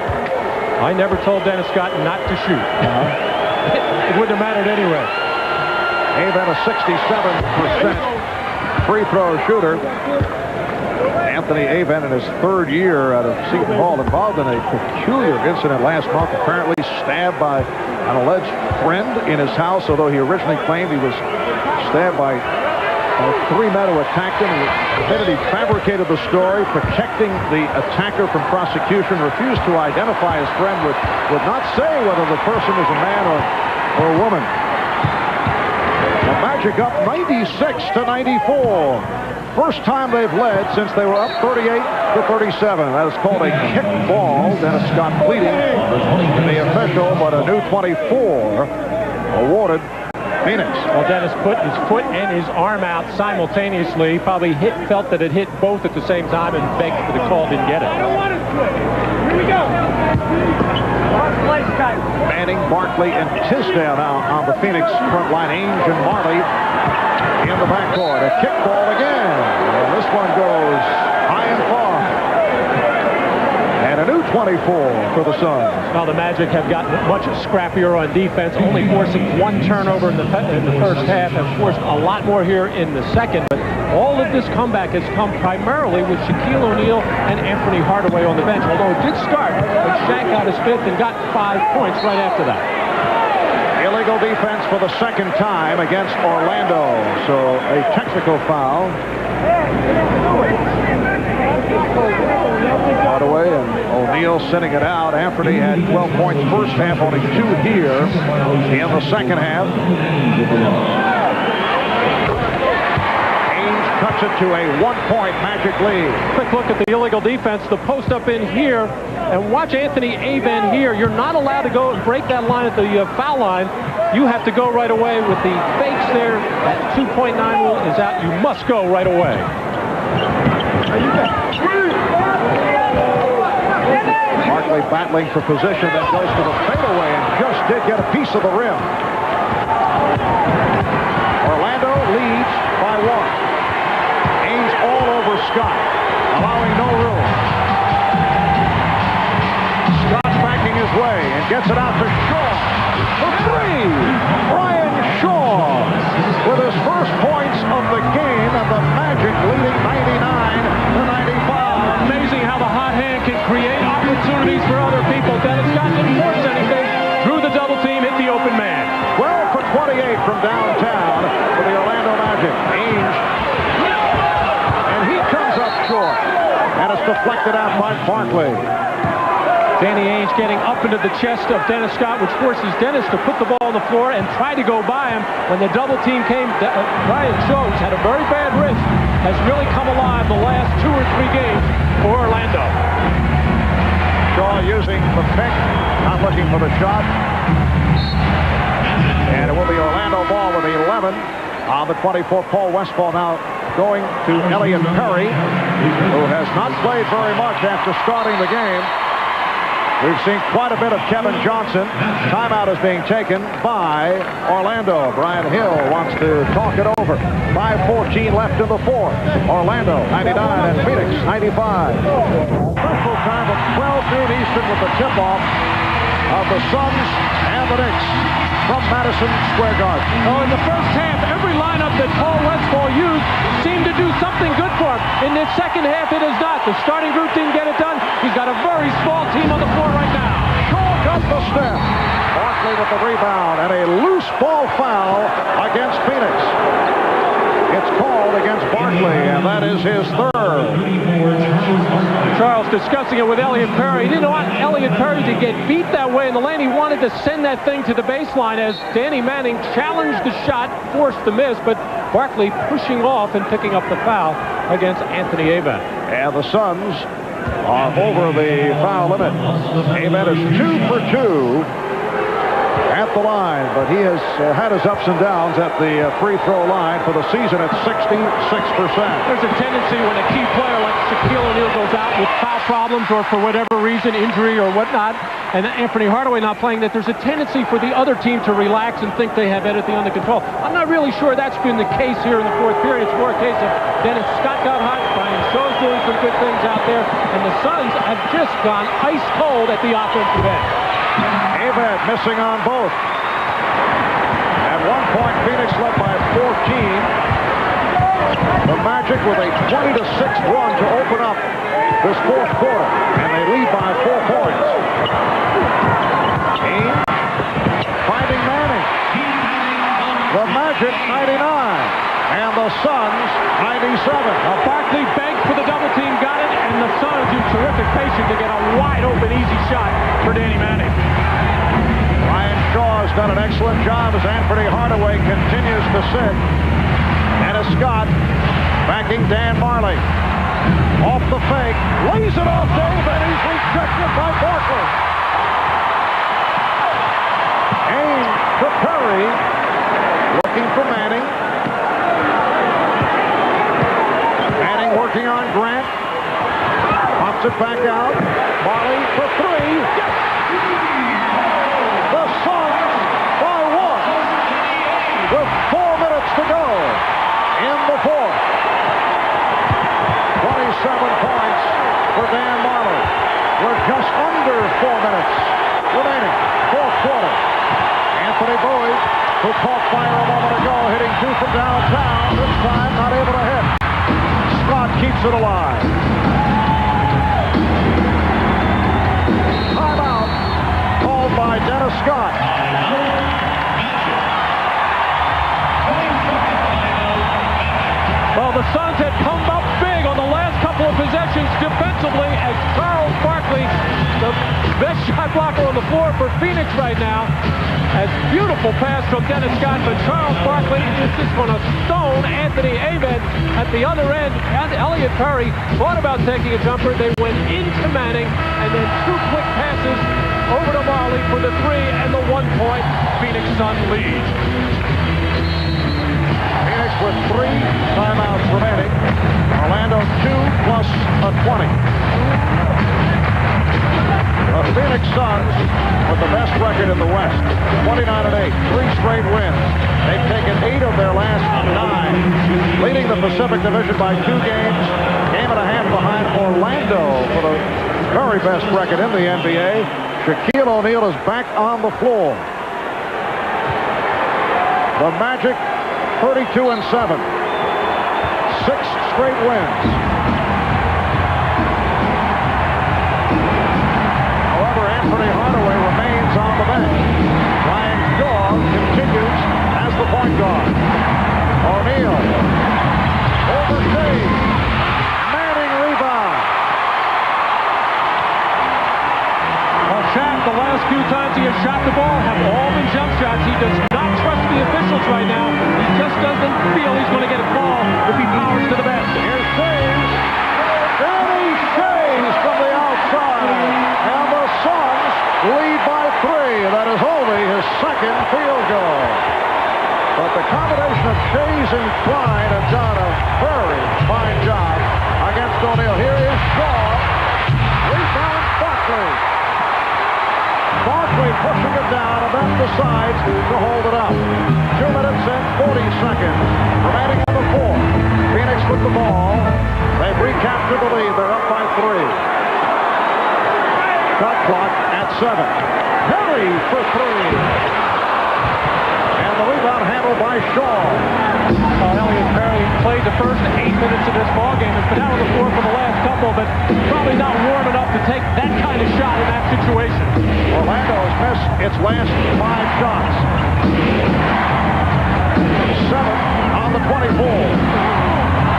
I never told Dennis Scott not to shoot. It wouldn't have mattered anyway. Ainge, a 67% free throw shooter. Anthony Ainge, in his third year out of Seton Hall, involved in a peculiar incident last month, apparently stabbed by an alleged friend in his house, although he originally claimed he was stabbed by three men who attacked him. He admitted he fabricated the story, protecting the attacker from prosecution, refused to identify his friend, would not say whether the person was a man or a woman. The Magic up 96-94. First time they've led since they were up 38-37. That is called a kick ball. Dennis Scott pleading to the official, but a new 24 awarded Phoenix. Well, Dennis put his foot and his arm out simultaneously. Probably felt that it hit both at the same time and begged for the call, didn't get it. Here we go. Manning, Barkley, and Tisdale now on the Phoenix front line. Ainge and Marley in the backcourt. A kick ball again. And this one goes high and far. And a new 24 for the Suns. Well, the Magic have gotten much scrappier on defense, only forcing one turnover in the first half, and forced a lot more here in the second. But all of this comeback has come primarily with Shaquille O'Neal and Anthony Hardaway on the bench, although it did start when Shaq got his fifth and got 5 points right after that. Illegal defense for the second time against Orlando. So a technical foul. Hardaway and O'Neal sending it out. Anthony had 12 points first half, only 2 here in the second half. Ainge cuts it to a 1-point Magic lead. Quick look at the illegal defense. The post up in here. And watch Anthony Ainge here. You're not allowed to go and break that line at the foul line. You have to go right away with the fakes there. That 2.9 rule is out. You must go right away. Barkley battling for position, then goes to the fadeaway and just did get a piece of the rim. Orlando leads by 1. Ainge all over Scott, allowing no room. Scott's backing his way and gets it out to Shaw for 3. Brian Shaw with his first points of the game, and the Magic leading 99-95. Amazing how the hot hand can create opportunities for other people. Dennis Scott didn't force anything. Through the double team, hit the open man. 12 for 28 from downtown for the Orlando Magic. Ainge, and he comes up short, and it's deflected out by Barkley. Danny Ainge getting up into the chest of Dennis Scott, which forces Dennis to put the ball on the floor and try to go by him. When the double team came, Brian Shaw, who's had a very bad wrist, has really come alive the last 2 or 3 games for Orlando. Shaw using the pick, not looking for the shot. And it will be Orlando ball with 11 on the 24. Paul Westphal now going to Elliot Perry, who has not played very much after starting the game. We've seen quite a bit of Kevin Johnson. Timeout is being taken by Orlando. Brian Hill wants to talk it over. 5:14 left in the fourth. Orlando 99 and Phoenix 95. Critical time of 12 noon Eastern with the tip-off of the Suns and the Knicks from Madison Square Garden. Oh, in the first half, every lineup that Paul Westphal used seemed to do something good for him. In this second half, it is not. The starting group didn't get it done. He's got a very small team on the floor right now. Shaw got the step. Barkley with the rebound and a loose ball foul against Phoenix. It's called against Barkley, and that is his third. Charles discussing it with Elliot Perry. He didn't want Elliot Perry to get beat that way in the lane. He wanted to send that thing to the baseline as Danny Manning challenged the shot, forced the miss, but Barkley pushing off and picking up the foul against Anthony Ainge. And the Suns are over the foul limit. Ainge is 2 for 2 at the line, but he has had his ups and downs at the free throw line for the season at 66%. There's a tendency when a key player like Shaquille O'Neal goes out with foul problems or for whatever reason, injury or whatnot, and Anthony Hardaway not playing, that there's a tendency for the other team to relax and think they have everything under control. I'm not really sure that's been the case here in the fourth period. It's more a case of Dennis Scott got hot, Brian Shaw's doing some good things out there, and the Suns have just gone ice cold at the offensive end. Aved missing on both. At one point, Phoenix led by 14. The Magic with a 20-6 run to open up this fourth quarter, and they lead by 4 points. Ainge finding Manning. The Magic 99, and the Suns 97. Now Barkley begged for the double team, got it, and the Suns used terrific patience to get a wide-open, easy shot for Danny Manning. Ryan Shaw has done an excellent job as Anthony Hardaway continues to sit. Dennis Scott backing Dan Majerle. Off the fake, lays it off Dave, and he's rejected by Barkley. Ainge to Perry, looking for Manning. Manning working on Grant. Pops it back out. Majerle for 3. The Suns by 1 with 4 minutes to go in the fourth. 27 points for Dan Majerle. We're just under 4 minutes remaining. Fourth quarter. Anthony Bowie, who caught fire a moment ago, hitting 2 from downtown. This time not able to hit. Scott keeps it alive. Timeout called by Dennis Scott. Well, the Suns had come up big on the last couple of possessions defensively as Charles Barkley, the best shot blocker on the floor for Phoenix right now, has beautiful pass from Dennis Scott, but Charles Barkley is just going to stone Anthony Ainge at the other end. And Elliot Perry thought about taking a jumper. They went into Manning, and then 2 quick passes over to Majerle for the 3 and the 1-point Phoenix Sun lead. Phoenix with 3 timeouts remaining. Orlando 2 plus a 20. The Phoenix Suns with the best record in the West. 29-8, 3 straight wins. They've taken 8 of their last 9, leading the Pacific Division by 2 games. Game and a half behind Orlando for the very best record in the NBA. Shaquille O'Neal is back on the floor. The Magic 32-7. 6 straight wins. However, Anthony Hardaway remains on the bench. Ryan Shaw continues as the point guard. O'Neal overstays. Manning rebound. Well, Shaq, the last few times he has shot the ball have all been jump shots. He does not trust the officials right now. He just doesn't feel he's going to get a call if he powers to the basket. Here's Shays. Danny Ainge from the outside. And the Suns lead by 3. That is only his second field goal. But the combination of Shays and Klein have done a very fine job against O'Neal. Here is Shaw. Rebound Barkley. Barkley pushing it down about the sides to hold it up. 2 minutes and 40 seconds remaining in the fourth. Phoenix with the ball. They've recaptured the lead. They're up by 3. Shot clock at 7. Perry for 3. And the rebound handled by Shaw. Elliot Perry played the first 8 minutes of this ballgame. Has been out on the floor for the last couple, but probably not warm enough to take that kind of shot in that situation. Orlando has missed its last 5 shots. 7 on the 24.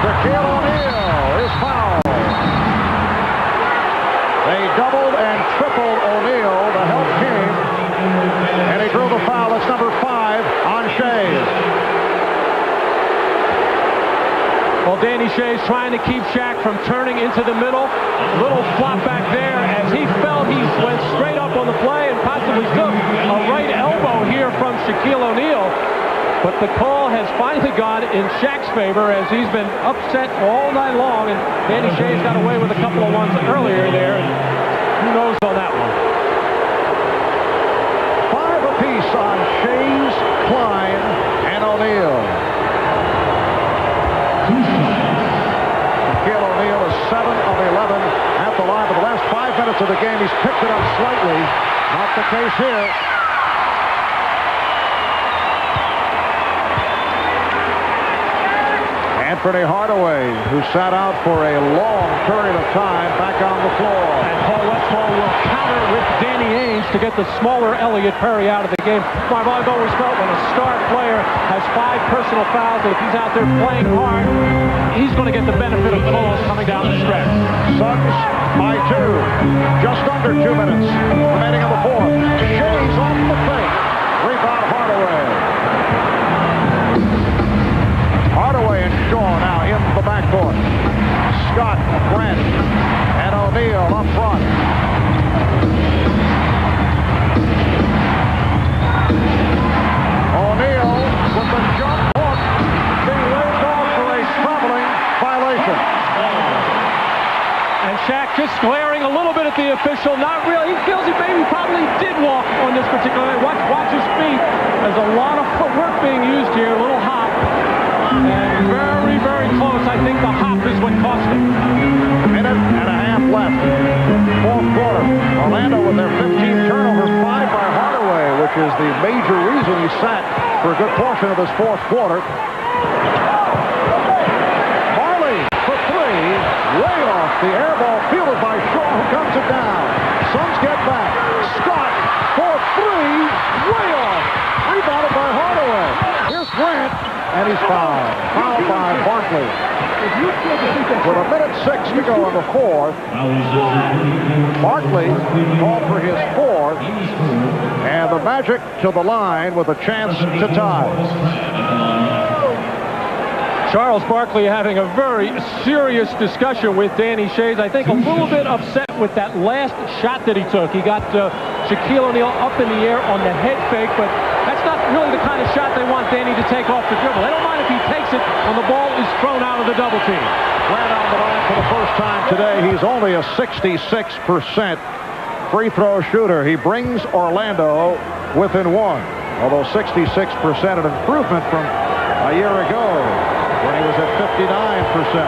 Shaquille O'Neal is fouled. They doubled and tripled O'Neal. The help came, and he drew the foul. That's number 5 on Shays. Well, Danny Shays trying to keep Shaq from turning into the middle. Little flop back there. As he felt, he went straight up on the play and possibly took a right elbow here But the call has finally gone in Shaq's favor as he's been upset all night long, and Danny Shays got away with a couple of ones earlier there, and who knows on that one. 5 apiece on Shays, Klein, and O'Neal. Shaquille O'Neal is 7 of 11 at the line. For the last 5 minutes of the game, he's picked it up slightly. Not the case here. Anthony Hardaway, who sat out for a long period of time, back on the floor. And Paul Westphal will counter with Danny Ainge to get the smaller Elliott Perry out of the game. I've always felt when a star player has 5 personal fouls, that if he's out there playing hard, he's going to get the benefit of calls coming down the stretch. Suns by 2. Just under 2 minutes remaining on the fourth. Shays off the fake. Rebound Hardaway. Hardaway and Shaw now in the backcourt. Scott, Grant, and O'Neal up front. O'Neal with the jump hook being waved off for a traveling violation. And Shaq just glaring a little bit at the official. Not really. He feels he maybe probably did walk on this particular night. Watch his feet. There's a lot of footwork being used here. A little hop. And very, very close. I think the hop is what cost him. Minute and a half left. Fourth quarter. Orlando with their 15th turnover, 5 by Hardaway, which is the major reason he sat for a good portion of this fourth quarter. Marley for 3. Way off. The air ball fielded by Shaw, who comes it down. Suns get back. Scott for 3. Way off. Rebounded by Hardaway. Here's Grant. And he's fouled. Fouled by Barkley. With 1:06 to go in the fourth. Barkley called for his 4th. And the Magic to the line with a chance to tie. Charles Barkley having a very serious discussion with Danny Shays. I think a little bit upset with that last shot that he took. He got Shaquille O'Neal up in the air on the head fake, but that's not really the kind of shot they want Danny to take off the dribble. They don't mind if he takes it when the ball is thrown out of the double team. Grant on the line for the first time today. He's only a 66% free throw shooter. He brings Orlando within 1, although 66% an improvement from a year ago when he was at 59%.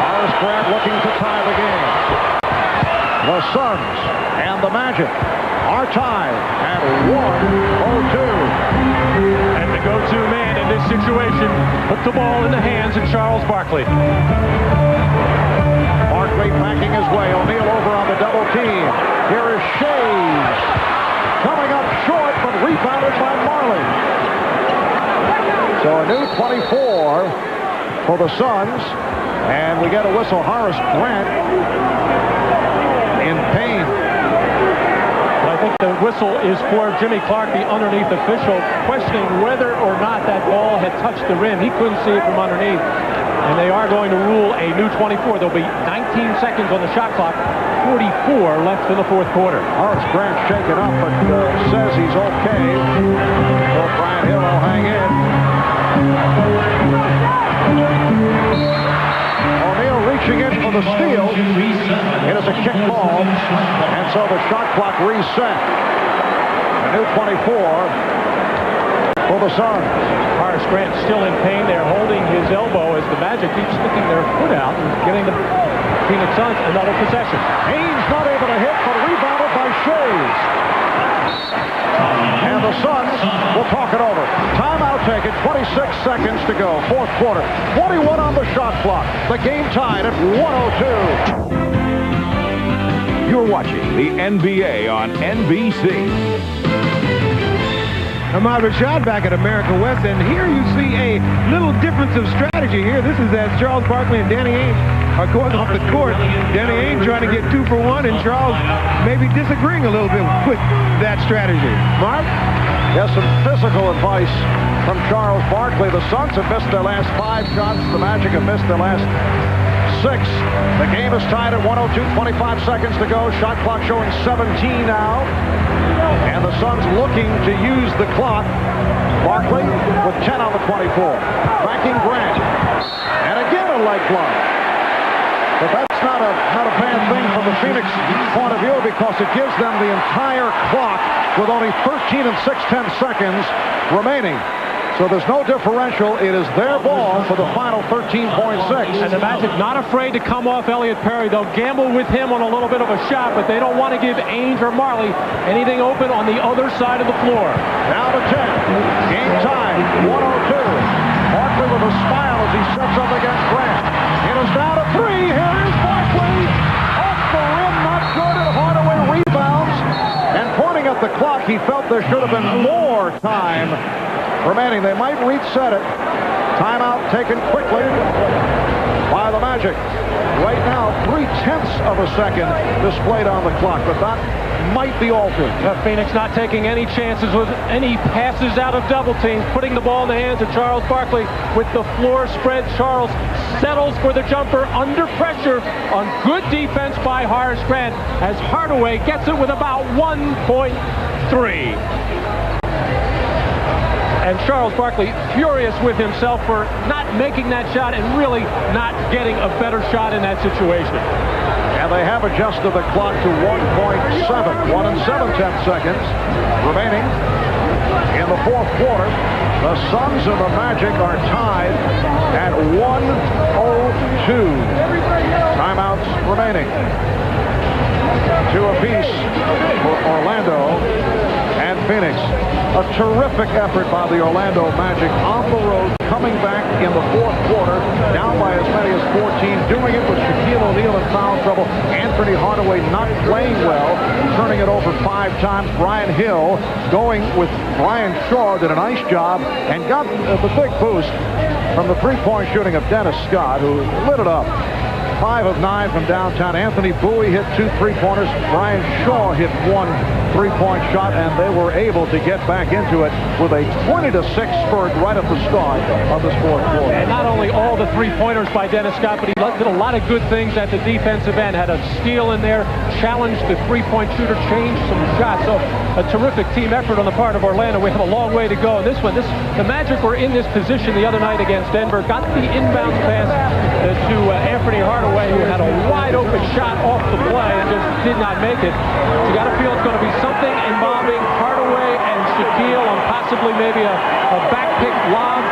Horace Grant looking to tie the game. The Suns and the Magic are tied at 1:02. And the go-to man in this situation put the ball in the hands of Charles Barkley. Barkley backing his way. O'Neal over on the double team. Here is Shays. Coming up short, but rebounded by Marley. So a new 24 for the Suns. And we get a whistle. Horace Grant in pain. I think the whistle is for Jimmy Clark, the underneath official, questioning whether or not that ball had touched the rim. He couldn't see it from underneath. And they are going to rule a new 24. There'll be 19 seconds on the shot clock. 44 left in the fourth quarter. Horace Grant shaken up, but says he's okay. So Brian Hill will hang in. O'Neal reaching in for the steal. It is a kick ball, and so the shot clock reset. A new 24 for the Suns. Horace Grant still in pain. They're holding his elbow as the Magic keep sticking their foot out and giving the Phoenix Suns another possession. Ainge not able to hit, but rebounded by Shays. And the Suns will talk it over. Timeout taken, 26 seconds to go. Fourth quarter, 41 on the shot clock. The game tied at 1:02. You're watching the NBA on NBC. Ahmad Rashad back at America West, and here you see a little difference of strategy here. This is as Charles Barkley and Danny Ainge are going off the court. Danny Ainge trying to get 2 for 1, and Charles maybe disagreeing a little bit with that strategy. Mark? Yes, some physical advice from Charles Barkley. The Suns have missed their last 5 shots. The Magic have missed their last The game is tied at 102, 25 seconds to go. Shot clock showing 17 now. And the Suns looking to use the clock. Barkley with 10 on the 24. Backing Grant. And again a leg block. But that's not a bad thing from the Phoenix point of view, because it gives them the entire clock with only 13 and 6/10 seconds remaining. So there's no differential. It is their ball for the final 13.6. And the Magic not afraid to come off Elliot Perry. They'll gamble with him on a little bit of a shot, but they don't want to give Ainge or Marley anything open on the other side of the floor. Now to 10. Game time, 102. Barkley with a smile as he sets up against Grant. It is down to 3. Here is Barkley. Off the rim, not good, and Hardaway rebounds. And pointing at the clock, he felt there should have been more time remaining. They might reset it. Timeout taken quickly by the Magic. Right now, 0.3 of a second displayed on the clock, but that might be altered. Phoenix not taking any chances with any passes out of double teams, putting the ball in the hands of Charles Barkley with the floor spread. Charles settles for the jumper under pressure on good defense by Horace Grant as Hardaway gets it with about 1.3. And Charles Barkley furious with himself for not making that shot and really not getting a better shot in that situation. And they have adjusted the clock to 1.7. 1 and 7/10 seconds remaining in the fourth quarter. The Suns and the Magic are tied at 1:02. Timeouts remaining. 2 apiece for Orlando and Phoenix. A terrific effort by the Orlando Magic on the road, coming back in the fourth quarter, down by as many as 14, doing it with Shaquille O'Neal in foul trouble. Anthony Hardaway not playing well, turning it over 5 times. Brian Hill going with Brian Shaw, did a nice job, and got the big boost from the three-point shooting of Dennis Scott, who lit it up. 5 of 9 from downtown. Anthony Bowie hit 2 3-pointers. Brian Shaw hit 1 3-point shot, and they were able to get back into it with a 20-6 spurt right at the start of this fourth quarter. And not only all the 3-pointers by Dennis Scott, but he did a lot of good things at the defensive end. Had a steal in there, challenged the 3-point shooter, changed some shots. So a terrific team effort on the part of Orlando. We have a long way to go. And the Magic were in this position the other night against Denver. Got the inbounds pass to Anthony Hardaway, who had a wide-open shot off the play and just did not make it. You got to feel it's going to be something involving Hardaway and Shaquille on possibly maybe a back-pick lob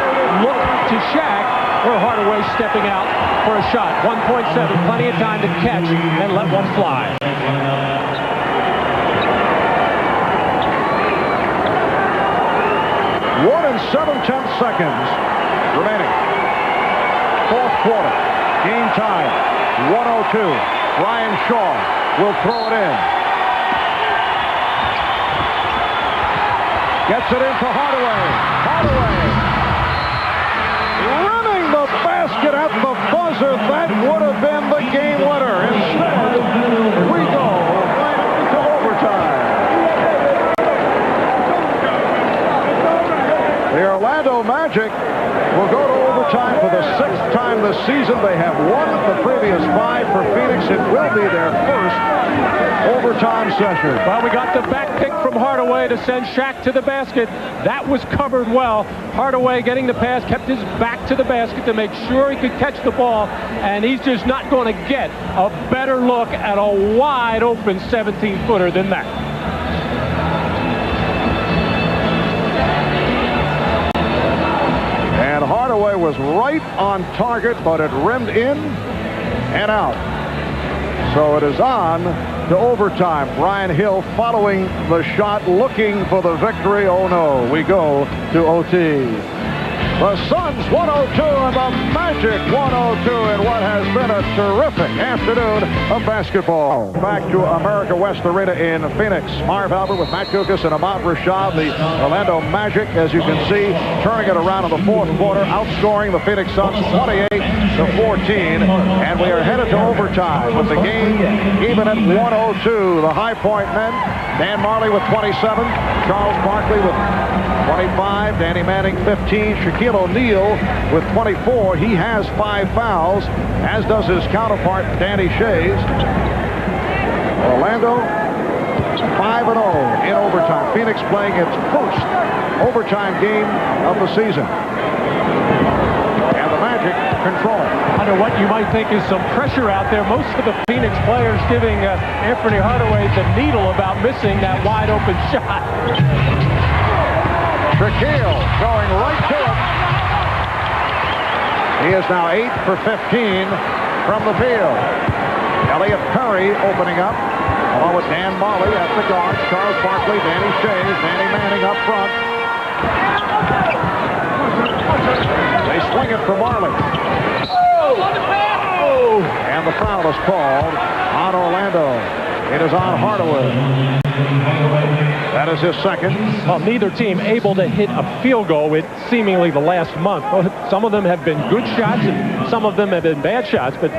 look to Shaq, or Hardaway stepping out for a shot. 1.7, plenty of time to catch and let one fly. One and 7/10 seconds remaining. Fourth quarter. Game time. 1:02. Brian Shaw will throw it in. Gets it in for Hardaway. Hardaway running the basket at the buzzer. That would have been the game winner. Instead, we go to overtime. The Orlando Magic will go to overtime for the 6th time this season. They have won the previous 5 for Phoenix. It will be their first overtime session. Well, we got the back pick from Hardaway to send Shaq to the basket. That was covered well. Hardaway getting the pass, kept his back to the basket to make sure he could catch the ball, and he's just not going to get a better look at a wide open 17-footer than that. And Hardaway was right on target, but it rimmed in and out. So it is on to overtime. Brian Hill following the shot, looking for the victory. Oh no, we go to OT. The Suns 102 and the Magic 102 in what has been a terrific afternoon of basketball. Back to America West Arena in Phoenix. Marv Albert with Matt Kukas and Ahmad Rashad. The Orlando Magic, as you can see, turning it around in the fourth quarter, outscoring the Phoenix Suns 28-14. And we are headed to overtime with the game even at 102. The High Point men Dan Majerle with 27. Charles Barkley with 25. Danny Manning 15. Shaquille O'Neal with 24. He has 5 fouls, as does his counterpart, Danny Ainge. Orlando 5-0 in overtime. Phoenix playing its first overtime game of the season. And the Magic control. Under what you might think is some pressure out there, most of the Phoenix players giving Anthony Hardaway the needle about missing that wide open shot. Shaquille going right to it. He is now 8 for 15 from the field. Elliott Perry opening up, along with Dan Majerle at the guard. Charles Barkley, Danny Ainge, Danny Manning up front. They swing it for Majerle. And the foul is called on Orlando. It is on Hardaway. That is his second. Well, neither team able to hit a field goal with seemingly the last month. Some of them have been good shots and some of them have been bad shots, but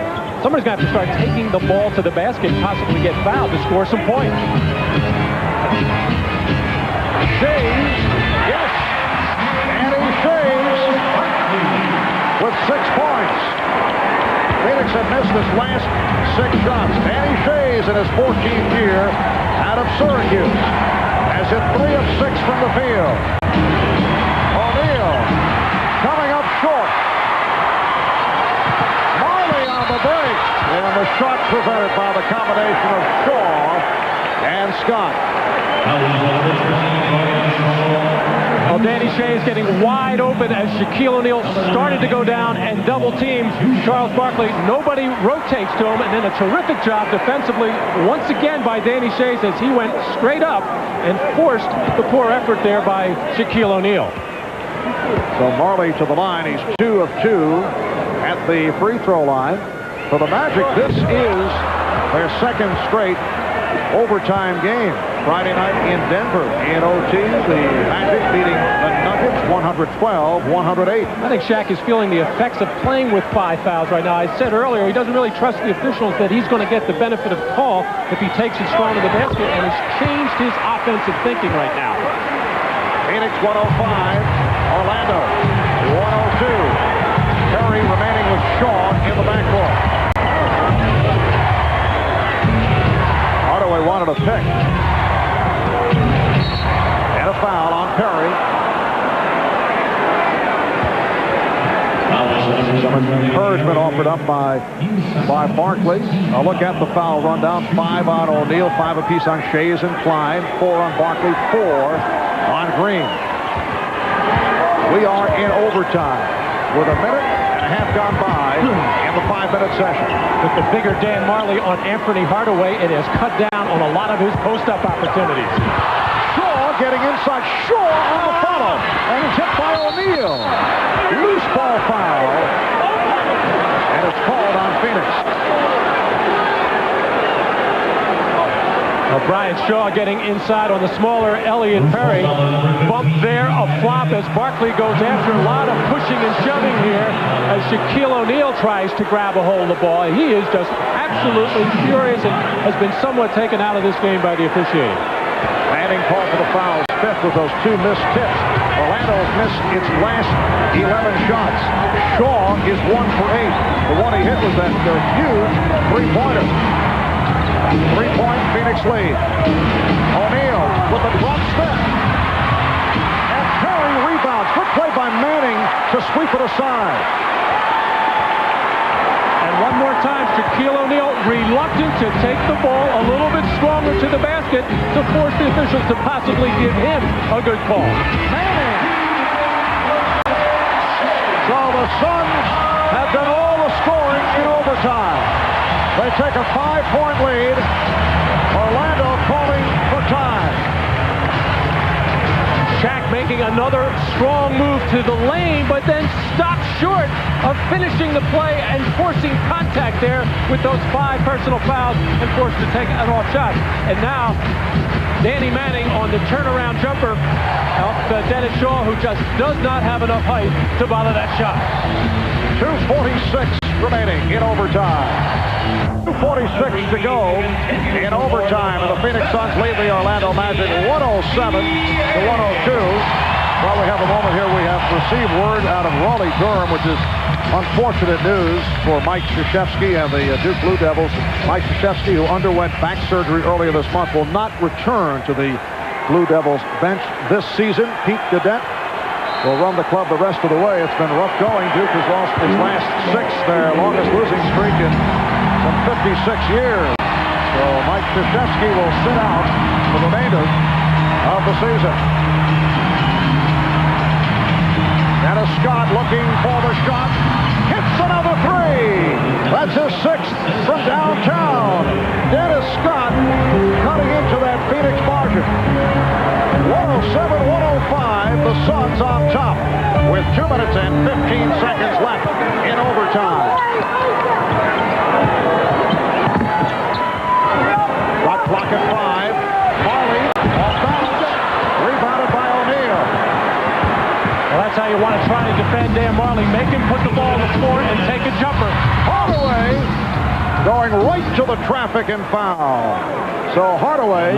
somebody's going to have to start taking the ball to the basket and possibly get fouled to score some points. Ainge, yes. Danny Ainge with 6 points. Phoenix had missed his last 6 shots. Danny Ainge in his 14th year out of Syracuse has hit 3 of 6 from the field. O'Neal coming up short. Majerle on the break. And the shot prevented by the combination of Shaw and Scott. Well, Danny Ainge getting wide open as Shaquille O'Neal started to go down and double team Charles Barkley. Nobody rotates to him, and then a terrific job defensively once again by Danny Ainge as he went straight up and forced the poor effort there by Shaquille O'Neal. So Majerle to the line. He's 2 of 2 at the free throw line. For the Magic, this is their second straight overtime game. Friday night in Denver in OT, the Magic beating the Nuggets 112-108. I think Shaq is feeling the effects of playing with 5 fouls right now. I said earlier he doesn't really trust the officials that he's going to get the benefit of call if he takes it strong to the basket, and has changed his offensive thinking right now. Phoenix 105, Orlando 102. Perry remaining with Shaw in the backcourt. Hardaway wanted a pick. And a foul on Perry. Some encouragement offered up by Barkley. A look at the foul rundown. 5 on O'Neal, 5 apiece on Shays and Klein, 4 on Barkley, 4 on Green. We are in overtime with a minute and a half gone by in the 5-minute session. With the bigger Dan Majerle on Anthony Hardaway, it has cut down on a lot of his post-up opportunities. Shaw getting inside. Shaw on the follow. And it's hit by O'Neal. Loose ball foul. And it's called on Phoenix. Brian Shaw getting inside on the smaller Elliott Perry. Bump there, a flop as Barkley goes after. A lot of pushing and shoving here as Shaquille O'Neal tries to grab a hold of the ball. He is just absolutely furious and has been somewhat taken out of this game by the officiating. Manning called for the foul. Fifth with those 2 missed tips. Orlando has missed its last 11 shots. Shaw is 1 for 8. The one he hit was that huge 3-pointer. 3-point Phoenix lead. O'Neal with a drop step. And Perry rebounds. Good play by Manning to sweep it aside. And one more time, Shaquille O'Neal reluctant to take the ball a little bit stronger to the basket to force the officials to possibly give him a good call. Manning. So the Suns have done all the scoring in overtime. They take a 5-point lead. Orlando calling for time. Shaq making another strong move to the lane, but then stopped short of finishing the play and forcing contact there with those 5 personal fouls and forced to take an off shot. And now Danny Manning on the turnaround jumper off Dennis Shaw, who just does not have enough height to bother that shot. 2:46 remaining in overtime. 2:46 to go in overtime, and the Phoenix Suns lead the Orlando Magic 107-102. While we have a moment here, we have received word out of Raleigh-Durham, which is unfortunate news for Mike Krzyzewski and the Duke Blue Devils. Mike Krzyzewski, who underwent back surgery earlier this month, will not return to the Blue Devils bench this season. Pete Gaudette will run the club the rest of the way. It's been rough going. Duke has lost its last 6, their longest losing streak in some 56 years. So Mike Krzyzewski will sit out for the remainder of the season. Dennis Scott looking for the shot. Hits another 3. That's his 6th from downtown. Dennis Scott cutting into that Phoenix margin. 107-105. The Suns on top with 2 minutes and 15 seconds left in overtime. Shot clock at 5. Marley off balance. Rebounded by O'Neal. Well, that's how you want to try to defend Dan Majerle. Make him put the ball on the floor and take a jumper. Hardaway going right to the traffic and foul. So Hardaway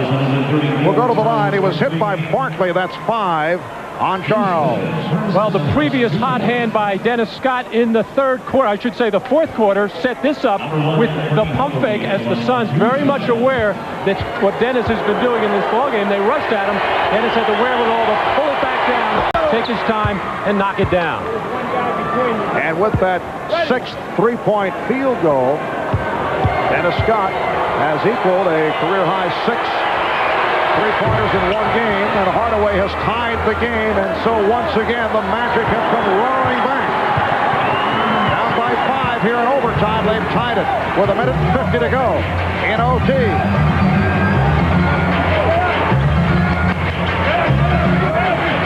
will go to the line. He was hit by Barkley. That's 5 on Charles. Well, the previous hot hand by Dennis Scott in the third quarter, I should say the fourth quarter, set this up with the pump fake as the Suns very much aware that what Dennis has been doing in this ballgame. They rushed at him. Dennis had the wherewithal to pull it back down, take his time, and knock it down. And with that 6th three-point field goal, Dennis Scott has equaled a career-high 6 three-pointers in one game, and Hardaway has tied the game, and so once again the Magic have come roaring back. Down by 5 here in overtime. They've tied it with 1 minute and 50 to go in OT.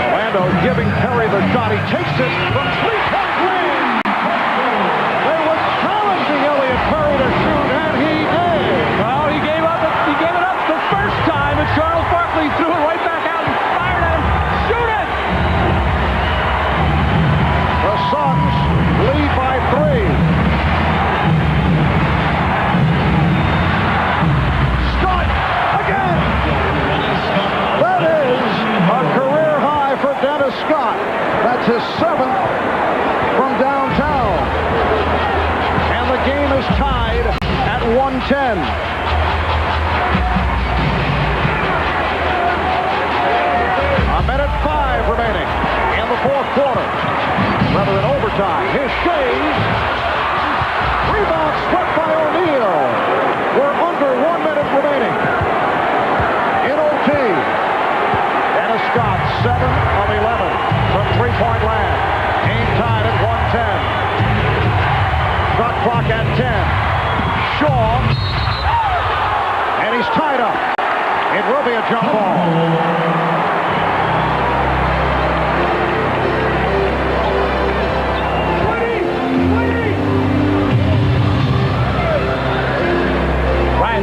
Orlando giving Perry the shot. He takes it from three-point range. They were challenging Elliott Perry to shoot, and he did. Well, he gave it up the first time, and Charles Barkley threw it right back out and fired at him. Shoot it! The Suns lead by 3. Scott again. That is a career high for Dennis Scott. That's his 7th from downtown. And the game is tied at 110. A minute 5 remaining in the fourth quarter. Rather than overtime. Here's Shays. Rebound swept by O'Neal. We're under 1 minute remaining in OT. Dennis Scott, 7 of 11 from three-point land. Game tied at 110. Shot clock at 10. Shaw. And he's tied up. It will be a jump ball.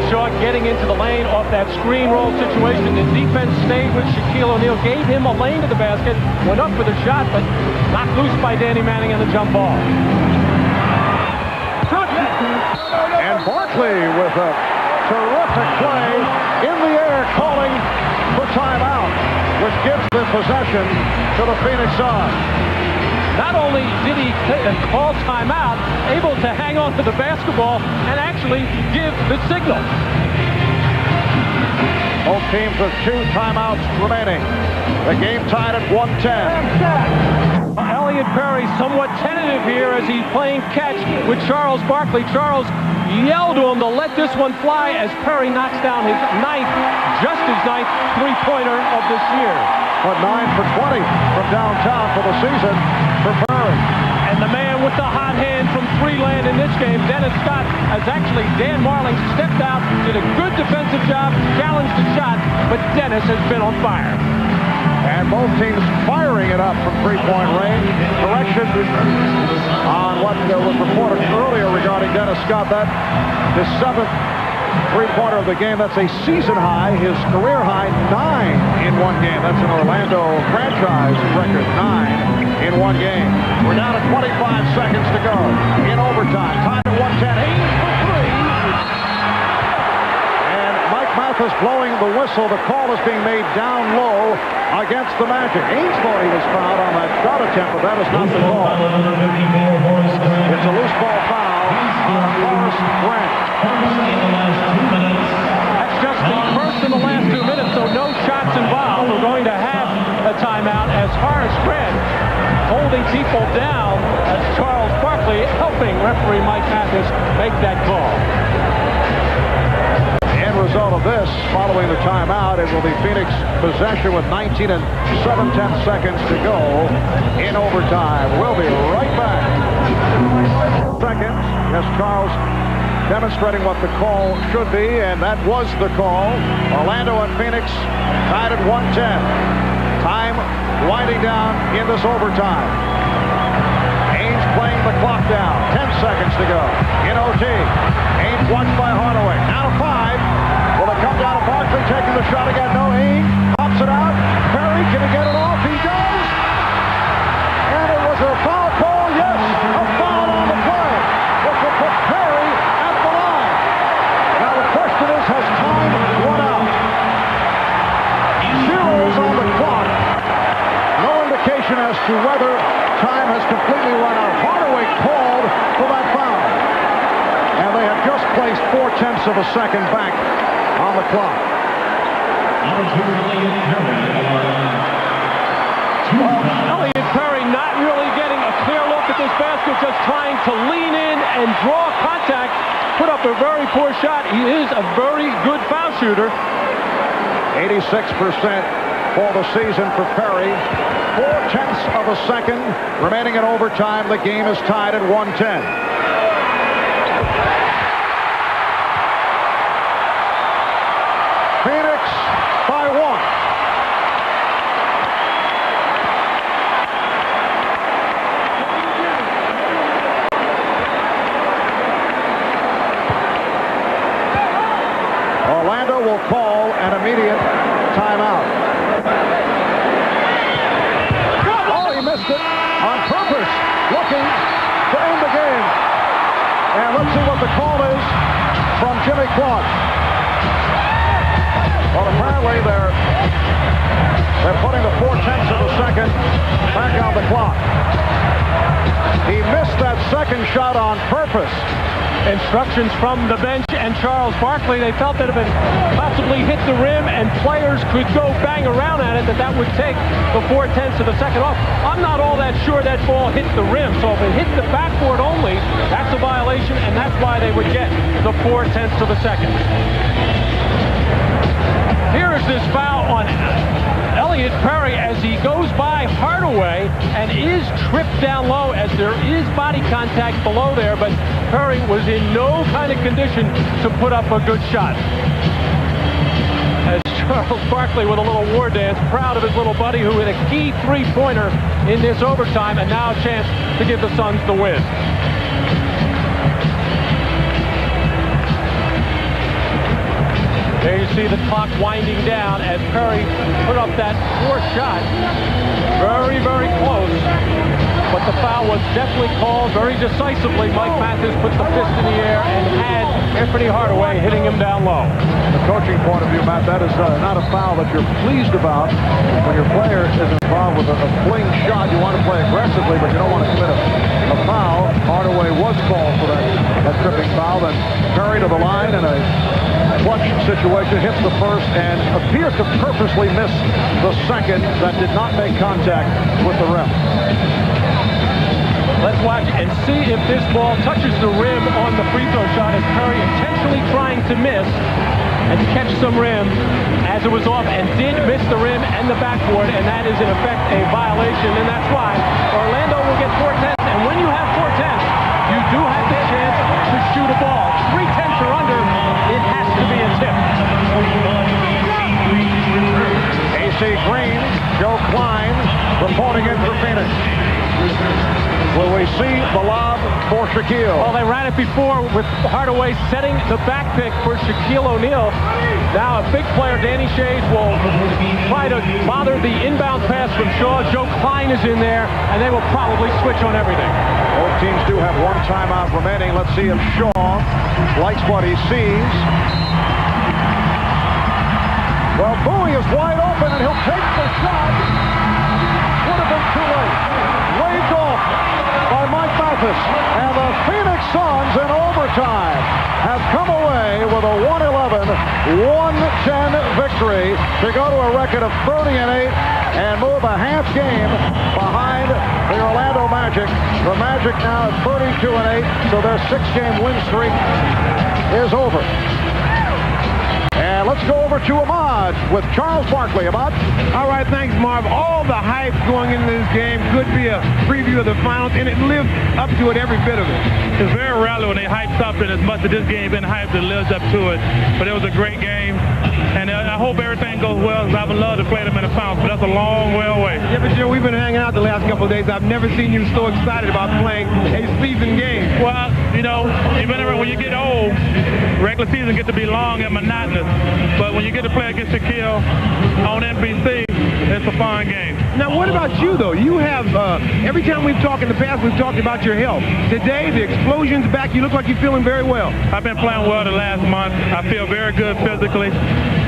Shaw getting into the lane off that screen roll situation. The defense stayed with Shaquille O'Neal, gave him a lane to the basket, went up for the shot, but knocked loose by Danny Manning on the jump ball. And Barkley with a terrific play in the air, calling for timeout, which gives the possession to the Phoenix Suns. Not only did he call timeout, able to hang on to the basketball and actually give the signal. Both teams with 2 timeouts remaining. The game tied at 110. Elliott Perry somewhat tentative here as he's playing catch with Charles Barkley. Charles yelled to him to let this one fly as Perry knocks down his 9th, just his 9th three-pointer of this year. But 9 for 20 from downtown for the season for Perry. And the man with the hot hand from Freeland in this game, Dennis Scott, has actually, Dan Majerle stepped out, did a good defensive job, challenged the shot, but Dennis has been on fire. And both teams firing it up from three-point range. Correction on what was reported earlier regarding Dennis Scott. That his 7th three-pointer of the game. That's a season high. His career high, 9 in one game. That's an Orlando franchise record, 9 in one game. We're down to 25 seconds to go in overtime. Time at 110. Ainge for 3. Purpose blowing the whistle. The call is being made down low against the Magic. Ainge thought he was fouled on that shot attempt, but that is not the call. It's a loose ball foul on Horace Grant. That's just the first in the last 2 minutes, so no shots involved. We're going to have a timeout as Horace Grant holding people down as Charles Barkley helping referee Mike Mathis make that call. Result of this, following the timeout, it will be Phoenix possession with 19 and 7/10 seconds to go in overtime. We'll be right back. Seconds. Yes, Charles demonstrating what the call should be, and that was the call. Orlando and Phoenix tied at 1:10. Time winding down in this overtime. Ainge playing the clock down. 10 seconds to go in OT. Ainge watched by Hardaway. Now 5. Will it come down to Barkley taking the shot again? No, Ainge pops it out. Perry, can he get it off? He does. And it was a foul call. Yes, a foul on the play, which will put Perry at the line. Now the question is, has time run out? Zeros on the clock. No indication as to whether time has completely run out. Hardaway called for that foul. And they have just placed 0.4 of a second back on the clock. Elliot Perry not really getting a clear look at this basket, just trying to lean in and draw contact, put up a very poor shot. He is a very good foul shooter. 86% for the season for Perry. 0.4 of a second remaining in overtime. The game is tied at 1:10. Phoenix by 1. Orlando will call an immediate timeout. Oh, he missed it on purpose, looking to end the game. And let's see what the call is from Jimmy Clark. Well, apparently they're putting the 0.4 of a second back on the clock. He missed that second shot on purpose. Instructions from the bench and Charles Barkley. They felt that if it possibly hit the rim and players could go bang around at it, that would take the 0.4 of a second off. I'm not all that sure that ball hit the rim. So if it hit the backboard only, that's a violation, and that's why they would get the 0.4 of a second. Here is this foul on Elliot Perry as he goes by Hardaway and is tripped down low as there is body contact below there, but Perry was in no kind of condition to put up a good shot. As Charles Barkley with a little war dance, proud of his little buddy who hit a key three-pointer in this overtime, and now a chance to give the Suns the win. There you see the clock winding down as Perry put up that fourth shot. Very, very close. But the foul was definitely called very decisively. Mike Mathis put the fist in the air and had Anthony Hardaway hitting him down low. From the coaching point of view, Matt, that is not a foul that you're pleased about. When your player is involved with a fling shot, you want to play aggressively, but you don't want to commit a foul. Hardaway was called for that tripping foul. Then Perry to the line in a clutch situation, hits the first and appears to purposely miss the second that did not make contact with the rim. Let's watch and see if this ball touches the rim on the free throw shot as Perry intentionally trying to miss and catch some rim as it was off and did miss the rim and the backboard, and that is in effect a violation, and that's why Orlando will get 4-10, and when you have 4-10, you do have the chance to shoot a ball. 3/10 or under, it has to be a tip. AC Green, Joe Klein reporting in for Phoenix. Will we see the lob for Shaquille? Well, they ran it before with Hardaway setting the back pick for Shaquille O'Neal. Now a big player, Danny Ainge, will try to bother the inbound pass from Shaw. Joe Klein is in there, and they will probably switch on everything. Both teams do have one timeout remaining. Let's see if Shaw likes what he sees. Well, Bowie is wide open, and he'll take the shot. Would have been too late. Waved off by Mike Mathis. And the Phoenix Suns in overtime have come away with a 111-110 victory to go to a record of 30-8 and move a half game behind the Orlando Magic. The Magic now at 32-8, so their 6-game win streak is over. And let's go over to Ahmad with Charles Barkley. Ahmad? All right, thanks, Marv. All the hype going into this game could be a preview of the finals, and it lived up to it, every bit of it. It's very rarely when they hype something as much as this game been hyped, it lives up to it. But it was a great game, and I hope everything goes well, because I would love to play them in the finals, but that's a long way away. Yeah, but Joe, we've been hanging out the last couple of days. I've never seen you so excited about playing a season game. Well, you know, when you get old, regular season gets to be long and monotonous. But when you get to play against Shaquille on NBC, it's a fun game. Now, what about you, though? You have, every time we've talked in the past, we've talked about your health. Today, the explosion's back. You look like you're feeling very well. I've been playing well the last month. I feel very good physically.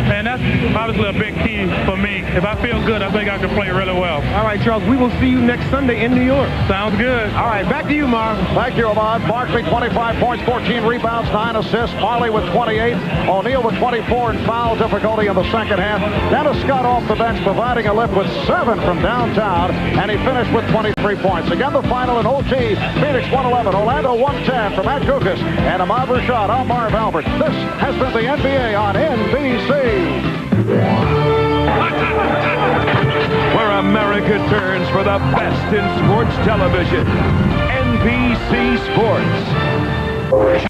And that's obviously a big key for me. If I feel good, I think I can play really well. All right, Charles, we will see you next Sunday in New York. Sounds good. All right, back to you, Marv. Thank you, Ahmad. Barkley, 25 points, 14 rebounds, 9 assists. Marley with 28. O'Neal with 24 and foul difficulty in the second half. Dennis Scott off the bench, providing a lift with 7 from downtown, and he finished with 23 points. Again, the final in OT, Phoenix 111, Orlando 110 for Matt Kukas and Ahmad Rashad. I'm Marv Albert. This has been the NBA on NBC. Where America turns for the best in sports television. NBC Sports.